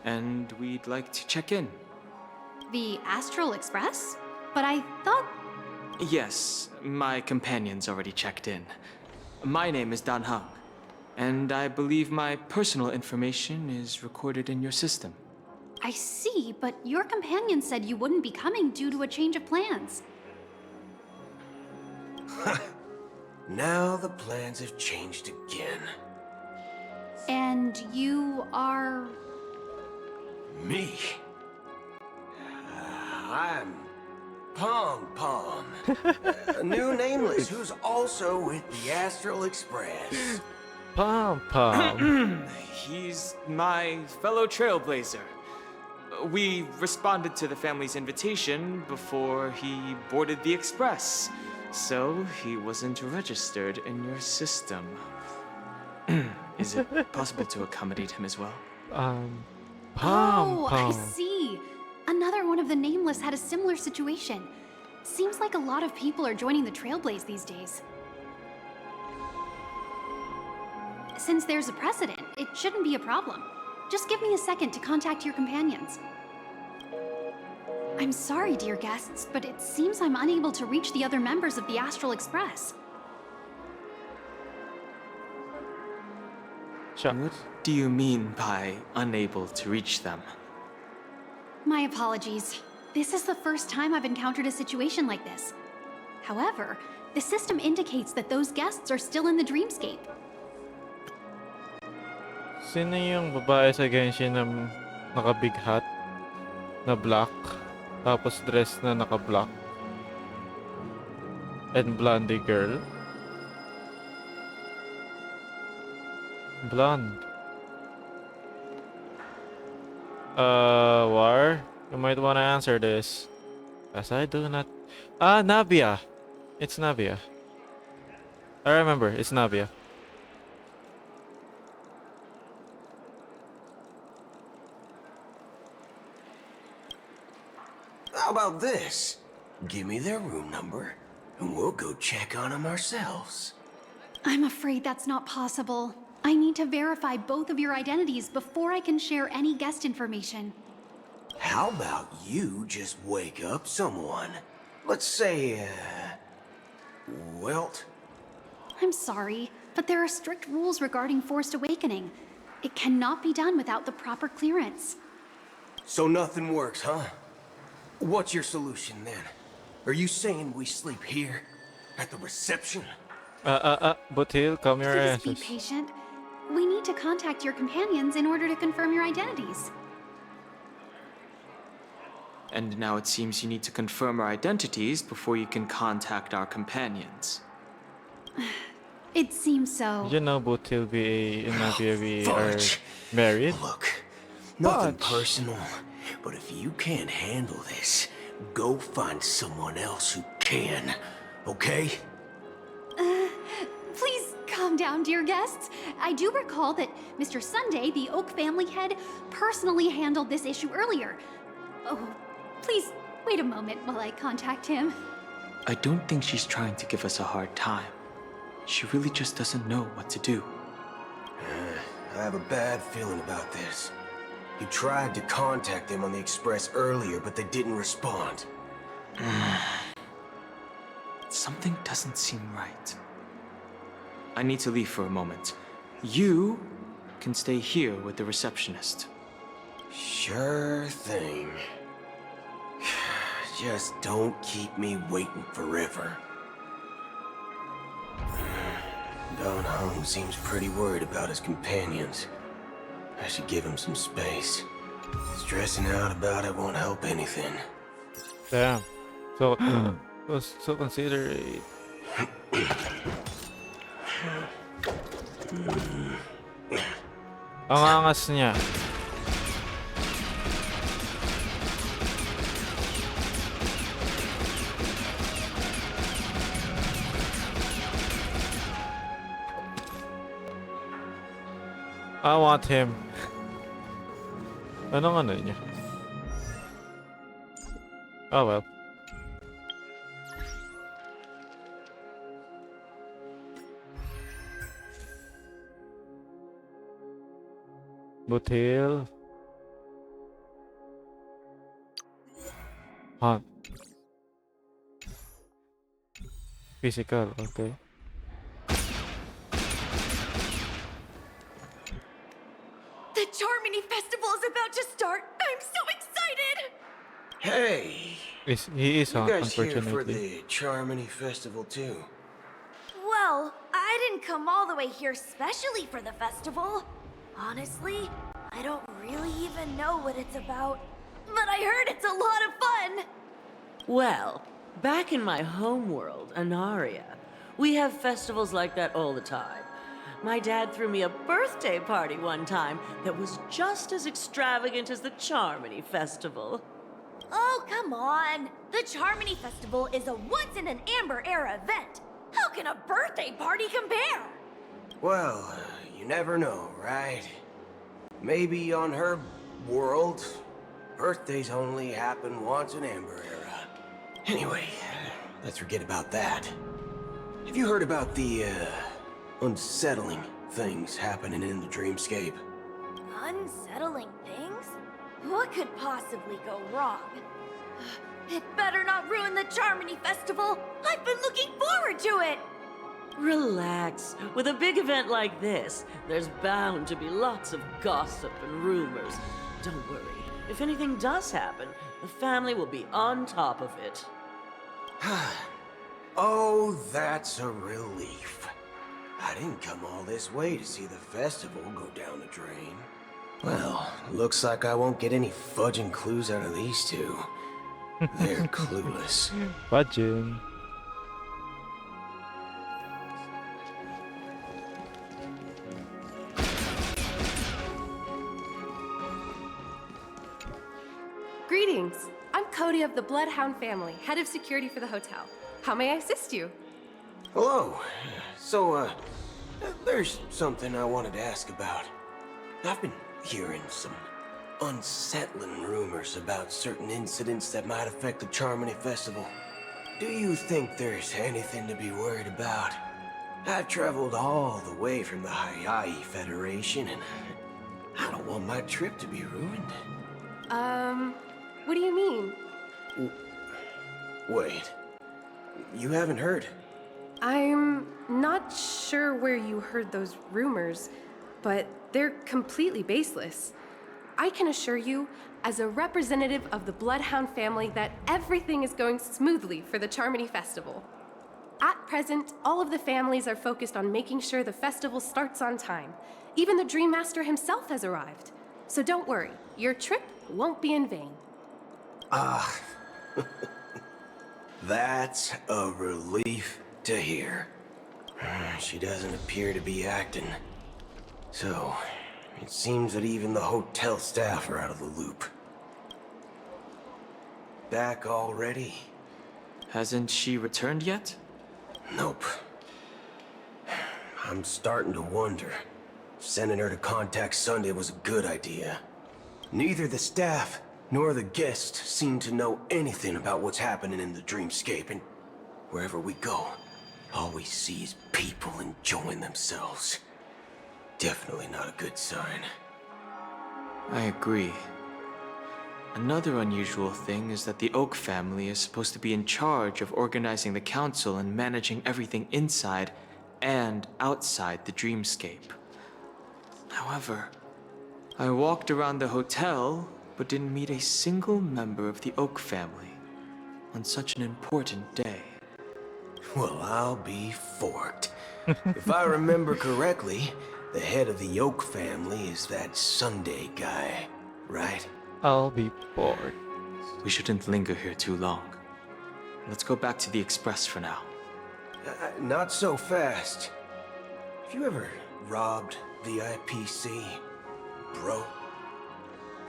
and we'd like to check in. The Astral Express? But I thought... Yes, my companion's already checked in. My name is Dan Hung, and I believe my personal information is recorded in your system. I see, but your companion said you wouldn't be coming due to a change of plans. Now the plans have changed again. And you are... Me? I'm Pom Pom, a new nameless who's also with the Astral Express. Pom Pom. He's my fellow trailblazer. We responded to the family's invitation before he boarded the express, so he wasn't registered in your system. Is it possible to accommodate him as well? Pom Oh, I Pom. see. Another one of the Nameless had a similar situation. Seems like a lot of people are joining the Trailblaze these days. Since there's a precedent, it shouldn't be a problem. Just give me a second to contact your companions. I'm sorry, dear guests, but it seems I'm unable to reach the other members of the Astral Express. What do you mean by unable to reach them? My apologies. This is the first time I've encountered a situation like this. However, the system indicates that those guests are still in the dreamscape. Sino yung babae sa Genshin na naka-big hat? Na black? Tapos dress na naka-black? And blondie girl? Blonde. War, you might want to answer this. As I do not. Ah, Navia. It's Navia. I remember, it's Navia. How about this? Give me their room number, and we'll go check on them ourselves. I'm afraid that's not possible. I need to verify both of your identities before I can share any guest information. How about you just wake up someone? Let's say, Welt? I'm sorry, but there are strict rules regarding forced awakening. It cannot be done without the proper clearance. So nothing works, huh? What's your solution then? Are you saying we sleep here? At the reception? Butil, come your Please be answers. patient. We need to contact your companions in order to confirm your identities. And now it seems you need to confirm our identities before you can contact our companions. It seems so. You know, Butil and Navia, we are married. Look, nothing personal, but if you can't handle this, go find someone else who can, okay? Please calm down, dear guests. I do recall that Mr. Sunday, the Oak family head, personally handled this issue earlier. Oh, please wait a moment while I contact him. I don't think she's trying to give us a hard time. She really just doesn't know what to do. I have a bad feeling about this. You tried to contact them on the Express earlier, but they didn't respond. Something doesn't seem right. I need to leave for a moment. You can stay here with the receptionist. Sure thing. Just don't keep me waiting forever. Don Hung seems pretty worried about his companions. I should give him some space. Stressing out about it won't help anything. Damn. So, so considerate. Ang angas niya. I want him. Anong ano niya? Oh well. Butil. Hunt. Physical, okay. The Charmony Festival is about to start! I'm so excited! Hey! He is you on, guys here unfortunately. for the Charmony Festival too? Well, I didn't come all the way here specially for the festival. Honestly, I don't really even know what it's about. But I heard it's a lot of fun! Well, back in my homeworld, Anaria, we have festivals like that all the time. My dad threw me a birthday party one time that was just as extravagant as the Charmony Festival. Oh, come on! The Charmony Festival is a once-in-an-Amber-era event. How can a birthday party compare? Well, you never know, right? Maybe on her world, birthdays only happen once in Amber Era. Anyway, let's forget about that. Have you heard about the, unsettling things happening in the dreamscape? Unsettling things? What could possibly go wrong? It better not ruin the Charmony Festival! I've been looking forward to it! Relax. With a big event like this, there's bound to be lots of gossip and rumors. Don't worry. If anything does happen, the family will be on top of it. Oh, that's a relief. I didn't come all this way to see the festival go down the drain. Well, looks like I won't get any fudging clues out of these two. They're clueless. Fudging. Greetings. I'm Cody of the Bloodhound family, head of security for the hotel. How may I assist you? Hello. So, there's something I wanted to ask about. I've been hearing some unsettling rumors about certain incidents that might affect the Charmony Festival. Do you think there's anything to be worried about? I've traveled all the way from the Hayaii Federation, and I don't want my trip to be ruined. What do you mean? Wait. You haven't heard? I'm not sure where you heard those rumors, but they're completely baseless. I can assure you, as a representative of the Bloodhound family, that everything is going smoothly for the Charmony Festival. At present, all of the families are focused on making sure the festival starts on time. Even the Dream Master himself has arrived. So don't worry, your trip won't be in vain. That's a relief to hear. She doesn't appear to be acting. So, it seems that even the hotel staff are out of the loop. Back already? Hasn't she returned yet? Nope. I'm starting to wonder. Sending her to contact Sunday was a good idea. Neither the staff nor the guests seem to know anything about what's happening in the dreamscape, and wherever we go, all we see is people enjoying themselves. Definitely not a good sign. I agree. Another unusual thing is that the Oak family is supposed to be in charge of organizing the council and managing everything inside and outside the dreamscape. However, I walked around the hotel but didn't meet a single member of the Oak family on such an important day. Well, I'll be forked. If I remember correctly, the head of the Oak family is that Sunday guy, right? I'll be bored. We shouldn't linger here too long. Let's go back to the Express for now. Not so fast. Have you ever robbed the IPC, bro?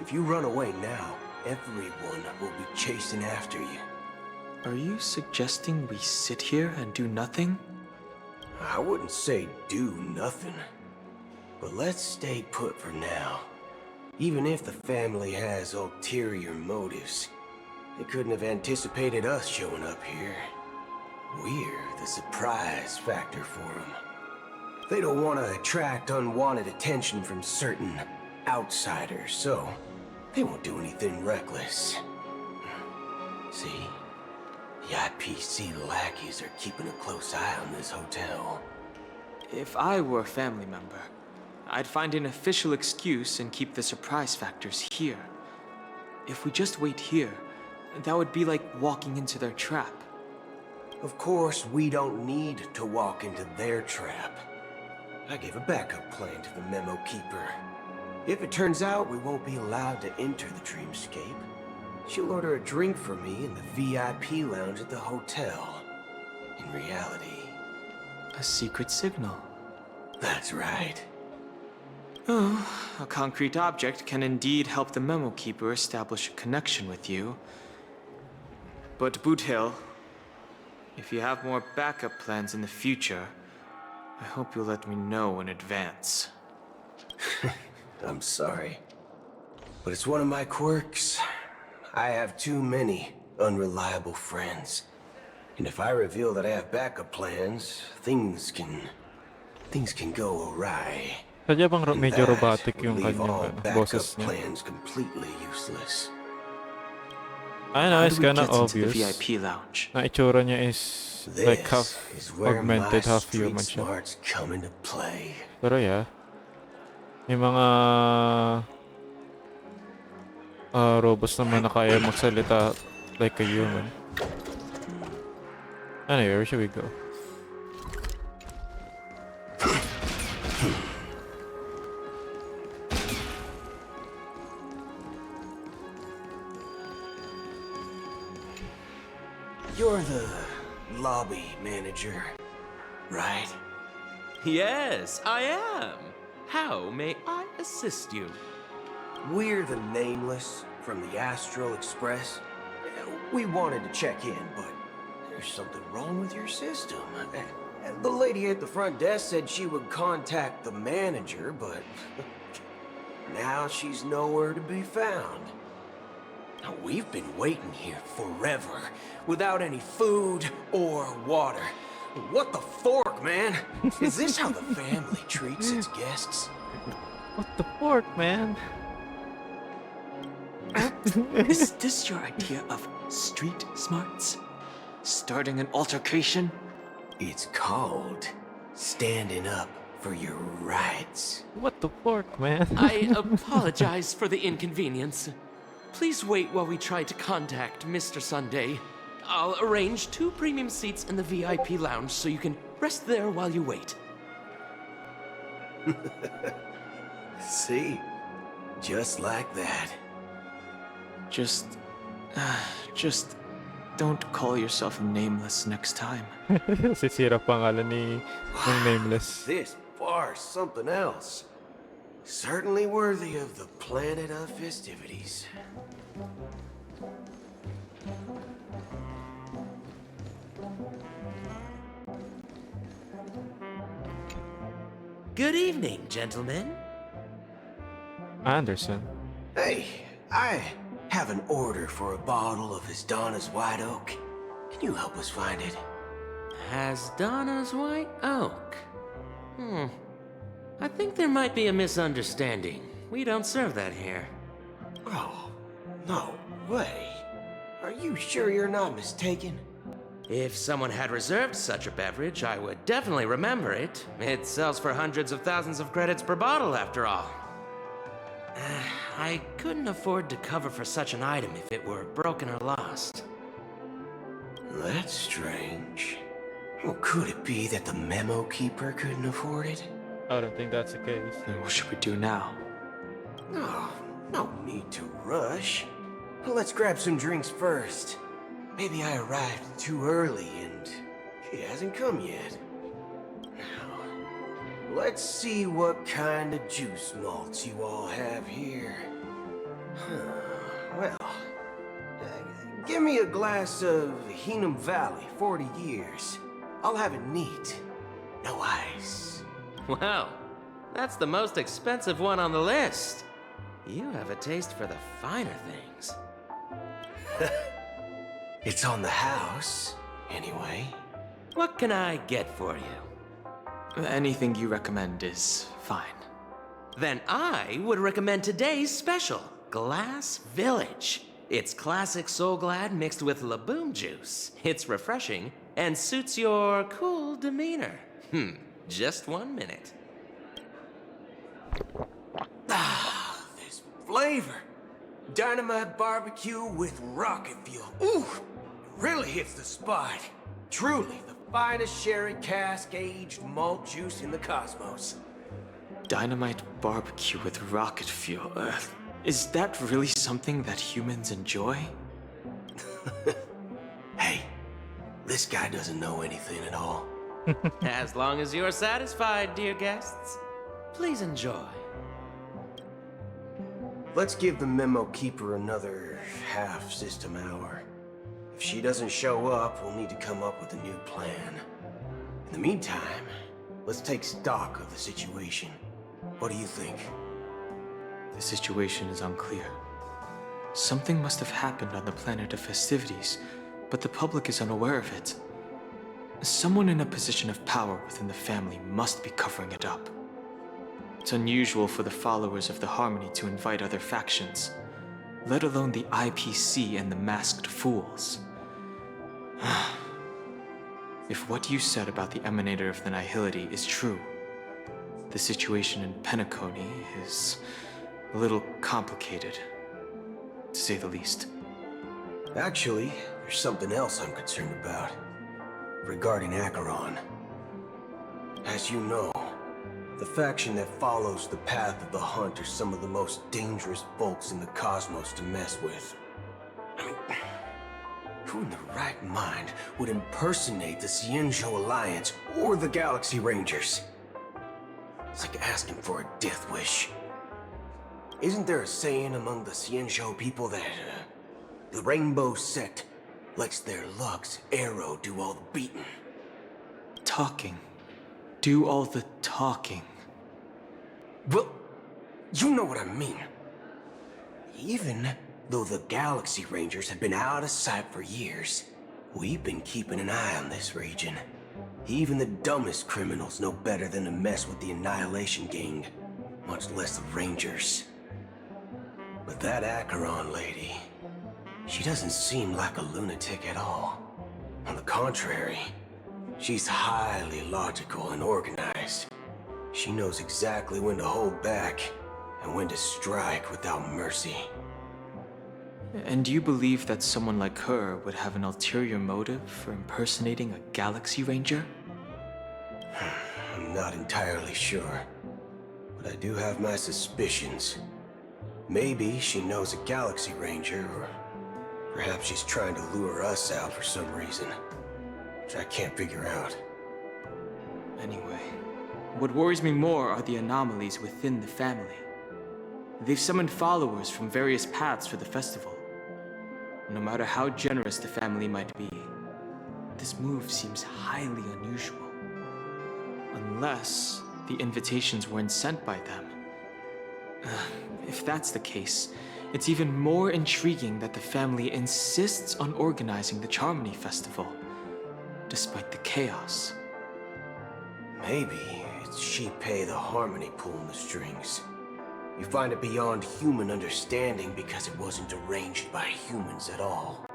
If you run away now, everyone will be chasing after you. Are you suggesting we sit here and do nothing? I wouldn't say do nothing. But let's stay put for now. Even if the family has ulterior motives, they couldn't have anticipated us showing up here. We're the surprise factor for them. They don't want to attract unwanted attention from certain outsiders, so they won't do anything reckless. See? The IPC lackeys are keeping a close eye on this hotel. If I were a family member, I'd find an official excuse and keep the surprise factors here. If we just wait here, that would be like walking into their trap. Of course, we don't need to walk into their trap. I gave a backup plan to the memo keeper. If it turns out we won't be allowed to enter the dreamscape, she'll order a drink for me in the VIP lounge at the hotel. In reality... A secret signal. That's right. Oh, a concrete object can indeed help the memo keeper establish a connection with you. But Boot Hill, if you have more backup plans in the future, I hope you'll let me know in advance. I'm sorry, but it's one of my quirks. I have too many unreliable friends. And if I reveal that I have backup plans, things can go awry. Sadya bang medyo That robotic would yung leave kanyang all boses backup niya? plans completely useless. I know, How it's do we kinda get into the obvious. VIP lounge? Na itsura niya is like half This is where augmented, my half street human siya. smarts come into play. Pero yeah, may mga robots naman na kaya magsalita like a human. Anyway, where should we go? You're the lobby manager, right? Yes, I am. How may I assist you? We're the Nameless from the Astral Express. We wanted to check in, but there's something wrong with your system. The lady at the front desk said she would contact the manager, but now she's nowhere to be found. Now, we've been waiting here forever, without any food or water. What the fork, man? Is this how the family treats its guests? What the fork, man? Is this your idea of street smarts? Starting an altercation? It's called standing up for your rights. What the fork, man? I apologize for the inconvenience. Please wait while we try to contact Mr. Sunday. I'll arrange 2 premium seats in the VIP lounge so you can rest there while you wait. See? Just like that. Just don't call yourself nameless next time. Sisira pangalan ni ng nameless. This bar's something else. Certainly worthy of the planet of festivities. Good evening, gentlemen. Anderson. Hey, I have an order for a bottle of His Donna's White Oak. Can you help us find it? Hasdana's White Oak. I think there might be a misunderstanding. We don't serve that here. Oh, no way. Are you sure you're not mistaken? If someone had reserved such a beverage, I would definitely remember it. It sells for hundreds of thousands of credits per bottle, after all. I couldn't afford to cover for such an item if it were broken or lost. That's strange. Well, could it be that the memo keeper couldn't afford it? I don't think that's the case. Then what should we do now? Oh, no need to rush. Well, let's grab some drinks first. Maybe I arrived too early and she hasn't come yet. Now, let's see what kind of juice malts you all have here. Well, give me a glass of Heenum Valley, 40 years. I'll have it neat. No ice. Wow, that's the most expensive one on the list. You have a taste for the finer things. It's on the house, anyway. What can I get for you? Anything you recommend is fine. Then I would recommend today's special, Glass Village. It's classic Soul Glad mixed with Laboom juice. It's refreshing and suits your cool demeanor. Just 1 minute. Ah, this flavor. Dynamite barbecue with rocket fuel. Ooh, it really hits the spot. Truly the finest sherry cask aged malt juice in the cosmos. Dynamite barbecue with rocket fuel. Is that really something that humans enjoy? Hey, this guy doesn't know anything at all. As long as you're satisfied, dear guests, please enjoy. Let's give the memo keeper another half system hour. If she doesn't show up, we'll need to come up with a new plan. In the meantime, let's take stock of the situation. What do you think? The situation is unclear. Something must have happened on the planet of festivities, but the public is unaware of it. Someone in a position of power within the family must be covering it up. It's unusual for the followers of the Harmony to invite other factions, let alone the IPC and the Masked Fools. If what you said about the Emanator of the Nihility is true, the situation in Penacony is a little complicated, to say the least. Actually, there's something else I'm concerned about. Regarding Acheron. As you know, the faction that follows the path of the Hunt are some of the most dangerous folks in the cosmos to mess with. I mean, who in the right mind would impersonate the Cienjo Alliance or the Galaxy Rangers? It's like asking for a death wish. Isn't there a saying among the Xianzhou people that the Rainbow Sect lets their luck's arrow do all the beating? Talking. Do all the talking. Well, you know what I mean. Even though the Galaxy Rangers have been out of sight for years, we've been keeping an eye on this region. Even the dumbest criminals know better than to mess with the Annihilation Gang, much less the Rangers. But that Acheron lady, she doesn't seem like a lunatic at all. On the contrary, she's highly logical and organized. She knows exactly when to hold back and when to strike without mercy. And do you believe that someone like her would have an ulterior motive for impersonating a Galaxy Ranger? I'm not entirely sure, but I do have my suspicions. Maybe she knows a Galaxy Ranger, or perhaps she's trying to lure us out for some reason, which I can't figure out. Anyway, what worries me more are the anomalies within the family. They've summoned followers from various paths for the festival. No matter how generous the family might be, this move seems highly unusual. Unless the invitations weren't sent by them. If that's the case, it's even more intriguing that the family insists on organizing the Charmony Festival, despite the chaos. Maybe it's Shipei the Harmony pulling the strings. You find it beyond human understanding because it wasn't arranged by humans at all.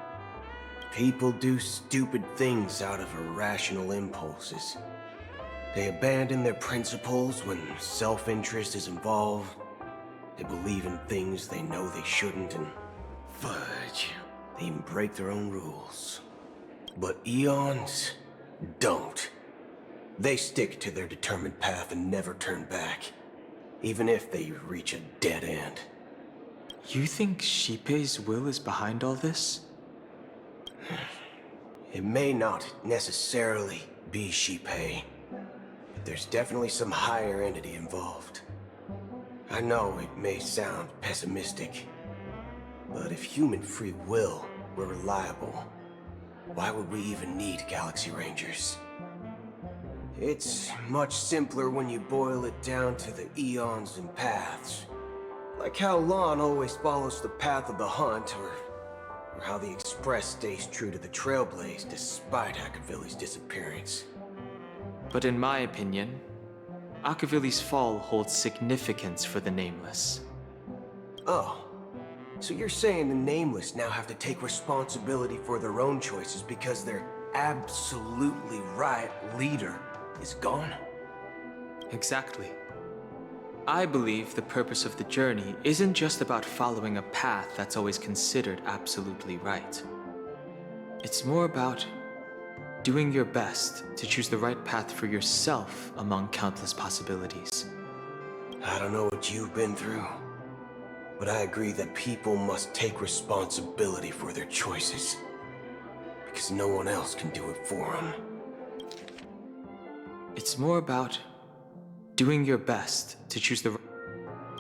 People do stupid things out of irrational impulses. They abandon their principles when self-interest is involved. They believe in things they know they shouldn't, and fudge, they even break their own rules. But Eons don't. They stick to their determined path and never turn back, even if they reach a dead end. You think Shipei's will is behind all this? It may not necessarily be Shipei, but there's definitely some higher entity involved. I know it may sound pessimistic, but if human free will were reliable, why would we even need Galaxy Rangers? It's much simpler when you boil it down to the eons and paths. Like how Lon always follows the path of the hunt, or how the Express stays true to the Trailblaze despite Akavili's disappearance. But in my opinion, Akavili's fall holds significance for the Nameless. Oh, so you're saying the Nameless now have to take responsibility for their own choices because their absolutely right leader is gone? Exactly. I believe the purpose of the journey isn't just about following a path that's always considered absolutely right. It's more about doing your best to choose the right path for yourself among countless possibilities. I don't know what you've been through, but I agree that people must take responsibility for their choices, because no one else can do it for them. It's more about doing your best to choose the...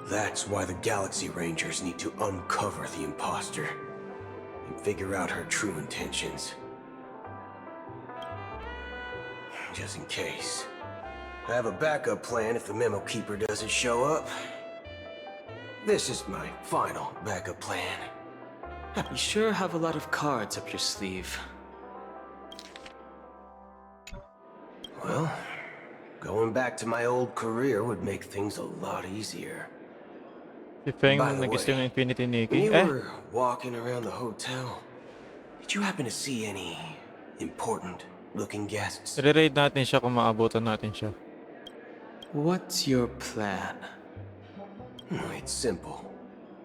That's why the Galaxy Rangers need to uncover the imposter and figure out her true intentions. Just in case. I have a backup plan if the Memo Keeper doesn't show up. This is my final backup plan. You sure have a lot of cards up your sleeve. Well, going back to my old career would make things a lot easier. Si Feng By the nag-guess way, yung Infinity when Nikki. you were walking around the hotel, did you happen to see any important looking guests? I-raid natin siya kung maabutan natin siya. What's your plan? It's simple.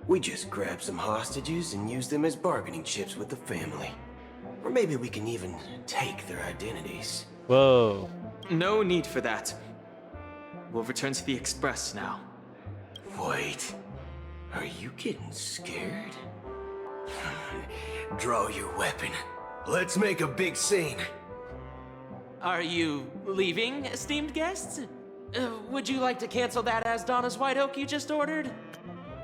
We just grab some hostages and use them as bargaining chips with the family. Or maybe we can even take their identities. Whoa. No need for that. We'll return to the Express now. Wait. Are you getting scared? Draw your weapon. Let's make a big scene. Are you leaving, esteemed guests? Would you like to cancel that as Donna's White Oak you just ordered?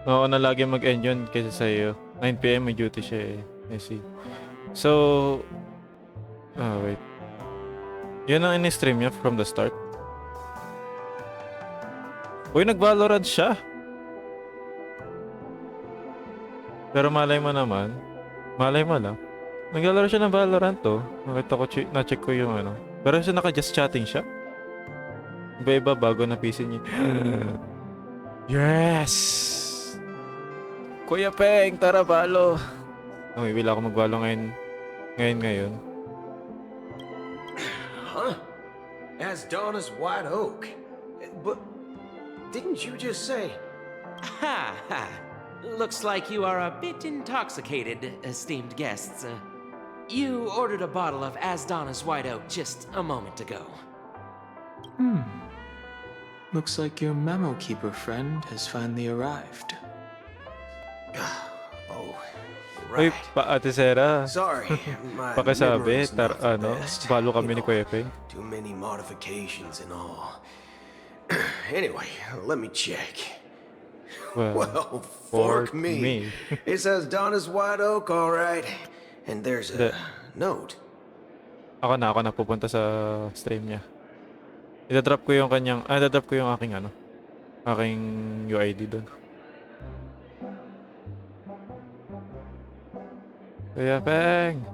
Oo na lagi mag-end yun kaysa sa'yo. 9 PM may duty siya eh. I see. So, wait. Yun ang in-stream niya from the start. Uy, nag-Valorant siya. Pero malay mo naman. Malay mo lang. Naglalaro siya ng Valorant to. Nakita ko, na-check ko yung ano. Pero siya naka-just chatting siya. Iba-iba bago na PC niya. Yes! Kuya Peng, tara balo. Okay, wala ako magbalo ngayon. Huh? As Donna's White Oak. But didn't you just say? Ha ha. Looks like you are a bit intoxicated, esteemed guests. You ordered a bottle of Asdana's White Oak just a moment ago. Looks like your memo keeper friend has finally arrived. Oh, Uy, right. Ate Sera. Sorry, my Pakisabi, memory's not the best. balo kami You ni know, Kuya Peng. Too many modifications and all. Anyway, let me check. Well, fork me. It says Donna's White Oak, all right. And there's a note. Ako na pupunta sa stream niya. Idadrop ko yung dadrop ko yung aking UID doon. Kuya Peng!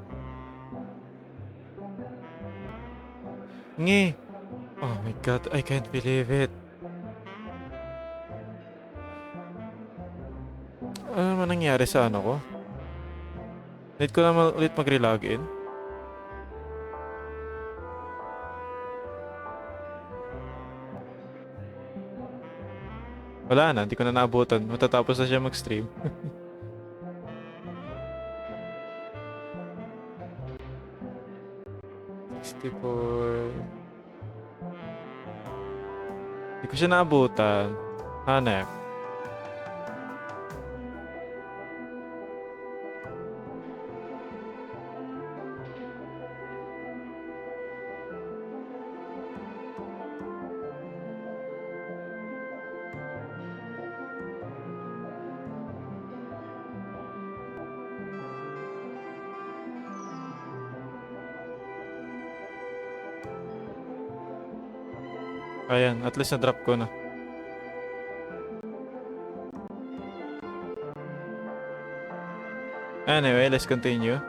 Ngi! Oh my god, I can't believe it. Ano naman nangyari sa ano ko? Need ko naman ulit mag-relogin. Wala na, hindi ko na naabutan. Matatapos na siya mag-stream. Hindi ko siya naabutan. Hanep. Ayan, at least na-drop ko na. Anyway, let's continue.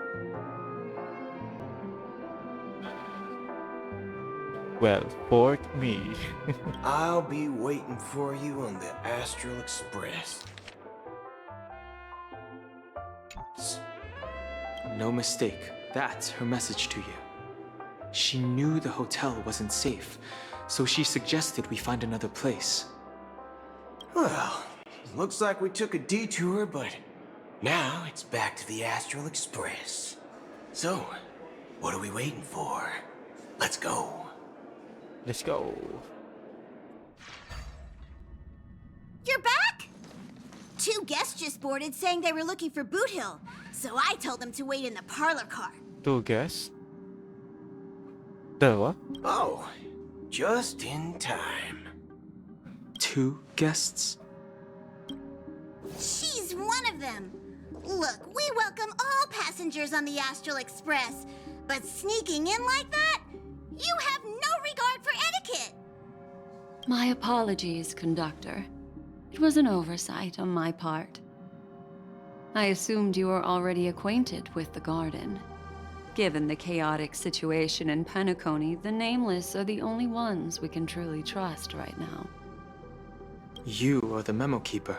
Well, fork me. I'll be waiting for you on the Astral Express. No mistake. That's her message to you. She knew the hotel wasn't safe, so she suggested we find another place. Well, looks like we took a detour, but now it's back to the Astral Express. So, what are we waiting for? Let's go. Let's go. You're back? 2 guests just boarded saying they were looking for Boot Hill, so I told them to wait in the parlor car. 2 guests? Dalawa? Oh, just in time. 2 guests? She's one of them. Look, we welcome all passengers on the Astral Express, but sneaking in like that? You have no regard for etiquette! My apologies, conductor. It was an oversight on my part. I assumed you were already acquainted with the garden. Given the chaotic situation in Penacony, the Nameless are the only ones we can truly trust right now. You are the memo keeper.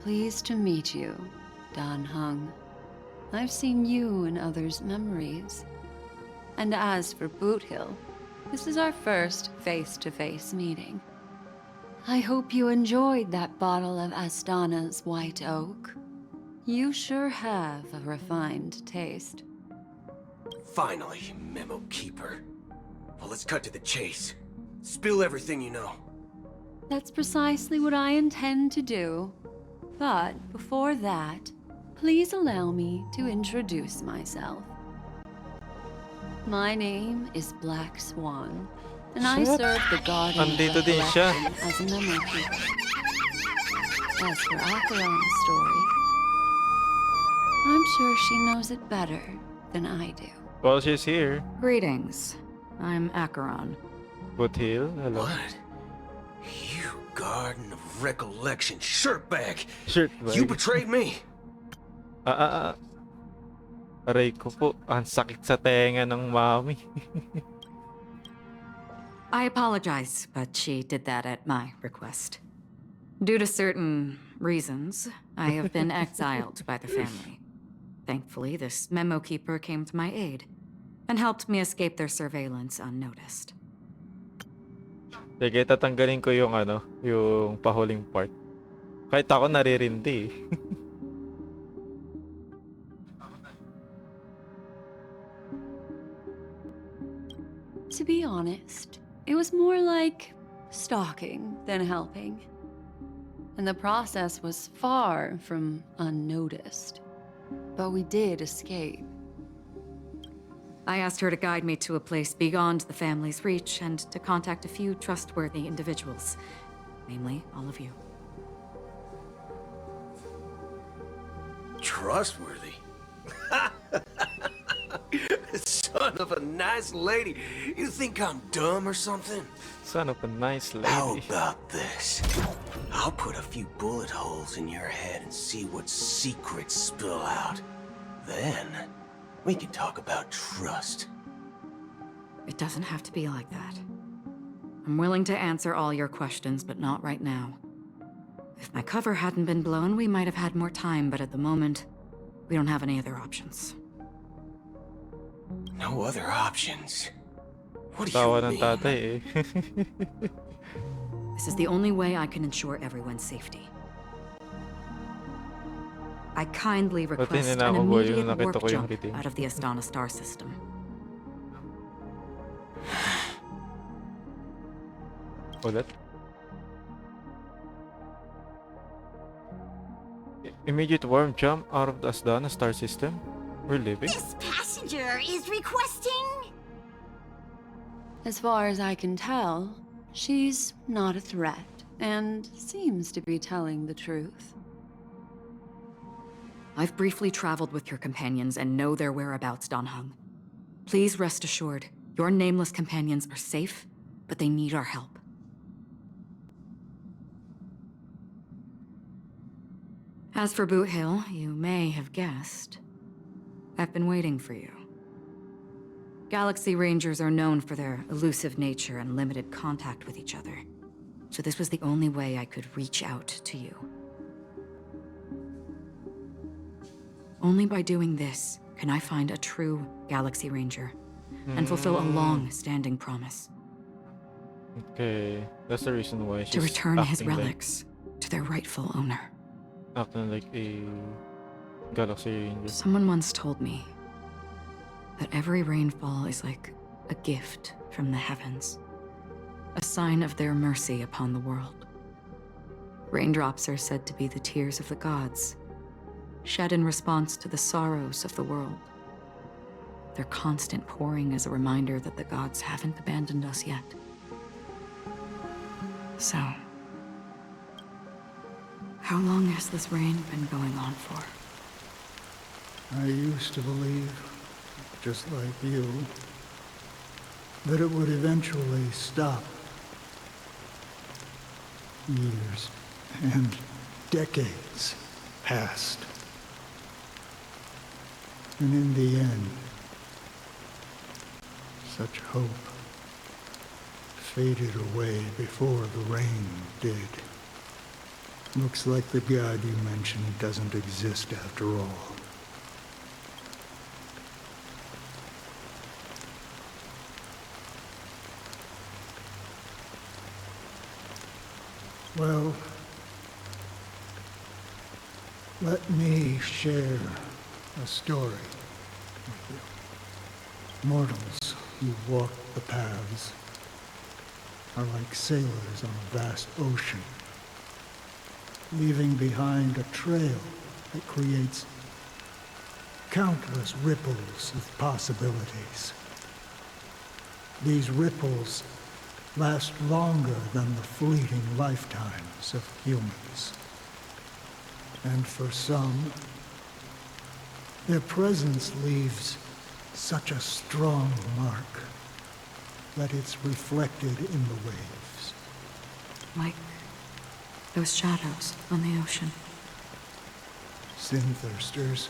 Pleased to meet you, Dan Hung. I've seen you in others' memories. And as for Boot Hill, this is our first face-to-face meeting. I hope you enjoyed that bottle of Astana's White Oak. You sure have a refined taste. Finally, Memo Keeper. Well, let's cut to the chase. Spill everything you know. That's precisely what I intend to do. But before that, please allow me to introduce myself. My name is Black Swan, And I serve the guardian of Andito din siya. recollection as a memory keeper. As for Acheron's story, I'm sure she knows it better than I do. Well, she's here. Greetings. I'm Acheron. Boothill, hello. What? You Garden of Recollection shirtbag! Shirtbag. You betrayed me! Aray ko po, ang sakit sa tenga ng mami. I apologize, but she did that at my request. Due to certain reasons, I have been exiled by the family. Thankfully, this memo keeper came to my aid and helped me escape their surveillance unnoticed. Sige, tatanggalin ko yung yung pahuling part. Kahit ako naririndi. To be honest, it was more like stalking than helping. And the process was far from unnoticed. But we did escape. I asked her to guide me to a place beyond the family's reach and to contact a few trustworthy individuals, namely all of you. Trustworthy? Son of a nice lady. You think I'm dumb or something? Son of a nice lady. How about this? I'll put a few bullet holes in your head and see what secrets spill out. Then, we can talk about trust. It doesn't have to be like that. I'm willing to answer all your questions, but not right now. If my cover hadn't been blown, we might have had more time, but at the moment, we don't have any other options. No other options? What do Tawa you ng mean? tatay eh. This is the only way I can ensure everyone's safety. I kindly request an ninako ko yung immediate nakita warp ko yung jump redeem. out of the Astana star system. Ulit? Immediate warm jump out of the Astana star system? We're leaving? This passenger is requesting... As far as I can tell, she's not a threat and seems to be telling the truth. I've briefly traveled with your companions and know their whereabouts, Dan Heng. Please rest assured, your nameless companions are safe, but they need our help. As for Boot Hill, you may have guessed, I've been waiting for you. Galaxy Rangers are known for their elusive nature and limited contact with each other, so this was the only way I could reach out to you. Only by doing this can I find a true Galaxy Ranger and fulfill a long-standing promise. Okay, that's the reason why she's To return his acting relics to their rightful owner. acting like a Galaxy Ranger. Someone once told me that every rainfall is like a gift from the heavens, a sign of their mercy upon the world. Raindrops are said to be the tears of the gods, shed in response to the sorrows of the world. Their constant pouring is a reminder that the gods haven't abandoned us yet. So, how long has this rain been going on for? I used to believe, just like you, that it would eventually stop. Years and decades passed. And in the end, such hope faded away before the rain did. Looks like the god you mentioned doesn't exist after all. Well, let me share a story with you. Mortals who walk the paths are like sailors on a vast ocean, leaving behind a trail that creates countless ripples of possibilities. These ripples last longer than the fleeting lifetimes of humans. And for some, their presence leaves such a strong mark that it's reflected in the waves. Like those shadows on the ocean. Sin-thirsters,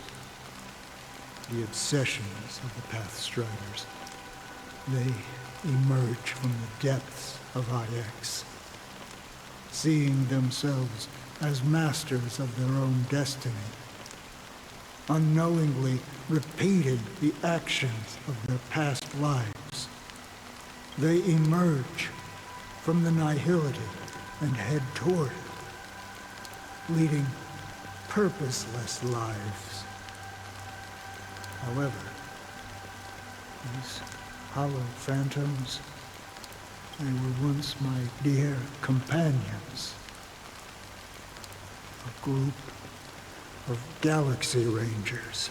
the obsessions of the Pathstriders, they emerge from the depths of IX, seeing themselves as masters of their own destiny, unknowingly repeating the actions of their past lives. They emerge from the nihility and head toward it, leading purposeless lives. However, these hollow phantoms, they were once my dear companions. A group of Galaxy Rangers.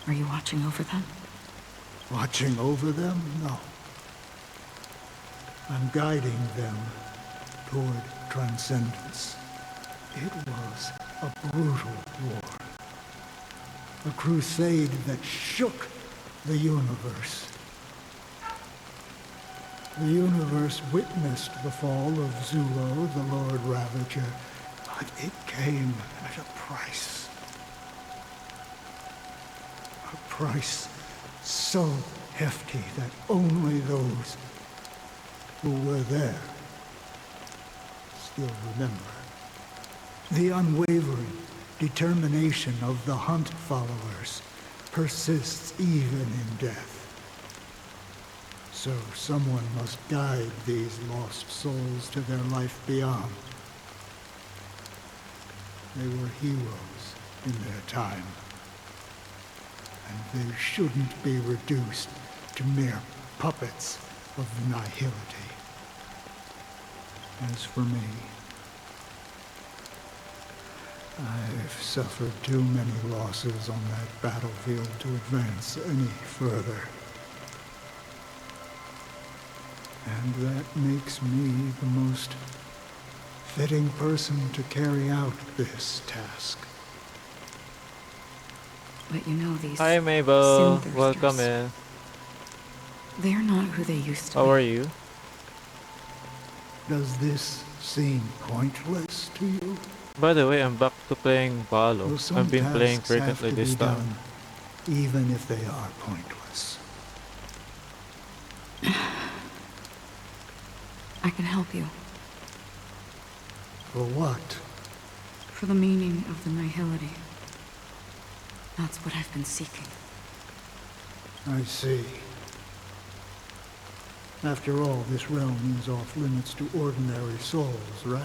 Are you watching over them? Watching over them? No. I'm guiding them toward transcendence. It was a brutal war. A crusade that shook the universe. The universe witnessed the fall of Zulo, the Lord Ravager, but it came at a price. A price so hefty that only those who were there still remember. The unwavering determination of the Hunt followers persists even in death. So someone must guide these lost souls to their life beyond. They were heroes in their time, and they shouldn't be reduced to mere puppets of nihility. As for me, I've suffered too many losses on that battlefield to advance any further. And that makes me the most fitting person to carry out this task. But you know these Hi Mabel, sin-thirsters, welcome in. they're not who they used to How be. are you? Does this seem pointless to you? By the way, I'm back to playing Valo. Well, some I've been playing tasks have frequently to this be time. done, even if they are pointless. I can help you. For what? For the meaning of the nihility. That's what I've been seeking. I see. After all, this realm is off limits to ordinary souls, right?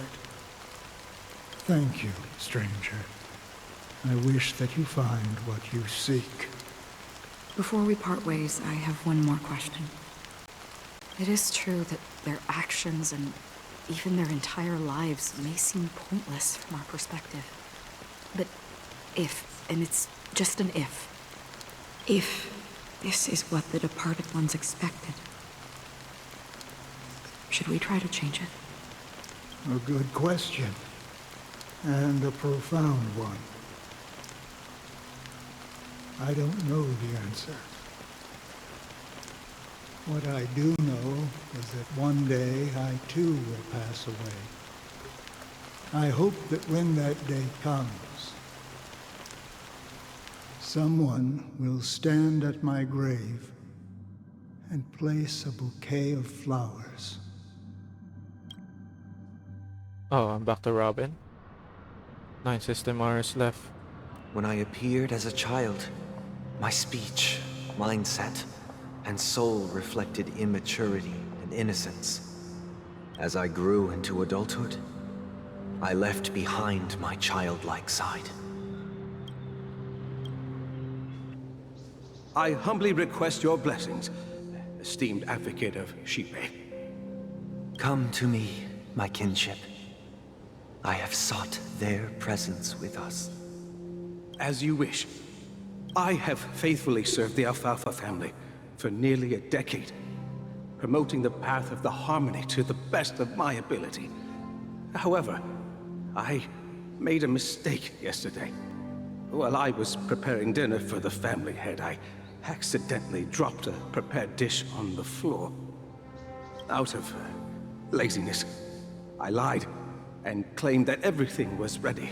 Thank you, stranger. I wish that you find what you seek. Before we part ways, I have one more question. It is true that their actions and even their entire lives may seem pointless from our perspective. But if, and it's just an if this is what the departed ones expected, should we try to change it? A good question. And a profound one. I don't know the answer. What I do know is that one day I too will pass away. I hope that when that day comes, someone will stand at my grave and place a bouquet of flowers. Oh, I'm back to Robin. 9 system hours left. When I appeared as a child, my speech, mindset, and soul reflected immaturity and innocence. As I grew into adulthood, I left behind my childlike side. I humbly request your blessings, esteemed advocate of Shipe. Come to me, my kinship. I have sought their presence with us. As you wish. I have faithfully served the Alfalfa family for nearly a decade. promoting the path of the harmony to the best of my ability. However, I made a mistake yesterday. While I was preparing dinner for the family head, I accidentally dropped a prepared dish on the floor. Out of laziness, I lied and claimed that everything was ready.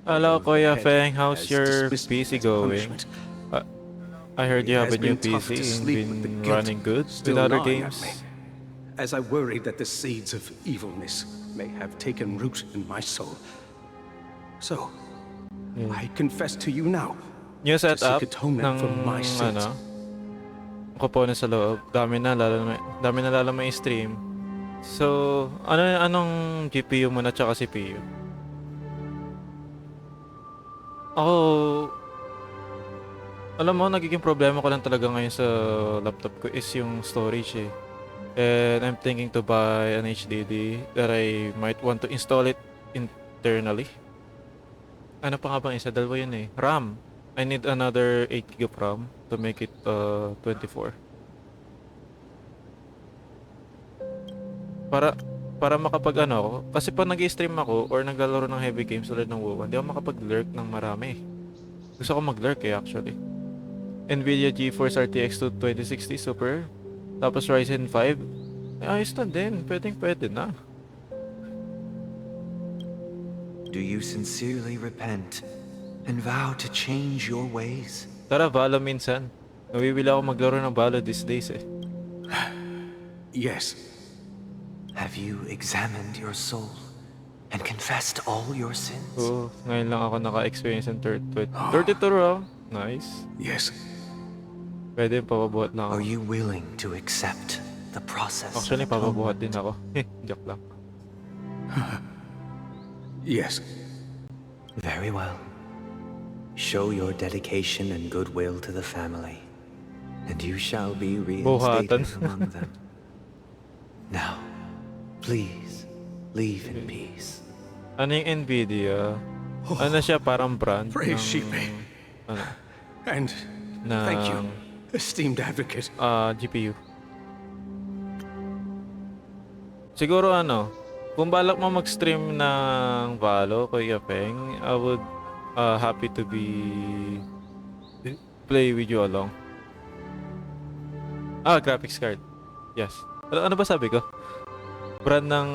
Hello, Kuya Feng. How's has your dismissed me PC as going? punishment. I heard you It have has a new been tough to PC sleep and with the been guilt running good with still other gnawing at games. me, as I worried that the seeds of evilness may have taken root in my soul. So, I confess to you now, New to setup seek atonement for my sins. component sa loob. Dami na lalo may stream. So, anong GPU mo na tsaka CPU? Ako, alam mo, nagiging problema ko lang talaga ngayon sa laptop ko is yung storage eh. And I'm thinking to buy an HDD that I might want to install it internally. Ano pa nga bang isa? Dalawa yun eh. RAM. I need another 8 GB of RAM to make it 24. Para makapag ano ako. Kasi pag nag-stream ako or naglalaro ng heavy games ulit ng WoW, hindi ako makapag-lurk ng marami. Gusto ko mag-lurk eh actually. Nvidia GeForce RTX 2060 Super. Tapos Ryzen 5. Ayos na din. Pwede na. Do you sincerely repent and vow to change your ways? Tara, Valo minsan. Nawibili ako maglaro ng Valo these days eh. Yes. Have you examined your soul and confessed all your sins? Oo, ngayon lang ako naka-experience ng 32 raw. Nice. Yes. Pwede papabuhat na ako. Are you willing to accept the process? Actually, papabuhat din ako. Joke lang. Yes. Very well. Show your dedication and goodwill to the family, and you shall be reinstated among them. Now, please, leave in peace. Ano yung Nvidia? Ano siya, parang brand? Praise Shipe. Ano? And thank you, esteemed advocate. GPU. Siguro kung balak mo mag-stream ng Valo, Kuya Peng, I would happy to play with you along. Graphics card. Yes. Ano ba sabi ko? Brand ng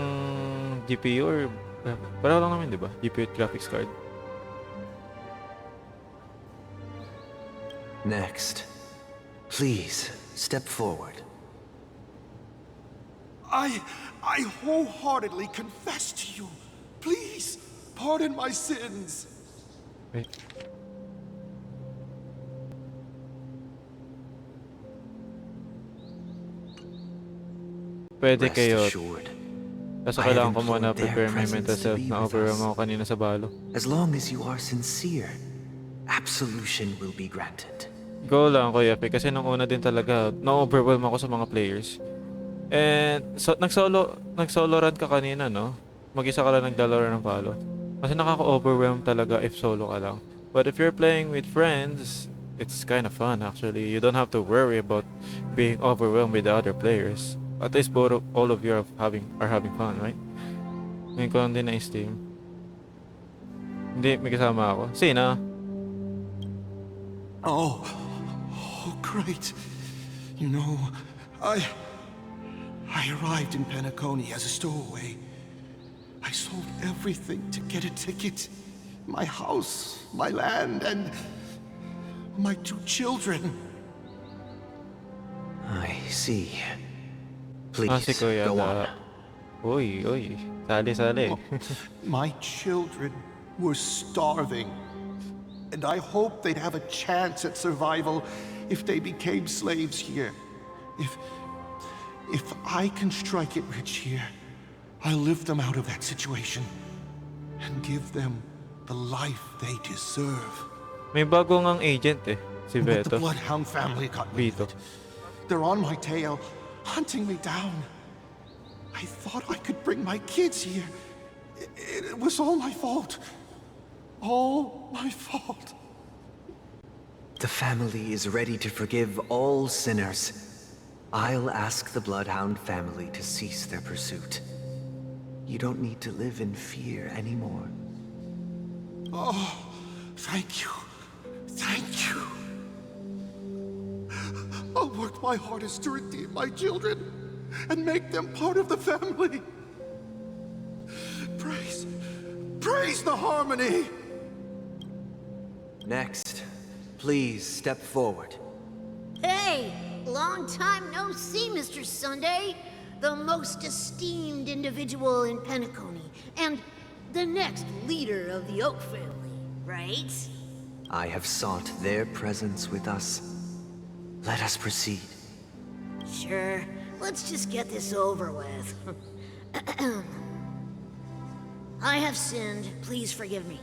GPU or pareho lang naman, di ba? GPU at graphics card. Next, please step forward. I wholeheartedly confess to you. Please, pardon my sins. Wait. Pwede kayo. Kaso kailangan ko muna prepare my mental self na overwhelm ako kanina sa Valo. As long as you are sincere, absolution will be granted. Go lang, Kuya Pe, kasi nung una din talaga, na-overwhelm ako sa mga players. And so, nag-solo run ka kanina, no? Mag-isa ka lang naglalaro ng Valo. Kasi nakaka-overwhelm talaga if solo ka lang. But if you're playing with friends, it's kind of fun actually. You don't have to worry about being overwhelmed with the other players. At least all of you are having fun, right? Ngayon ko lang din na Steam. Hindi, may kasama ako. Sina? Oh, great. You know, I arrived in Penacony as a stowaway. I sold everything to get a ticket. My house, my land, and my 2 children. I see. Please, Si Kuya go on. Uy. Sali. My children were starving. And I hoped they'd have a chance at survival if they became slaves here. If I can strike it rich here, I'll lift them out of that situation and give them the life they deserve. May bago ngang agent eh, si But Beto. the Bloodhound family got me. Vito. They're on my tail, hunting me down. I thought I could bring my kids here. It was all my fault. All my fault. The family is ready to forgive all sinners. I'll ask the Bloodhound family to cease their pursuit. You don't need to live in fear anymore. Oh, thank you. Thank you. I'll work my hardest to redeem my children and make them part of the family. Praise the Harmony! Next, please step forward. Hey! Long time no see, Mr. Sunday. The most esteemed individual in Penacony, and the next leader of the Oak family, right? I have sought their presence with us. Let us proceed. Sure. Let's just get this over with. I have sinned. Please forgive me.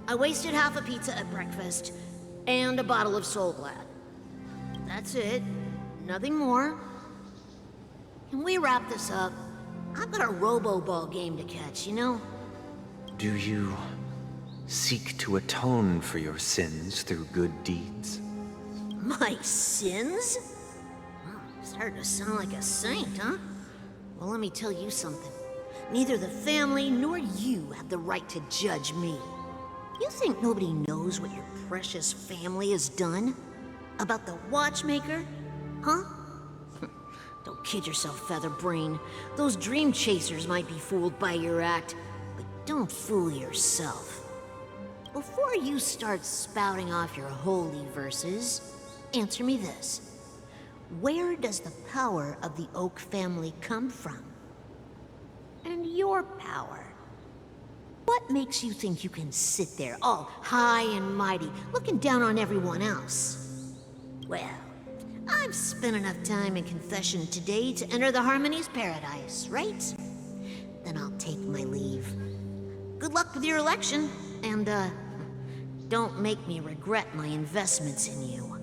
I wasted half a pizza at breakfast, and a bottle of Soul Glad. That's it. Nothing more. Can we wrap this up? I've got a robo-ball game to catch, you know? Do you seek to atone for your sins through good deeds? My sins? Oh, starting to sound like a saint, huh? Well, let me tell you something. Neither the family nor you have the right to judge me. You think nobody knows what your precious family has done? About the watchmaker? Huh? Don't kid yourself, Featherbrain. Those dream chasers might be fooled by your act, but don't fool yourself. Before you start spouting off your holy verses, answer me this. Where does the power of the Oak family come from? And your power? What makes you think you can sit there all high and mighty, looking down on everyone else? Well, I've spent enough time in confession today to enter the Harmony's paradise, right? Then I'll take my leave. Good luck with your election, and, don't make me regret my investments in you.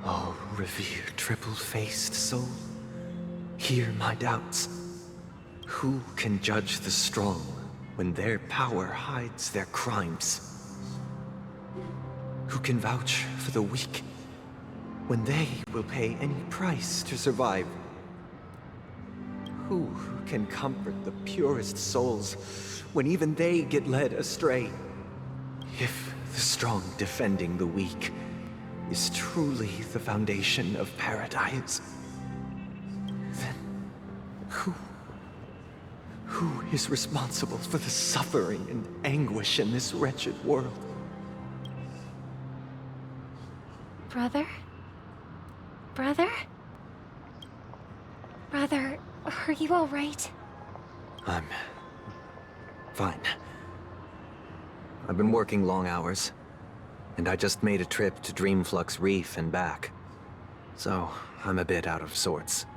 Oh, revered triple-faced soul, hear my doubts. Who can judge the strong when their power hides their crimes? Who can vouch for the weak when they will pay any price to survive? Who can comfort the purest souls when even they get led astray? If the strong defending the weak is truly the foundation of paradise, then who is responsible for the suffering and anguish in this wretched world? Brother? Brother? Brother, are you all right? I'm fine. I've been working long hours, and I just made a trip to Dreamflux Reef and back. So, I'm a bit out of sorts.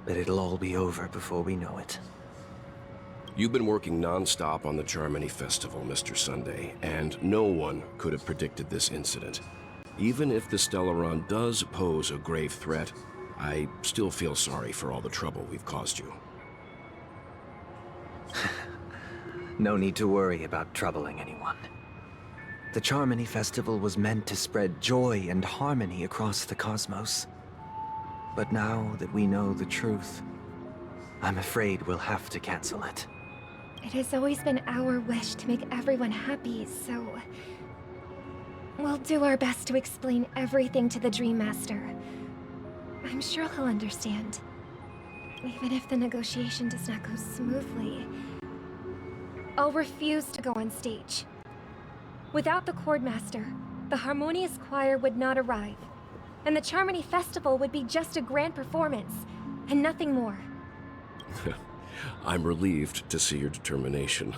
But it'll all be over before we know it. You've been working non-stop on the Charmony Festival, Mr. Sunday, and no one could have predicted this incident. Even if the Stellaron does pose a grave threat, I still feel sorry for all the trouble we've caused you. No need to worry about troubling anyone. The Charmony Festival was meant to spread joy and harmony across the cosmos. But now that we know the truth, I'm afraid we'll have to cancel it. It has always been our wish to make everyone happy, so... we'll do our best to explain everything to the Dream Master. I'm sure he'll understand. Even if the negotiation does not go smoothly. I'll refuse to go on stage. Without the Chordmaster, the Harmonious Choir would not arrive, and the Charmony Festival would be just a grand performance, and nothing more. I'm relieved to see your determination.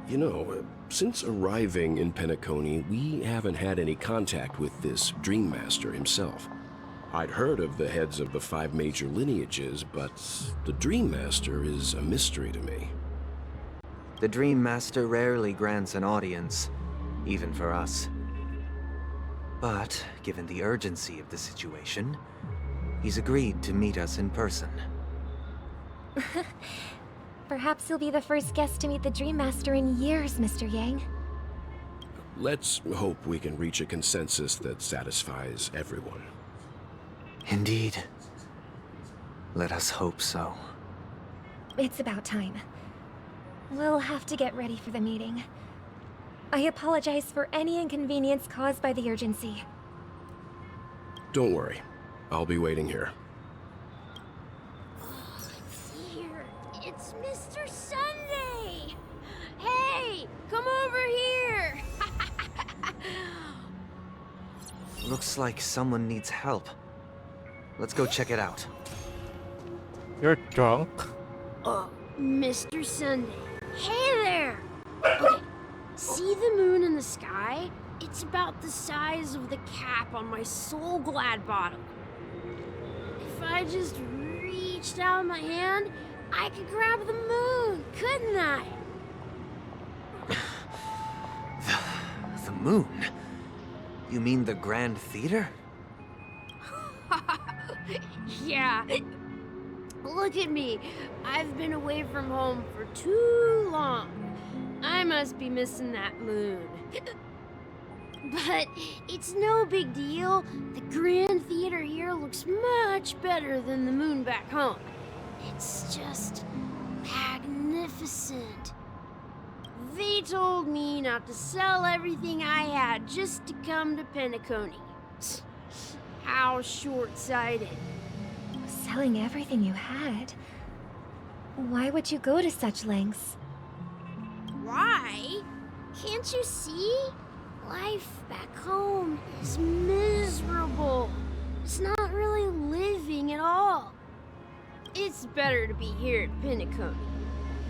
You know, since arriving in Penacony, we haven't had any contact with this Dream Master himself. I'd heard of the heads of the 5 major lineages, but the Dream Master is a mystery to me. The Dream Master rarely grants an audience, even for us. But, given the urgency of the situation, he's agreed to meet us in person. Perhaps you'll be the first guest to meet the Dream Master in years, Mr. Yang. Let's hope we can reach a consensus that satisfies everyone. Indeed. Let us hope so. It's about time. We'll have to get ready for the meeting. I apologize for any inconvenience caused by the urgency. Don't worry. I'll be waiting here. Here, it's Mr. Sunday! Hey, come over here! Looks like someone needs help. Let's go check it out. You're drunk? Mr. Sunday. Hey there! Okay, see the moon in the sky? It's about the size of the cap on my Soul Glad bottle. If I just reached out my hand, I could grab the moon, couldn't I? The moon? You mean the Grand Theater? Yeah. Look at me. I've been away from home for too long. I must be missing that moon. But it's no big deal. The Grand Theater here looks much better than the moon back home. It's just magnificent. They told me not to sell everything I had just to come to Penacony. How short-sighted. Selling everything you had? Why would you go to such lengths? Why? Can't you see? Life back home is miserable. It's not really living at all. It's better to be here at Penacony.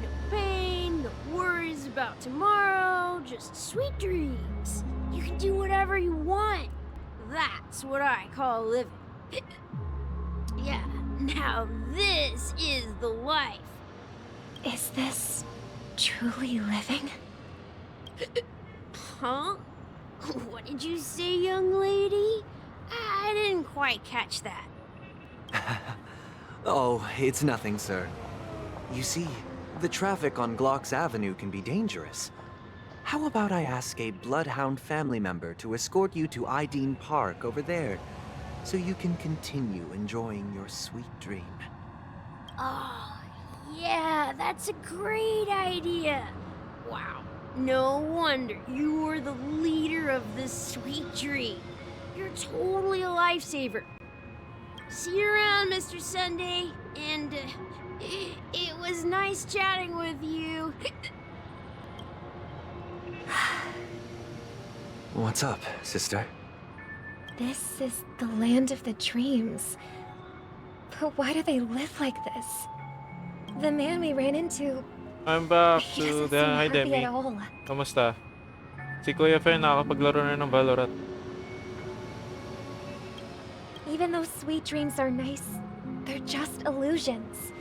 No pain, no worries about tomorrow, just sweet dreams. You can do whatever you want. That's what I call living. Yeah, now this is the life. Is this truly living? Huh? What did you say, young lady? I didn't quite catch that. Oh, it's nothing, sir. You see, the traffic on Glock's Avenue can be dangerous. How about I ask a Bloodhound family member to escort you to Ideen Park over there, so you can continue enjoying your sweet dream? Oh, yeah, that's a great idea. Wow, no wonder you were the leader of this sweet dream. You're totally a lifesaver. See you around, Mr. Sunday, and it was nice chatting with you. What's up, sister? This is the land of the dreams. But why do they live like this? The man we ran into... I'm back he to doesn't the... seem Hi, happy Demi. at all. Kamusta? Si Kuya Fer nakakapaglaro na ng Valorant. Even though sweet dreams are nice, they're just illusions.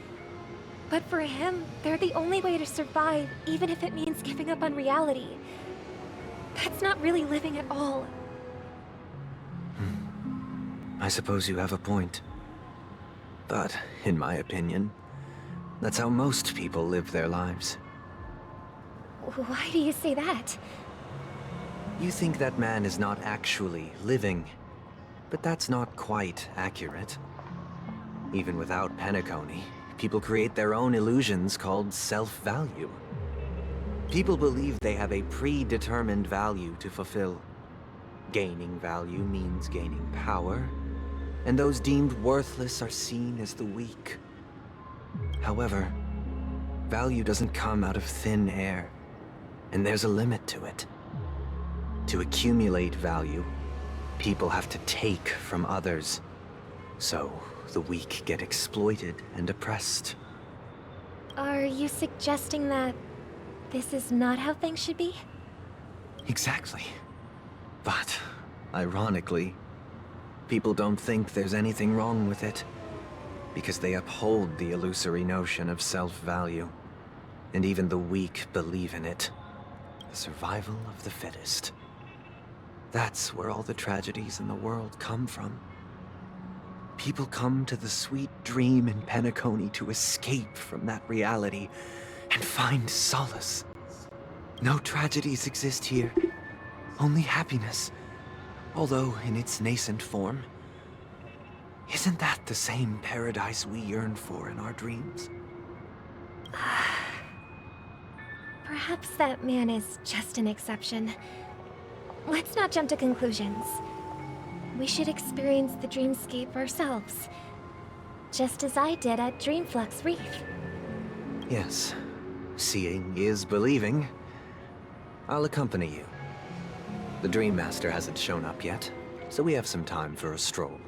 But for him, they're the only way to survive, even if it means giving up on reality. That's not really living at all. I suppose you have a point. But, in my opinion, that's how most people live their lives. Why do you say that? You think that man is not actually living, but that's not quite accurate. Even without Penacony, people create their own illusions called self-value. People believe they have a predetermined value to fulfill. Gaining value means gaining power, and those deemed worthless are seen as the weak. However, value doesn't come out of thin air, and there's a limit to it. To accumulate value, people have to take from others. So, the weak get exploited and oppressed. Are you suggesting that this is not how things should be? Exactly. But, ironically, people don't think there's anything wrong with it, because they uphold the illusory notion of self-value, and even the weak believe in it. The survival of the fittest. That's where all the tragedies in the world come from. People come to the sweet dream in Penacony to escape from that reality and find solace. No tragedies exist here, only happiness. Although in its nascent form. Isn't that the same paradise we yearn for in our dreams? Perhaps that man is just an exception. Let's not jump to conclusions. We should experience the dreamscape ourselves. Just as I did at Dreamflux Reef. Yes. Seeing is believing. I'll accompany you. The Dream Master hasn't shown up yet, so we have some time for a stroll.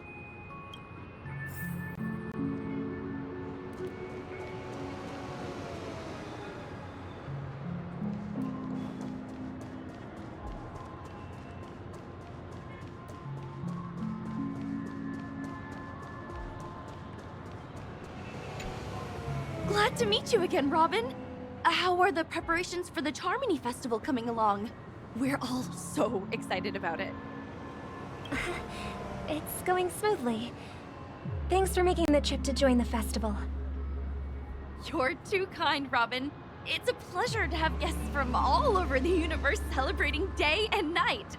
Glad to meet you again, Robin. How are the preparations for the Charmony Festival coming along? We're all so excited about it. It's going smoothly. Thanks for making the trip to join the festival. You're too kind, Robin. It's a pleasure to have guests from all over the universe celebrating day and night.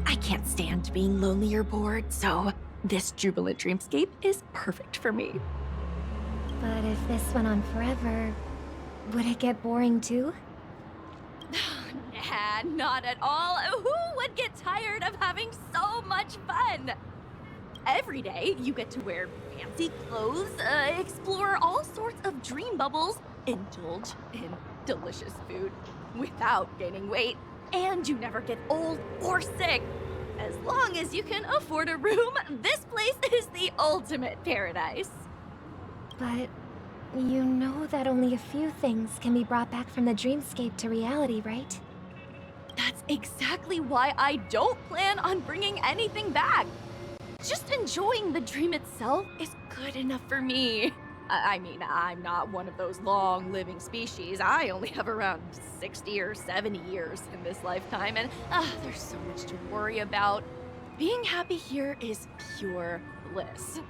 I can't stand being lonely or bored, so this jubilant dreamscape is perfect for me. But if this went on forever, would it get boring too? Nah, not at all. Who would get tired of having so much fun? Every day, you get to wear fancy clothes, explore all sorts of dream bubbles, indulge in delicious food without gaining weight, and you never get old or sick. As long as you can afford a room, this place is the ultimate paradise. But you know that only a few things can be brought back from the dreamscape to reality, right? That's exactly why I don't plan on bringing anything back. Just enjoying the dream itself is good enough for me. I mean, I'm not one of those long-living species. I only have around 60 or 70 years in this lifetime, and there's so much to worry about. Being happy here is pure bliss.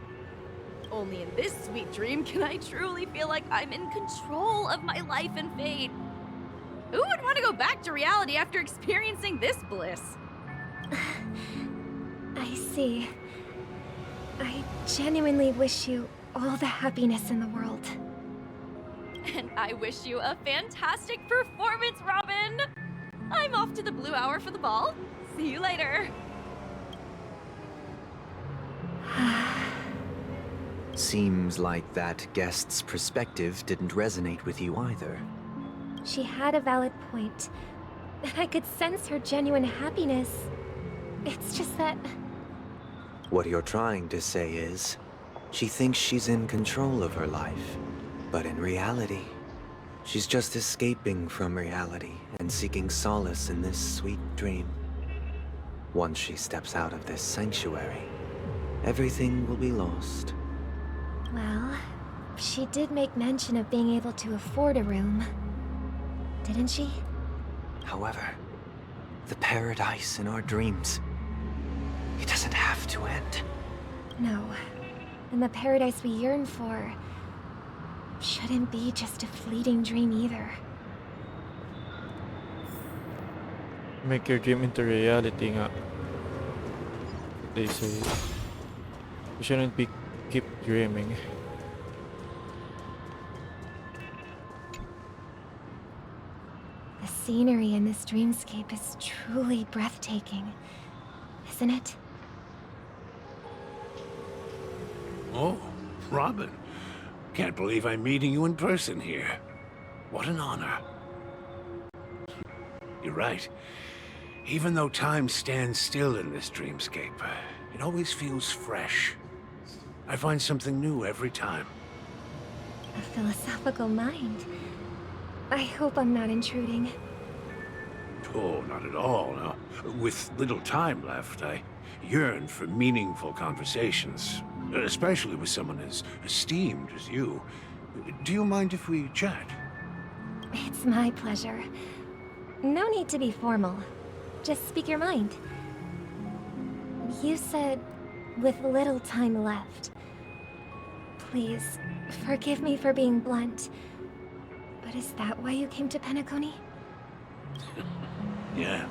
Only in this sweet dream can I truly feel like I'm in control of my life and fate. Who would want to go back to reality after experiencing this bliss? I see. I genuinely wish you all the happiness in the world. And I wish you a fantastic performance, Robin! I'm off to the Blue Hour for the ball. See you later. Seems like that guest's perspective didn't resonate with you either. She had a valid point. I could sense her genuine happiness. It's just that... What you're trying to say is, she thinks she's in control of her life. But in reality, she's just escaping from reality and seeking solace in this sweet dream. Once she steps out of this sanctuary, everything will be lost. Well, she did make mention of being able to afford a room. Didn't she? However, the paradise in our dreams, it doesn't have to end. No. And the paradise we yearn for shouldn't be just a fleeting dream either. Make your dream into reality nga. They say. You shouldn't keep dreaming. The scenery in this dreamscape is truly breathtaking, isn't it? Oh, Robin. Can't believe I'm meeting you in person here. What an honor. You're right. Even though time stands still in this dreamscape, it always feels fresh. I find something new every time. A philosophical mind. I hope I'm not intruding. Oh, not at all. No. With little time left, I yearn for meaningful conversations, especially with someone as esteemed as you. Do you mind if we chat? It's my pleasure. No need to be formal. Just speak your mind. You said, with little time left. Please, forgive me for being blunt. But is that why you came to Penacony? Yeah.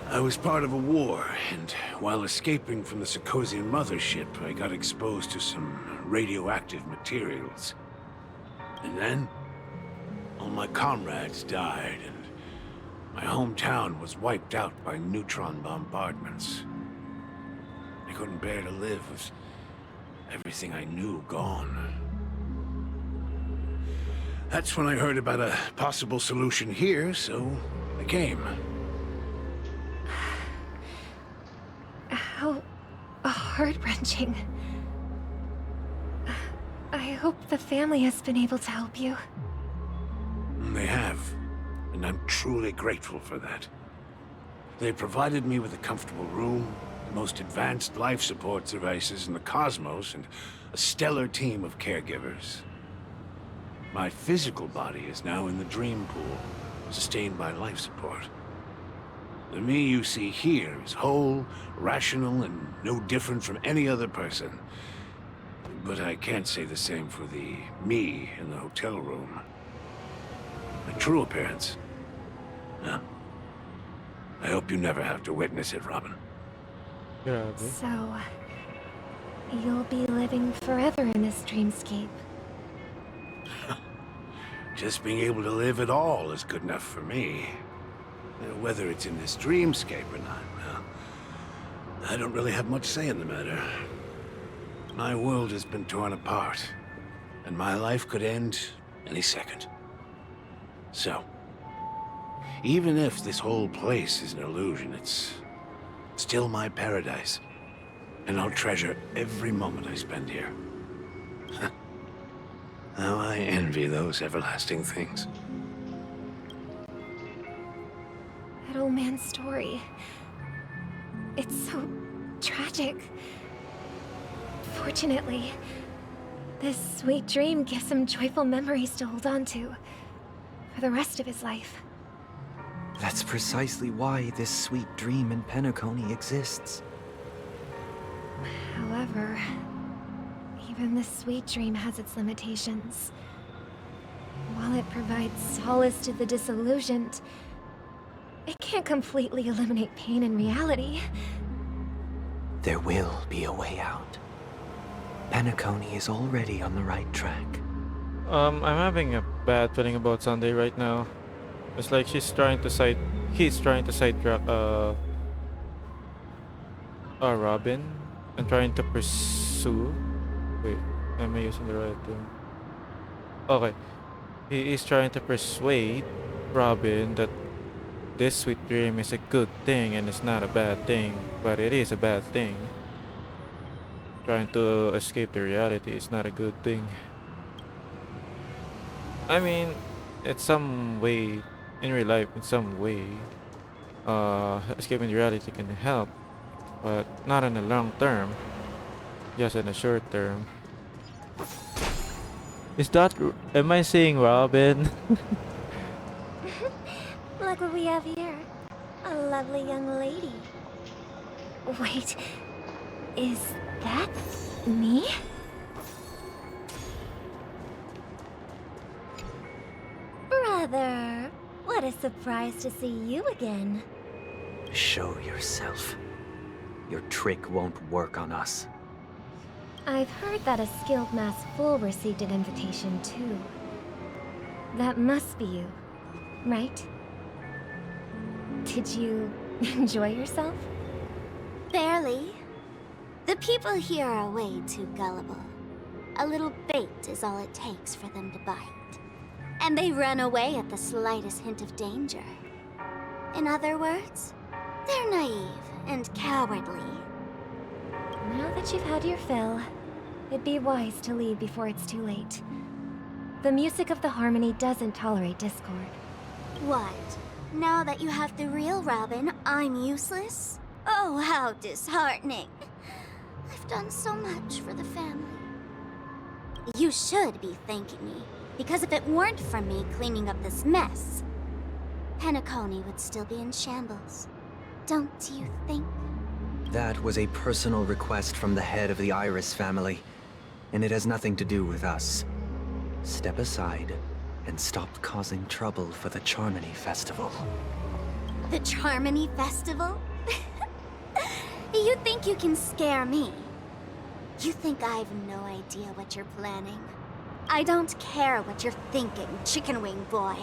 I was part of a war, and while escaping from the Sarkosian mothership, I got exposed to some radioactive materials. And then, all my comrades died, and my hometown was wiped out by neutron bombardments. I couldn't bear to live with everything I knew gone. That's when I heard about a possible solution here, so I came. How heart-wrenching. I hope the family has been able to help you. They have, and I'm truly grateful for that. They provided me with a comfortable room, the most advanced life support devices in the cosmos, and a stellar team of caregivers. My physical body is now in the dream pool, sustained by life support. The me you see here is whole, rational, and no different from any other person. But I can't say the same for the me in the hotel room. My true appearance? No. I hope you never have to witness it, Robin. So, you'll be living forever in this dreamscape. Just being able to live at all is good enough for me. Whether it's in this dreamscape or not, well, I don't really have much say in the matter. My world has been torn apart, and my life could end any second. So, even if this whole place is an illusion, it's still my paradise, and I'll treasure every moment I spend here. How I envy those everlasting things. That old man's story. It's so tragic. Fortunately, this sweet dream gives him joyful memories to hold on to for the rest of his life. That's precisely why this sweet dream in Penacony exists. However, even this sweet dream has its limitations. While it provides solace to the disillusioned, it can't completely eliminate pain in reality. There will be a way out. Penacony is already on the right track. I'm having a bad feeling about Sunday right now. It's like he's trying to sidetrack Robin and trying to pursue. Wait, am I using the right thing? Okay. He is trying to persuade Robin that this sweet dream is a good thing and it's not a bad thing, but it is a bad thing. Trying to escape the reality is not a good thing. I mean, it's some way, in real life, in some way, escaping the reality can help, but not in the long term, just in the short term. Is that, am I saying Robin? Look what we have here. A lovely young lady. Wait, is that me? Brother, what a surprise to see you again. Show yourself. Your trick won't work on us. I've heard that a skilled mass fool received an invitation too. That must be you, right? Did you enjoy yourself? Barely. The people here are way too gullible. A little bait is all it takes for them to bite. And they run away at the slightest hint of danger. In other words, they're naive and cowardly. Now that you've had your fill, it'd be wise to leave before it's too late. The music of the harmony doesn't tolerate discord. What? Now that you have the real Robin, I'm useless? Oh, how disheartening. I've done so much for the family. You should be thanking me, because if it weren't for me cleaning up this mess, Penacony would still be in shambles. Don't you think? That was a personal request from the head of the Iris family, and it has nothing to do with us. Step aside and stop causing trouble for the Charmony Festival. The Charmony Festival? You think you can scare me? You think I've no idea what you're planning? I don't care what you're thinking, chicken wing boy.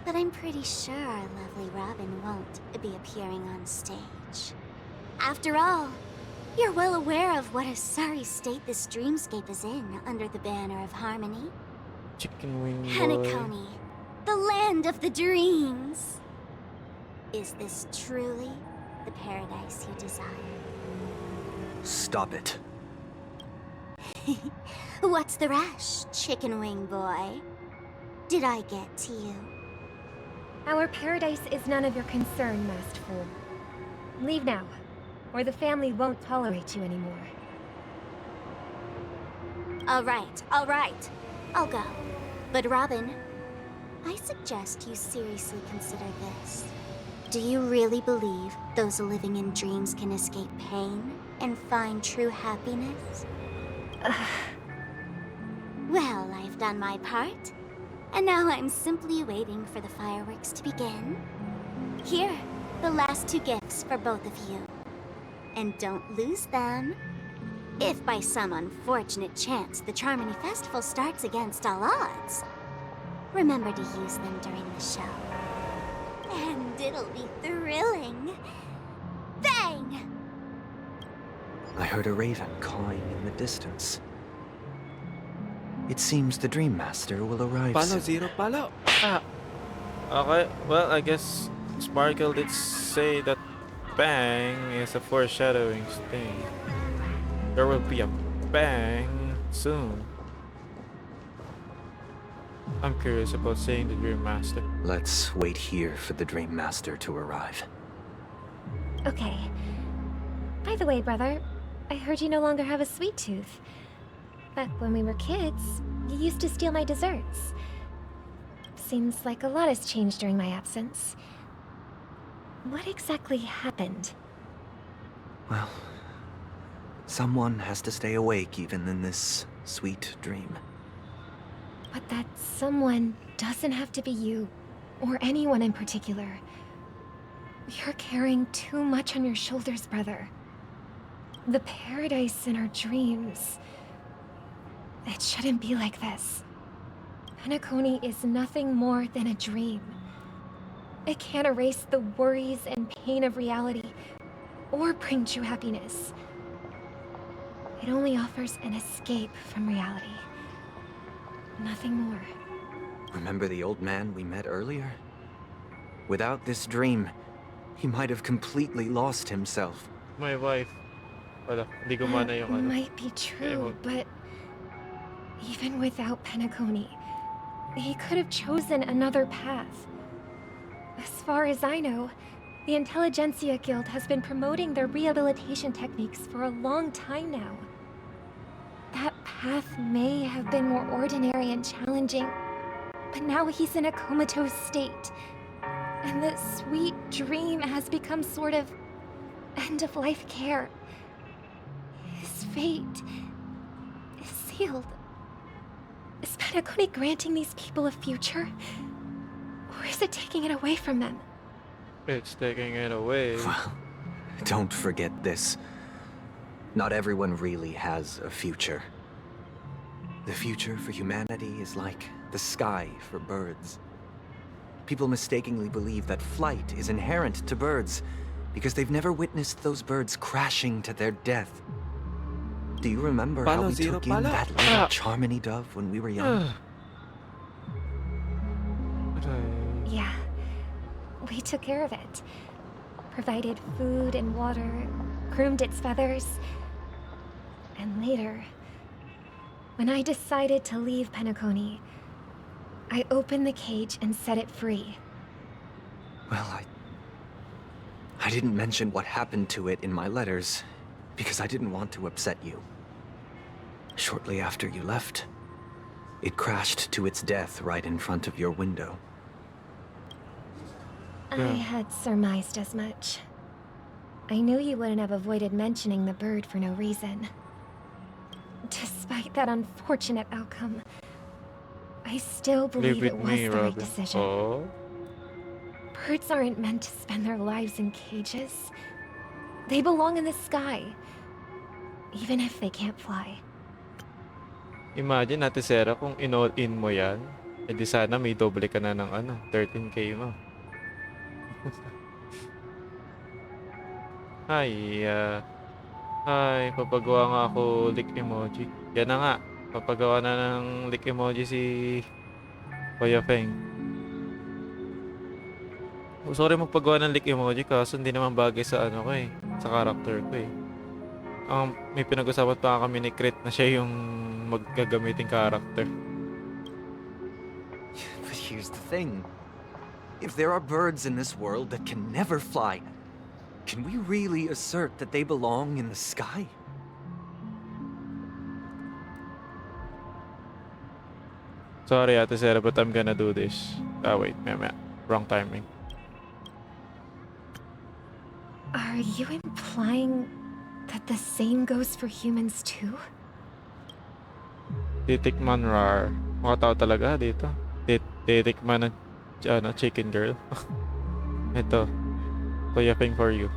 But I'm pretty sure our lovely Robin won't be appearing on stage. After all, you're well aware of what a sorry state this dreamscape is in under the banner of harmony. Chicken wing boy. Penacony, the land of the dreams. Is this truly the paradise you desire? Stop it. What's the rush, chicken wing boy? Did I get to you? Our paradise is none of your concern, Masterful. Leave now, or the family won't tolerate you anymore. All right. I'll go. But Robin, I suggest you seriously consider this. Do you really believe those living in dreams can escape pain and find true happiness? Well, I've done my part, and now I'm simply waiting for the fireworks to begin. Here, the last 2 gifts for both of you. And don't lose them. If by some unfortunate chance the Charmony Festival starts against all odds, remember to use them during the show. And it'll be thrilling. Bang! I heard a raven cawing in the distance. It seems the Dream Master will arrive Palo, soon. 0 palo. Ah. Okay, well, I guess Sparkle did say that bang is a foreshadowing thing. There will be a bang soon. I'm curious about seeing the Dream Master. Let's wait here for the Dream Master to arrive. Okay. By the way, brother, I heard you no longer have a sweet tooth. Back when we were kids, you used to steal my desserts. Seems like a lot has changed during my absence. What exactly happened? Well, someone has to stay awake even in this sweet dream. But that someone doesn't have to be you, or anyone in particular. You're carrying too much on your shoulders, brother. The paradise in our dreams. It shouldn't be like this. Penacony is nothing more than a dream. It can't erase the worries and pain of reality, or bring true happiness. It only offers an escape from reality. Nothing more. Remember the old man we met earlier? Without this dream, he might have completely lost himself. My wife. Wala, hindi gumana yung ano. Might be true, but even without Penacony, he could have chosen another path. As far as I know, the Intelligentsia Guild has been promoting their rehabilitation techniques for a long time now. That path may have been more ordinary and challenging, but now he's in a comatose state. And the sweet dream has become sort of end-of-life care. His fate is sealed. Is Penacony granting these people a future? Or is it taking it away from them? It's taking it away. Well, don't forget this. Not everyone really has a future. The future for humanity is like the sky for birds. People mistakenly believe that flight is inherent to birds because they've never witnessed those birds crashing to their death. Do you remember how we took in that little Charmony dove when we were young? Yeah. We took care of it. Provided food and water, groomed its feathers. And later, when I decided to leave Penacony, I opened the cage and set it free. Well, I didn't mention what happened to it in my letters because I didn't want to upset you. Shortly after you left, it crashed to its death right in front of your window. I had surmised as much. I knew you wouldn't have avoided mentioning the bird for no reason. Despite that unfortunate outcome, I still believe it was the right decision. Birds aren't meant to spend their lives in cages. They belong in the sky, even if they can't fly. Imagine natin, Sarah, kung in-all-in mo yan, edi sana may doble ka na ng 13K mo. Hi, hi, papagawa nga ako lick emoji. Yan na nga, papagawa na ng lick emoji si Kuya Feng. Gusto ko rin magpagawa ng lick emoji kaso hindi naman bagay sa ko sa character ko eh. May pinag-usapan pa kami ni Crit na siya yung maggagamiting character. But here's the thing. If there are birds in this world that can never fly, can we really assert that they belong in the sky? Sorry, Ate Sarah, but I'm gonna do this. Wait, maya. Wrong timing. Are you implying that the same goes for humans too? Titikman rar. Mga tao talaga dito. Titikman ng chicken girl. Ito. Kuya Feng for you.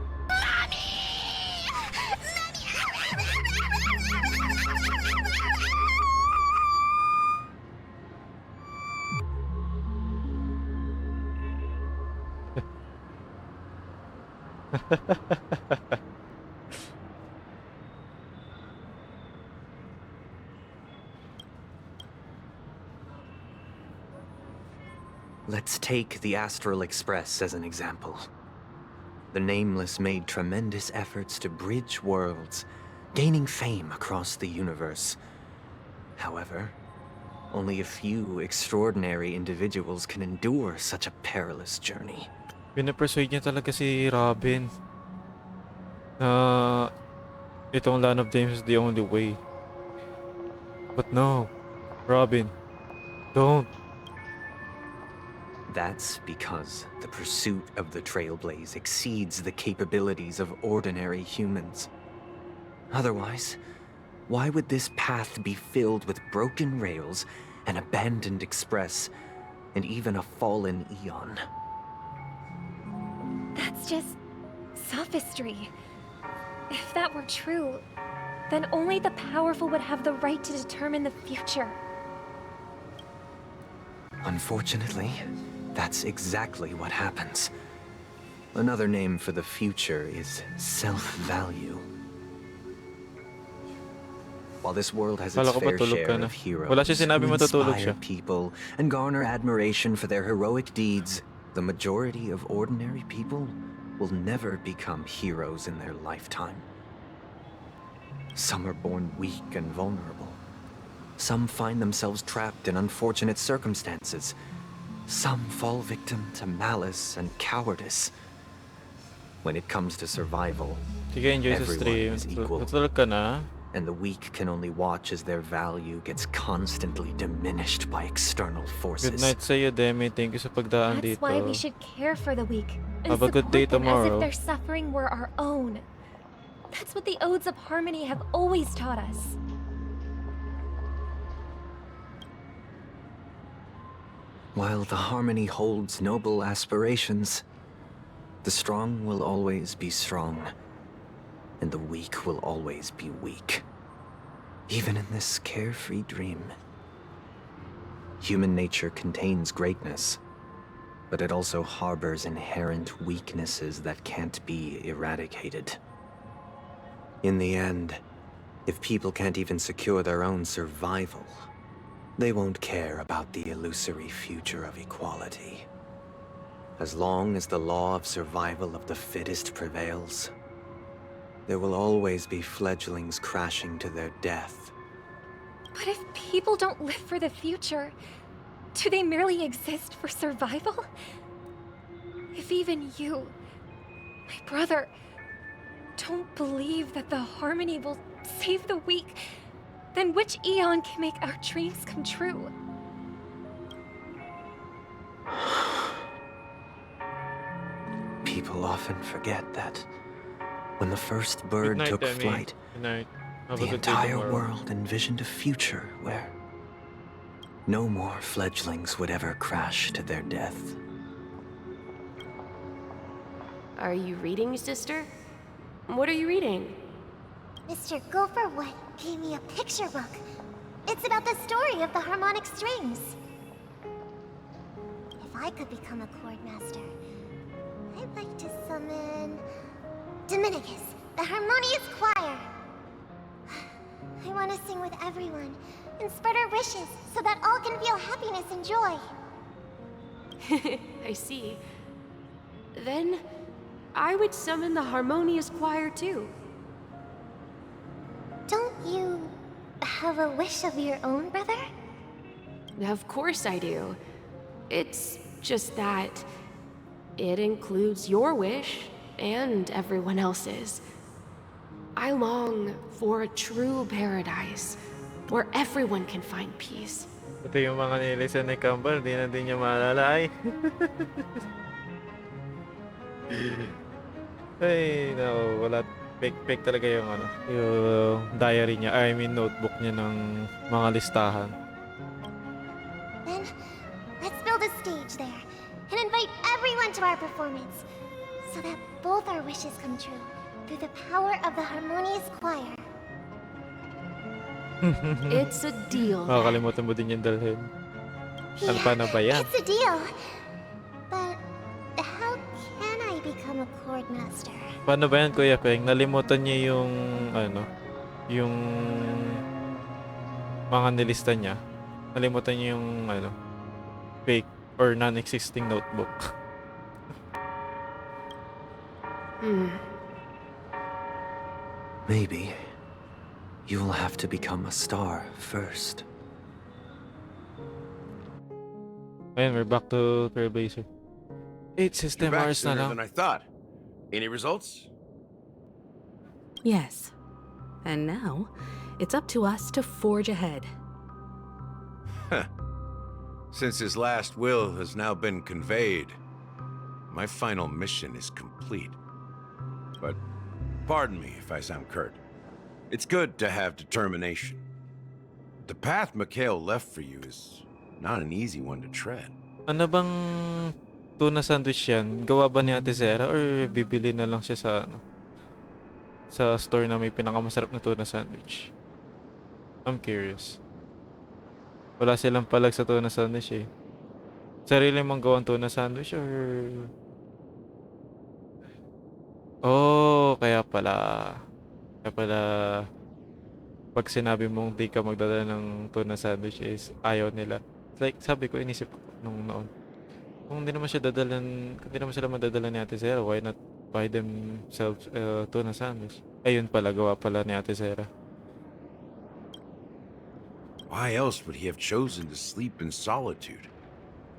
Let's take the Astral Express as an example. The Nameless made tremendous efforts to bridge worlds, gaining fame across the universe. However, only a few extraordinary individuals can endure such a perilous journey. Pinapersuade niya talaga si Robin na itong Land of Dreams is the only way. But no, Robin, don't. That's because the pursuit of the Trailblaze exceeds the capabilities of ordinary humans. Otherwise, why would this path be filled with broken rails, an abandoned express, and even a fallen Eon? That's just sophistry. If that were true, then only the powerful would have the right to determine the future. Unfortunately, that's exactly what happens. Another name for the future is self-value. While this world has its fair share of heroes who inspire people and garner admiration for their heroic deeds, the majority of ordinary people will never become heroes in their lifetime. Some are born weak and vulnerable. Some find themselves trapped in unfortunate circumstances. Some fall victim to malice and cowardice. When it comes to survival, everyone is equal. And the weak can only watch as their value gets constantly diminished by external forces. Good night sa'yo, Demi. Thank you sa pagdaan dito. That's why we should care for the weak and Have a good day support them as tomorrow. if their suffering were our own. That's what the Odes of Harmony have always taught us. While the Harmony holds noble aspirations, the strong will always be strong, and the weak will always be weak. Even in this carefree dream. Human nature contains greatness, but it also harbors inherent weaknesses that can't be eradicated. In the end, if people can't even secure their own survival, they won't care about the illusory future of equality. As long as the law of survival of the fittest prevails, there will always be fledglings crashing to their death. But if people don't live for the future, do they merely exist for survival? If even you, my brother, don't believe that the Harmony will save the weak, then which Eon can make our dreams come true? People often forget that when the first bird took flight, the entire world envisioned a future where no more fledglings would ever crash to their death. Are you reading, sister? What are you reading? Mr. Gopherwood gave me a picture book. It's about the story of the harmonic strings. If I could become a chord master, I'd like to summon Dominicus, the harmonious choir. I want to sing with everyone and spread our wishes so that all can feel happiness and joy. I see. Then I would summon the harmonious choir too. Don't you have a wish of your own, brother? Of course I do. It's just that it includes your wish and everyone else's. I long for a true paradise where everyone can find peace. Ito yung mga nilisan ni Campbell, di na din niya maalala ay. Ay, no, wala. Fake talaga yung ano, yung diary niya, I mean notebook niya ng mga listahan. Then, let's build a stage there and invite everyone to our performance so that both our wishes come true through the power of the harmonious choir. It's a deal. Makakalimutan mo din yung dalhin. Ano pa na ba yan? It's a deal. But how can I become a chord master? Paano ba yan, Kuya Peng? Nalimutan niya yung, ano, yung mga nilista niya. Nalimutan niya yung, ano, fake or non-existing notebook. Maybe you will have to become a star first. Ayun, we're back to Trailblazer. 8 system You're back hours na sooner lang. than I thought. Any results? Yes. And now, it's up to us to forge ahead. Since his last will has now been conveyed, my final mission is complete. But pardon me if I sound curt. It's good to have determination. The path Mikhail left for you is not an easy one to tread. Ano bang tuna sandwich yan? Gawa ba ni Ate Zera or bibili na lang siya sa ano? Sa store na may pinakamasarap na tuna sandwich? I'm curious. Wala silang palag sa tuna sandwich eh. Sarili mong gawang tuna sandwich or... Oh, kaya pala. Kaya pala... Pag sinabi mong di ka magdadala ng tuna sandwich is ayaw nila. It's like, sabi ko, inisip ko nung noon. Kung hindi naman sila madadala ni Ate Zera, why not buy themselves tuna sandwich? Ayun pala, gawa pala ni Ate Zera. Why else would he have chosen to sleep in solitude,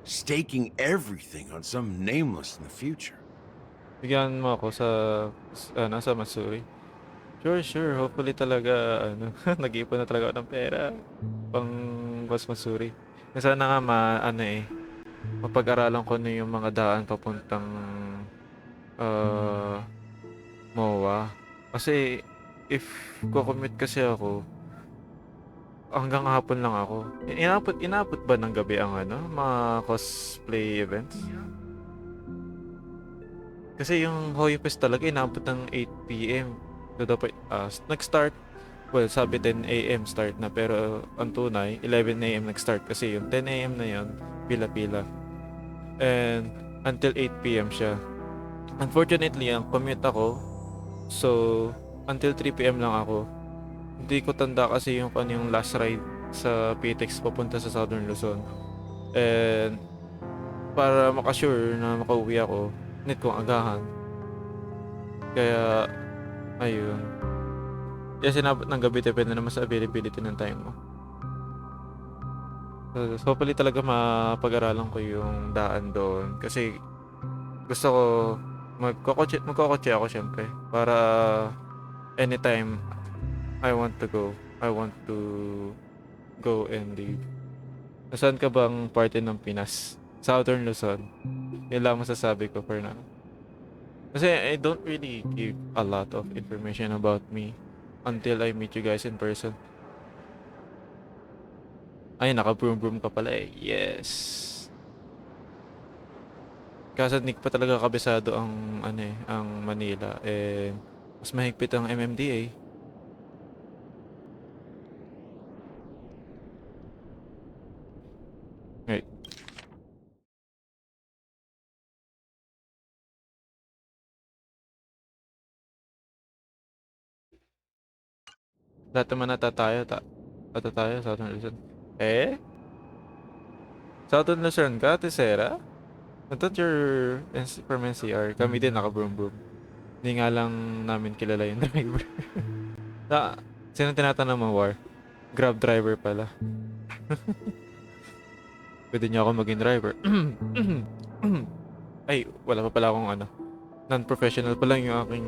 staking everything on some nameless in the future? Bigyan mo ako sa Masuri. Sure. Hopefully talaga, nag-iipon na talaga ako ng pera. Pang Masuri. Sana nga mapag-aralan ko na yung mga daan papuntang MOA. Kasi, if kukumit kasi ako, hanggang hapon lang ako. Inabot ba ng gabi ang mga cosplay events? Kasi yung Hoyo Fest talaga inabot ng 8 PM. So dapat nag-start, well, sabi 10 AM start na, pero ang tunay 11 AM nag-start kasi yung 10 AM na yun pila-pila. And until 8 PM siya. Unfortunately, ang commute ako, so until 3 PM lang ako. Hindi ko tanda kasi yung last ride sa PTEX papunta sa Southern Luzon. And para makasure na makauwi ako, need kong agahan. Kaya ayun. Kaya sinabot ng gabi, depende naman sa availability ng time mo. So hopefully talaga mapag-aralan ko yung daan doon. Kasi gusto ko magkokotse ako syempre. Para anytime I want to go and leave. Nasaan ka bang parte ng Pinas? Southern Luzon. Yun lang masasabi ko for now. Kasi I don't really give a lot of information about me until I meet you guys in person. Ay, naka-broom ka pala eh. Yes. Kasanik pa talaga kabisado ang ano eh, ang Manila eh mas mahigpit ang MMDA. Right. Lahat naman natatayo Southern Luzon. Eh? Southern Luzon ka, Tesera? I thought you're from NCR. Kami din naka-broom broom. Hindi nga lang namin kilala yung driver. Sino tinatanong mo, War? Grab driver pala. Pwede niyo ako maging driver. Ay, wala pa pala akong ano. Non-professional pa lang yung aking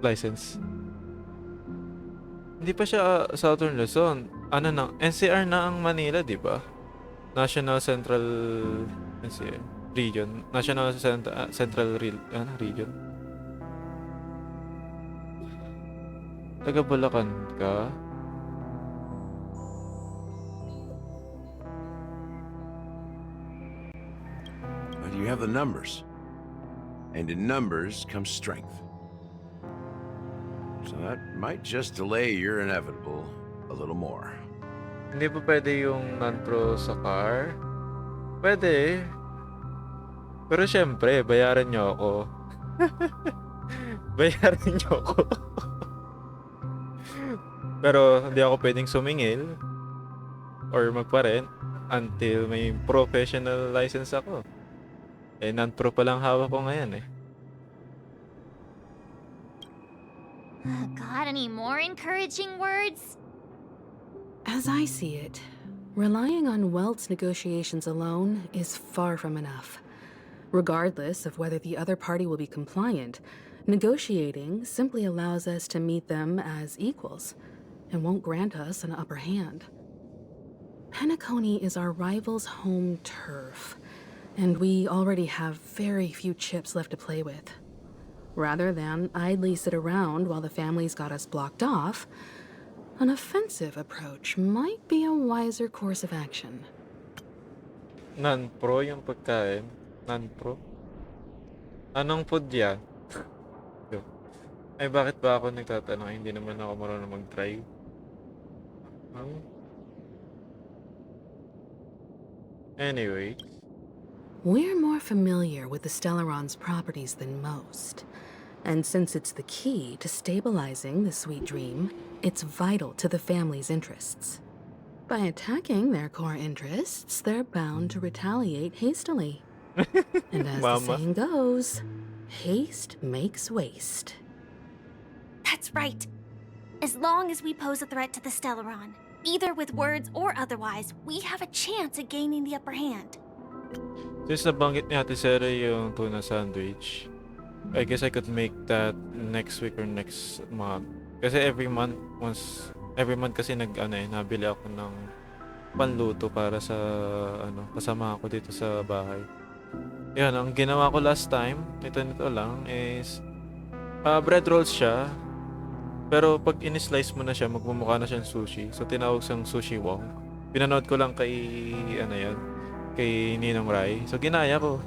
license. Hindi pa siya Southern Luzon. Ano na, NCR na ang Manila, di ba? National Central NCR Region. National Central Region. Taga Bulacan ka? But you have the numbers. And in numbers comes strength. So that might just delay your inevitable a little more. Hindi ba pwede yung non-pro sa car? Pwede. Pero syempre, bayaran nyo ako. Bayaran nyo ako. Pero hindi ako pwedeng sumingil or magpa-rent until may professional license ako. Eh, non-pro pa lang hawak ko ngayon eh. Got any more encouraging words? As I see it, relying on Welt's negotiations alone is far from enough. Regardless of whether the other party will be compliant, negotiating simply allows us to meet them as equals and won't grant us an upper hand. Penacony is our rival's home turf, and we already have very few chips left to play with. Rather than idly sit around while the family's got us blocked off, an offensive approach might be a wiser course of action. Non-pro yung pagkain? Non-pro? Anong food yan? Ay, bakit ba ako nagtatanong? Hindi naman ako marunong mag-try. Anyway. We're more familiar with the Stellaron's properties than most. And since it's the key to stabilizing the Sweet Dream, it's vital to the family's interests. By attacking their core interests, they're bound to retaliate hastily. And as the saying goes, haste makes waste. That's right. As long as we pose a threat to the Stellaron, either with words or otherwise, we have a chance at gaining the upper hand. Since nabanggit ni Ate Sarah yung tuna sandwich, I guess I could make that next week or next month. Kasi every month kasi nabili ako ng panluto para sa kasama ako dito sa bahay. Yan, ang ginawa ko last time, nito lang, is bread rolls siya. Pero pag in-slice mo na siya, magmumukha na siyang sushi. So tinawag siyang sushi wong. Pinanood ko lang kay kay Ninong Rai. So ginaya ko.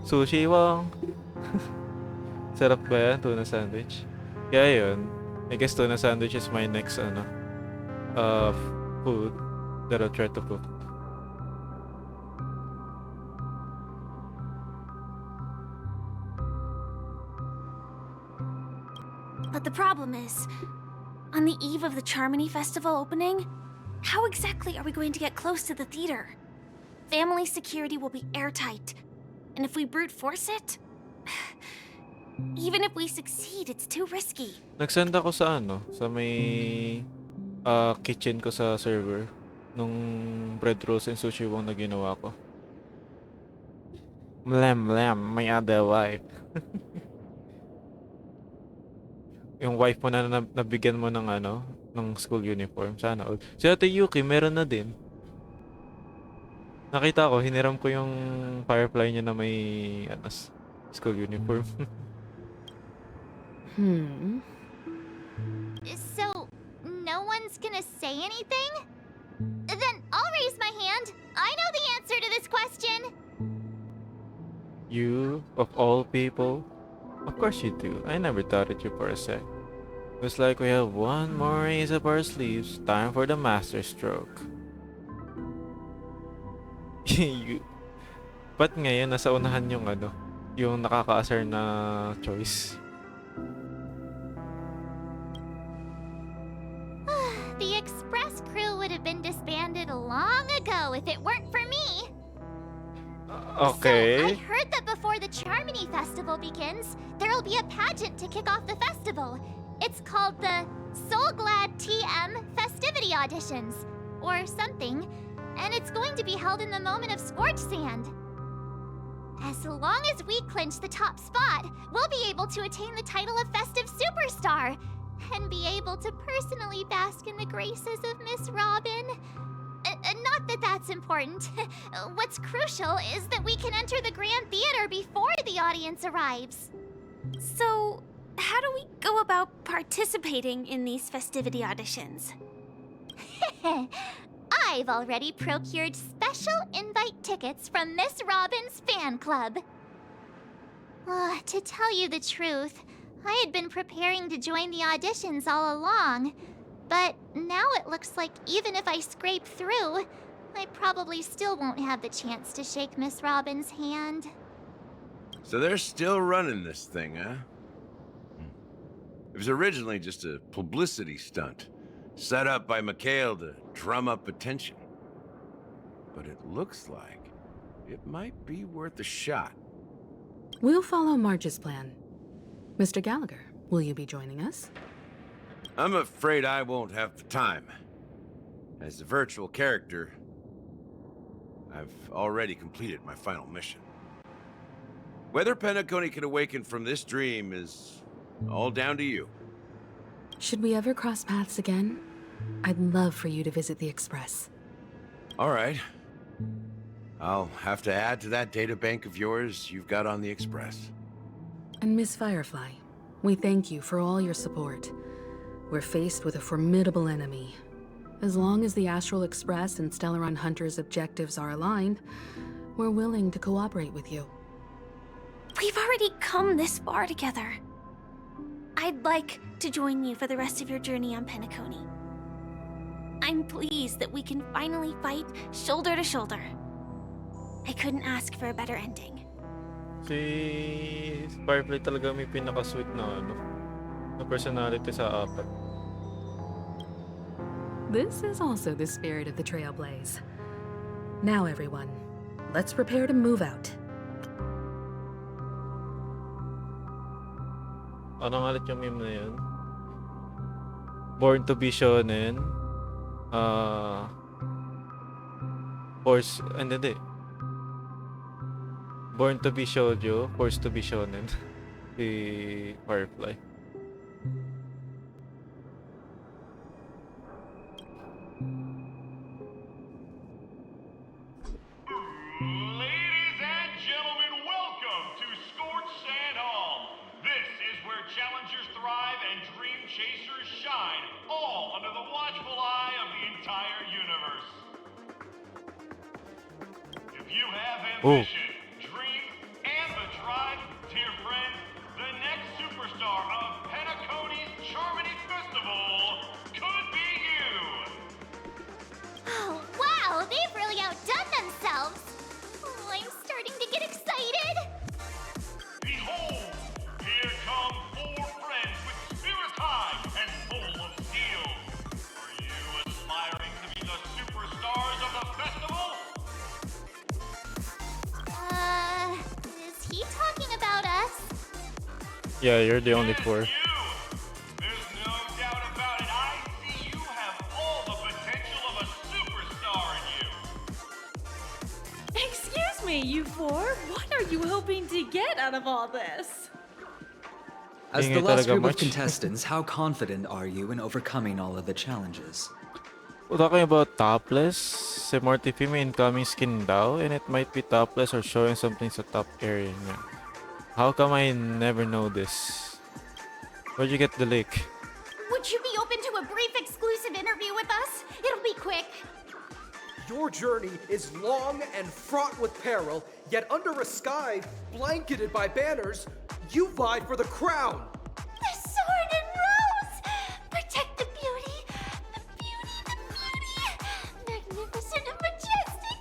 Sushi wong. Sarap ba yan? Tuna sandwich? Kaya yun. I guess tuna sandwich is my next food that I'll try to cook. But the problem is, on the eve of the Charmony Festival opening, how exactly are we going to get close to the theater? Family security will be airtight, and if we brute force it, even if we succeed, it's too risky. Nagsend ako sa sa may kitchen ko sa server nung bread rolls and sushi wong na ginawa ko. Mlam, my other wife. Yung wife mo na nabigyan mo ng ng school uniform. Sana all. Si Ate Yuki, meron na din. Nakita ko, hiniram ko yung Firefly niya na may school uniform. So, no one's gonna say anything? Then I'll raise my hand. I know the answer to this question. You, of all people? Of course you do. I never doubted you for a sec. Looks like we have one more ace up our sleeves. Time for the master stroke. you, Ba't ngayon nasa unahan yung yung nakakaasar na choice? The express crew would have been disbanded long ago if it weren't for me. Okay. So I heard that before the Charmony Festival begins, there'll be a pageant to kick off the festival. It's called the Soul Glad TM Festivity Auditions, or something, and it's going to be held in the moment of Scorch Sand. As long as we clinch the top spot, we'll be able to attain the title of Festive Superstar, and be able to personally bask in the graces of Miss Robin. Not that that's important. What's crucial is that we can enter the Grand Theater before the audience arrives. So, how do we go about participating in these festivity auditions? I've already procured special invite tickets from Miss Robin's fan club. To tell you the truth, I had been preparing to join the auditions all along. But now it looks like even if I scrape through, I probably still won't have the chance to shake Miss Robin's hand. So they're still running this thing, huh? It was originally just a publicity stunt, set up by Mikhail to drum up attention. But it looks like it might be worth a shot. We'll follow Marge's plan. Mr. Gallagher, will you be joining us? I'm afraid I won't have the time. As a virtual character, I've already completed my final mission. Whether Penacony can awaken from this dream is all down to you. Should we ever cross paths again? I'd love for you to visit the Express. All right. I'll have to add to that data bank of yours you've got on the Express. And Miss Firefly, we thank you for all your support. We're faced with a formidable enemy. As long as the Astral Express and Stellaron Hunter's objectives are aligned, we're willing to cooperate with you. We've already come this far together. I'd like to join you for the rest of your journey on Penacony. I'm pleased that we can finally fight shoulder to shoulder. I couldn't ask for a better ending. Si Firefly talaga may pinaka-sweet na personality sa apat. This is also the spirit of the Trailblaze. Now everyone, let's prepare to move out. Ano nga ulit yung meme na yun? Born to be shonen. Hindi. Born to be shoujo, forced to be shonen. Si Firefly. Ladies and gentlemen, welcome to Scorch Sand Hall. This is where challengers thrive and dream chasers shine, all under the watchful eye of the entire universe. If you have ambition, dreams, and the drive, dear friend, the next superstar of Penacony's Charmony Festival could be you. Oh, wow, they've really outdone themselves. Oh, I'm starting to get excited. Behold, here come 4 friends with spirits high and full of steel. Are you aspiring to be the superstars of the festival? Is he talking about us? Yeah, you're the only 4. There's no doubt about it. I see you have all the potential of a superstar in you. Excuse me, you 4? What are you hoping to get out of all this? As Hingi the last talaga group of much. contestants, how confident are you in overcoming all of the challenges? We're talking about topless. Si Mortifi may incoming skin daw, and it might be topless or showing something sa top area niya. How come I never know this? Where'd you get the link? Would you be open to a brief exclusive interview with us? It'll be quick. Your journey is long and fraught with peril, yet under a sky blanketed by banners, you vie for the crown. The sword and rose! Protect the beauty! The beauty, the beauty! Magnificent and majestic!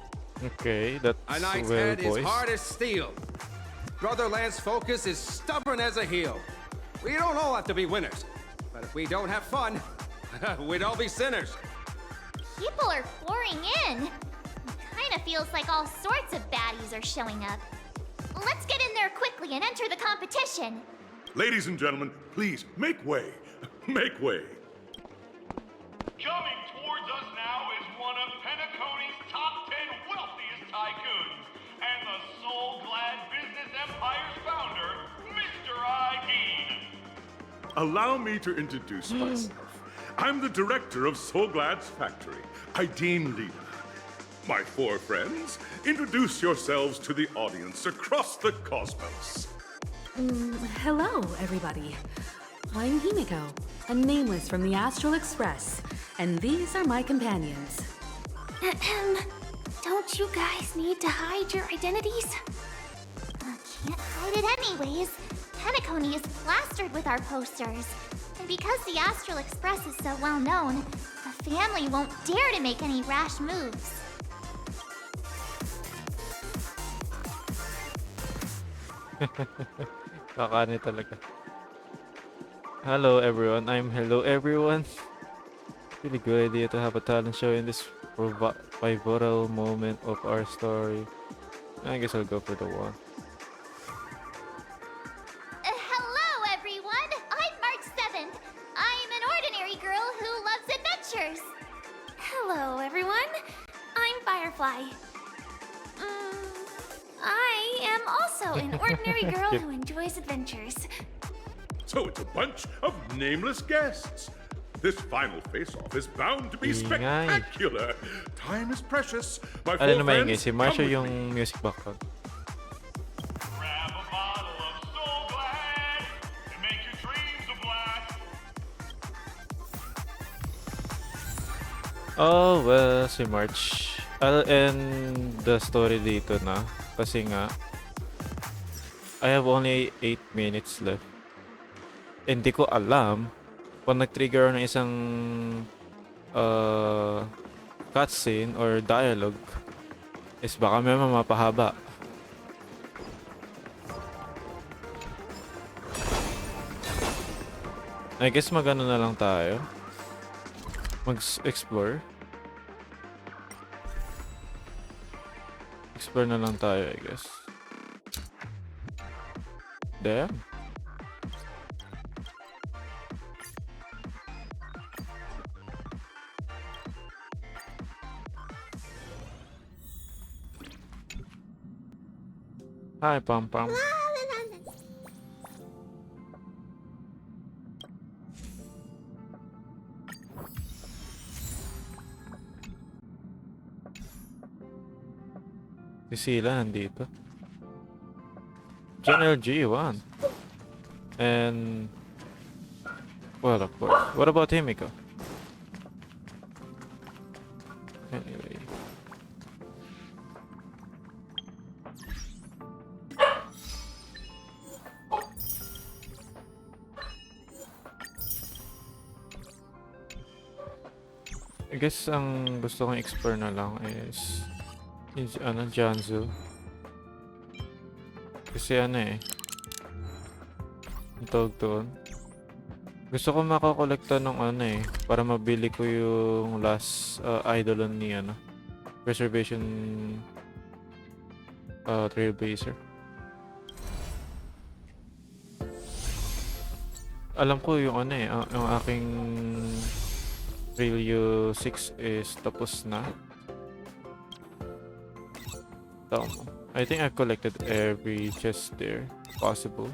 Okay, that's A knight's well head is voiced. hard as steel. Brother Lance Focus is stubborn as a heel. We don't all have to be winners. But if we don't have fun, we'd all be sinners. People are pouring in. Kinda feels like all sorts of baddies are showing up. Let's get in there quickly and enter the competition. Ladies and gentlemen, please make way. Make way. Coming towards us now is one of Penacony's top 10 wealthiest tycoons and the soul-glad business empire's founder, Mr. Dean. Allow me to introduce myself. I'm the director of Soulglad's factory, Dean Lena. My four friends, introduce yourselves to the audience across the cosmos. Hello, everybody. I'm Himiko, a nameless from the Astral Express, and these are my companions. Don't you guys need to hide your identities? Can't hide it anyways. Penacony is plastered with our posters. And because the Astral Express is so well known, the family won't dare to make any rash moves. Kakani talaga. Hello everyone, hello everyone. Really good idea to have a talent show in this pivotal moment of our story. I guess I'll go for the one. Hello, everyone! I'm March 7th. I'm an ordinary girl who loves adventures. Hello, everyone. I'm Firefly. I am also an ordinary girl who enjoys adventures. So it's a bunch of nameless guests. This final face-off is bound to be spectacular. Time is precious. My four Alam na maingay, friends, si Marsha come with yung me. music background. Grab a bottle of Soul Glad and make your dreams a blast. Oh, well, si March. I'll end the story dito na. Kasi nga, I have only 8 minutes left. Hindi ko alam kung nag-trigger ng isang cutscene or dialogue is baka may mapahaba. I guess magano na lang tayo. Mag-explore. Explore na lang tayo, I guess. There. Hi, Pam Pam. Si Sila nandito. General G1. And well, of course. What about Himiko? Anyway. I guess ang gusto kong explore na lang is Janzu. Kasi ang tawag doon. Gusto ko makakolekta ng para mabili ko yung last idolon ni Preservation Trailblazer. Alam ko yung yung aking Trailio 6 is tapos na. Tama. I think I've collected every chest there possible.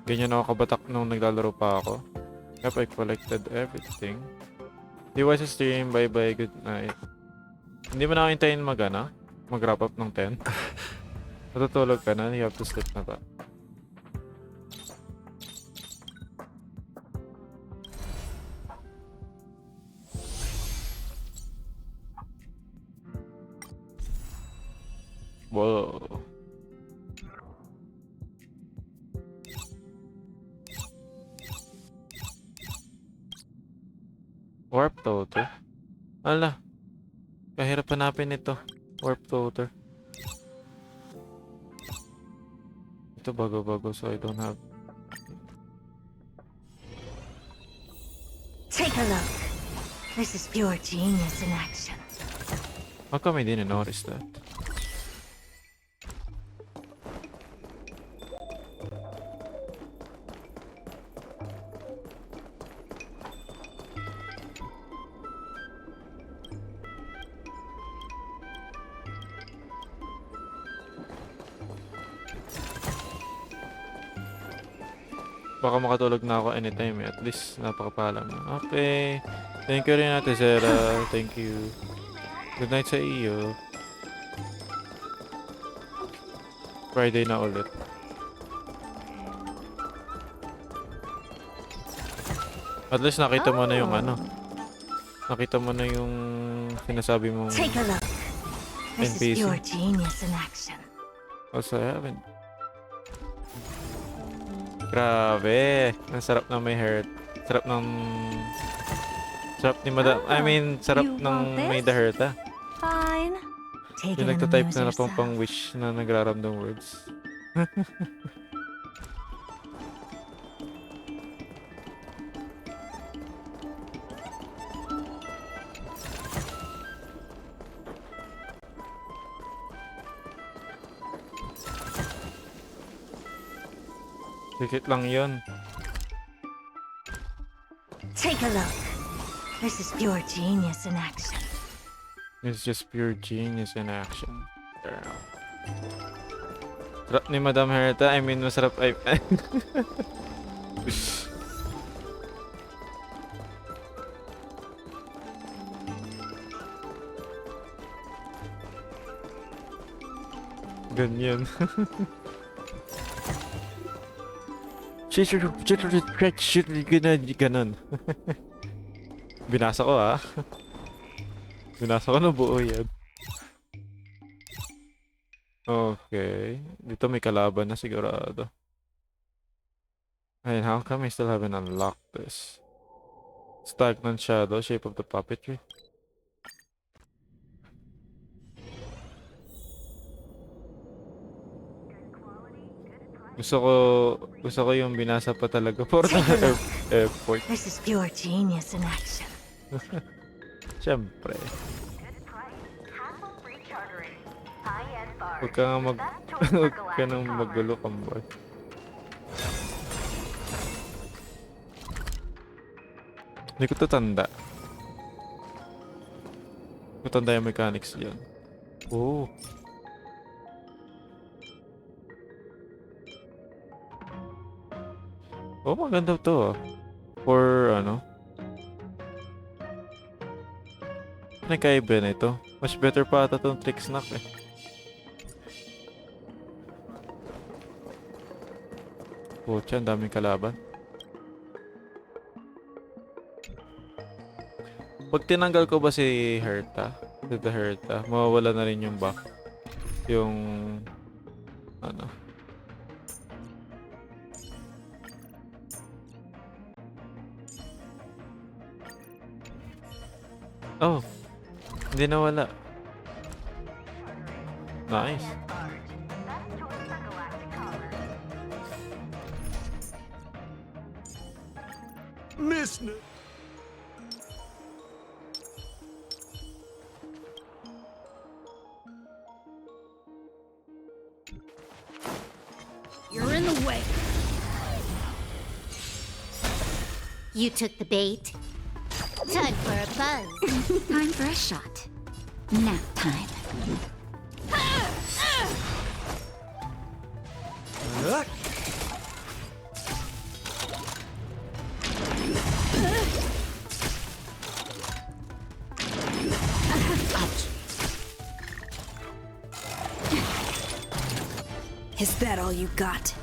Ganyan ako kabatak nung naglalaro pa ako. Yep, I collected everything. DY sa stream, bye bye, good night. Hindi mo na hintayin mag-wrap up ng 10. Matutulog ka na, you have to sleep na ba? Whoa. Warp toter. Ala. Kahirap hanapin ito. Warp toter. Ito bago-bago so I don't have. Take a look. This is pure genius in action. How come I didn't notice that? Baka makatulog na ako anytime eh. At least napakapalam na. Okay. Thank you rin Ate Zera. Thank you. Good night sa iyo. Friday na ulit. At least nakita mo na yung ano. Nakita mo na yung sinasabi mong Take a look. This is NPC. pure genius in action. Also, I haven't. Grabe. Ang sarap ng may heart. Sarap ng... Sarap ni Madam... I mean, sarap ng may the heart ah. Fine. Take Yung it and nagtatype amuse na pang yourself. pang-wish na nagraramdam words. Tikit lang yun. Take a look. This is pure genius in action. It's just pure genius in action. Girl. Sarap ni Madam Herta. I mean, masarap ay... Ganyan. Ganon. Binasa ko ah. Binasa ko na buo yan. Okay. Dito may kalaban na sigurado. Ayun, how come I still haven't unlocked this? Stagnant Shadow, Shape of the Puppetry. Gusto ko yung binasa pa talaga for the effort. This is pure genius in action. Siyempre. Huwag ka nga huwag ka nang magulo, kamboy. Hindi ko to tanda. Hindi ko tanda yung mechanics dyan. Oh. Oh, maganda to ah. For ano? Nagkaiba na ito. Much better pa ata itong trick snack eh. Pucha, ang daming kalaban. Pag tinanggal ko ba si Herta? Si the Herta, mawawala na rin yung buff. Yung... ano? Oh, hindi nawala. Nice. Miss. You're in the way. You took the bait. Time for a buzz. Time for a shot. Nap time. Is that all you got?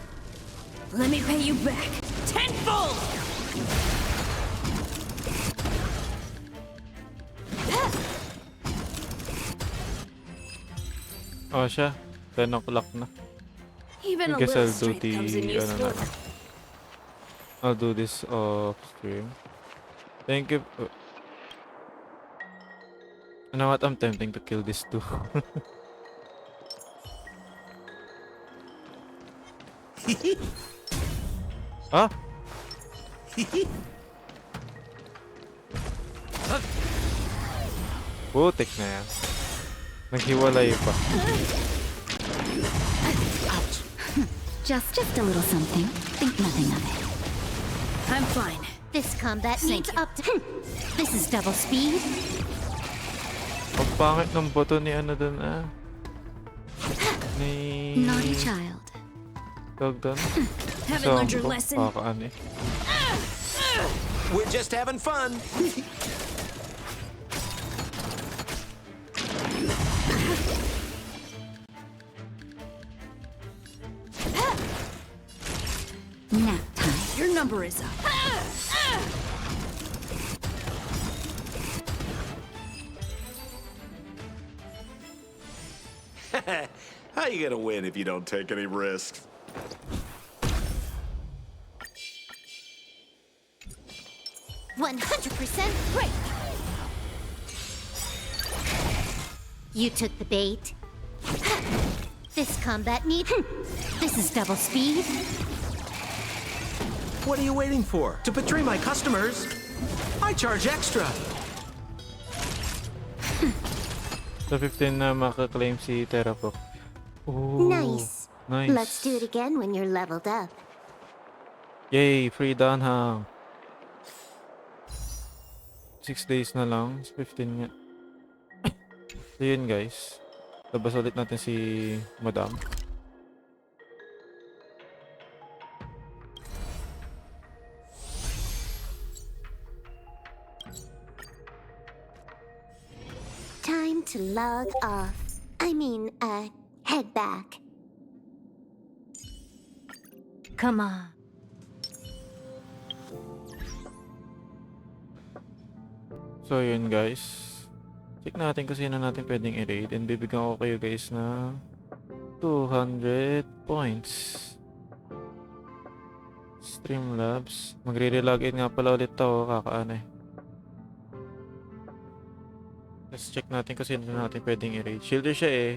Let me pay you back tenfold! Oh, siya. 10 o'clock na. Even I a guess little I'll do strength comes in the ano useful. na. I'll do this off stream. Thank you. You know what? I'm tempting to kill this too. Ah? Putik na yan. Naghiwalay pa. Just a little something. Think nothing of it. I'm fine. This combat Thank needs you. up to. This is double speed. Ang pangit ng boto ni ano dun ah. Ni... Naughty child. Tawag dun? Haven't learned your lesson. Kakaan eh. We're just having fun. Nap time. Your number is up. How you gonna win if you don't take any risks? %100% break. You took the bait. This combat needs. This is double speed. What are you waiting for? To betray my customers? I charge extra. Sa 15 na makaklaim si Terrapoc. Ooh, Nice. Nice. Let's do it again when you're leveled up. Yay! Free Danhang. 6 days na lang. 15 nga. So yun guys. Labas ulit natin si Madam. Time to log off. Head back. Come on. So yun guys. Check natin kung sino natin pwedeng i-raid. And bibigyan ko kayo guys na 200 points. Streamlabs. Magre-relogin nga pala ulit to. Kakaan eh. Let's check natin kung sino natin pwedeng i-raid. Shielder siya eh.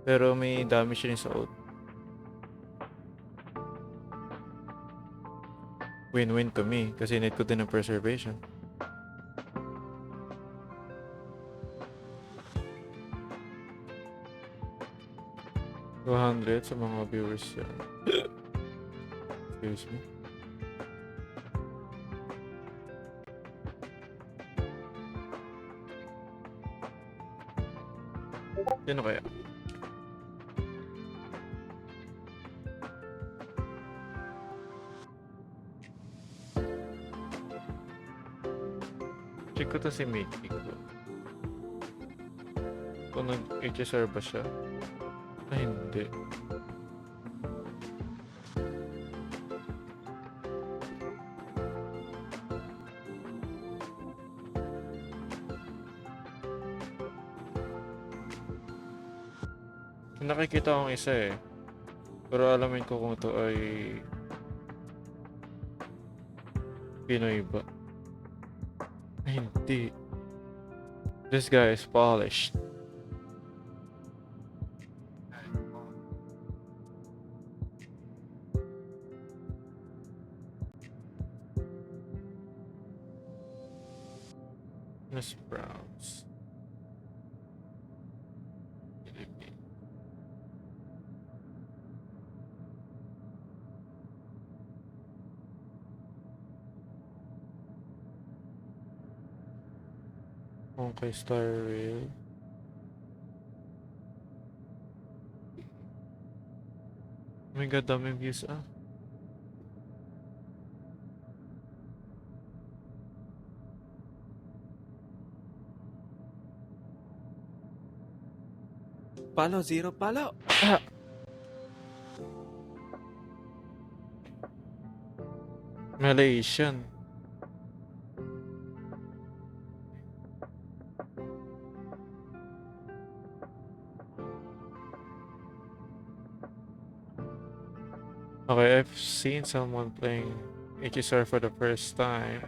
Pero may damage rin sa ult. Win-win to me. Kasi need ko din ng preservation. $200 sa mga viewers yan. Excuse me. Sino kaya? Check ko to si Mickey ko. Kung nag-HSR ba siya? Ay, hindi. Nakikita akong isa eh. Pero alamin ko kung ito ay Pinoy ba? Ay, hindi. This guy is polished. Miss Browns. Honkai Star Rail. Oh my god, daming views ah. Palo, zero palo. Ah. Malaysian. Okay, I've seen someone playing HSR for the first time.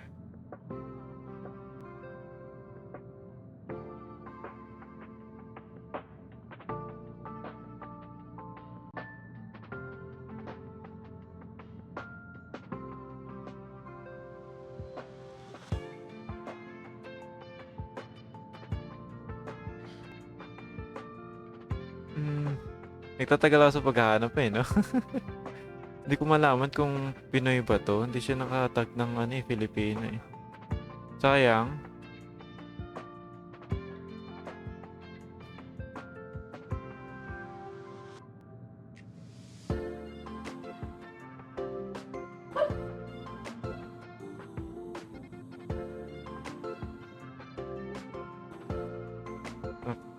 Nagtatagal ako sa paghahanap eh, no? Hindi ko malaman kung Pinoy ba to. Hindi siya nakatag ng ano eh, Filipino eh. Sayang.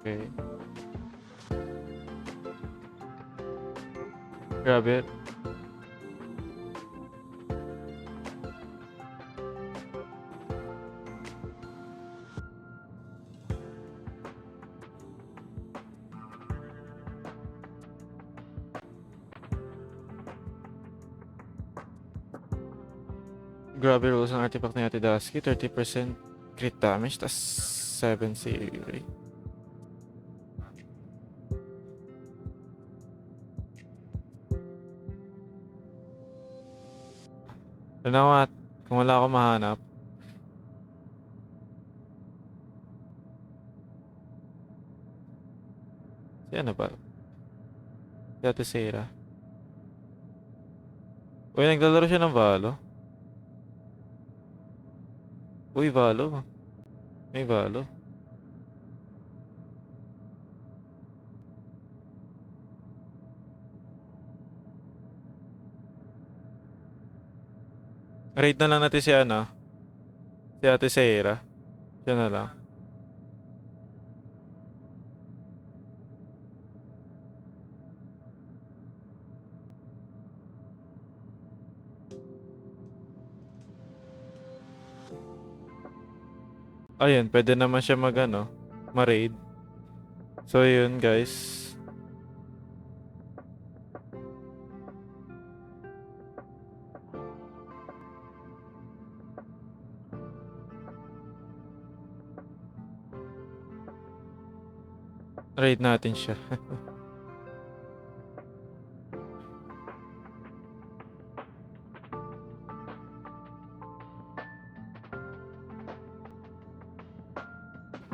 Okay. Grabe. Grabe rules ng artifact ni Ate Dusky. 30% crit damage, tas 7 save rate. Ano kung wala akong mahanap. Si ano ba? Si Ate Sarah. Uy, naglalaro siya ng Valo. Uy, Valo. May Valo. Raid na lang natin si ano. Si Ate Sarah. Siya na lang. Ayun, pwede naman siya mag ano, ma-raid. So yun guys. Raid natin siya.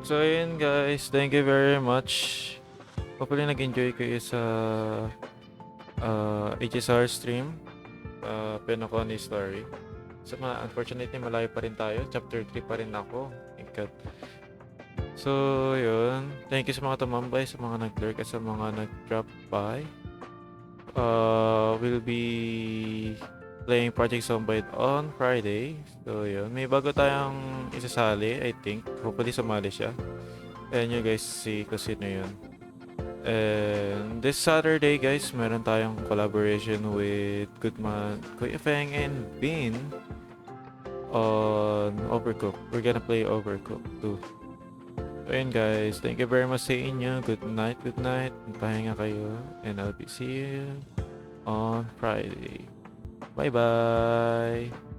So yun guys, thank you very much. Hopefully nag-enjoy kayo sa HSR stream. Penoconi story. So unfortunately malayo pa rin tayo. Chapter 3 pa rin ako. Thank God. So yun, thank you sa mga tumambay, sa mga nag-lurk at sa mga nag-drop by. We'll be playing Project Zomboid on Friday. So yun, may bago tayong isasali, I think. Hopefully sumali siya. And you guys see kung sino yun. And this Saturday guys, meron tayong collaboration with Goodman, Kuya Feng and Bean on Overcooked. We're gonna play Overcooked too. So yun guys, thank you very much sa inyo. Good night, good night. Pahinga kayo. And I'll be see you on Friday. Bye bye.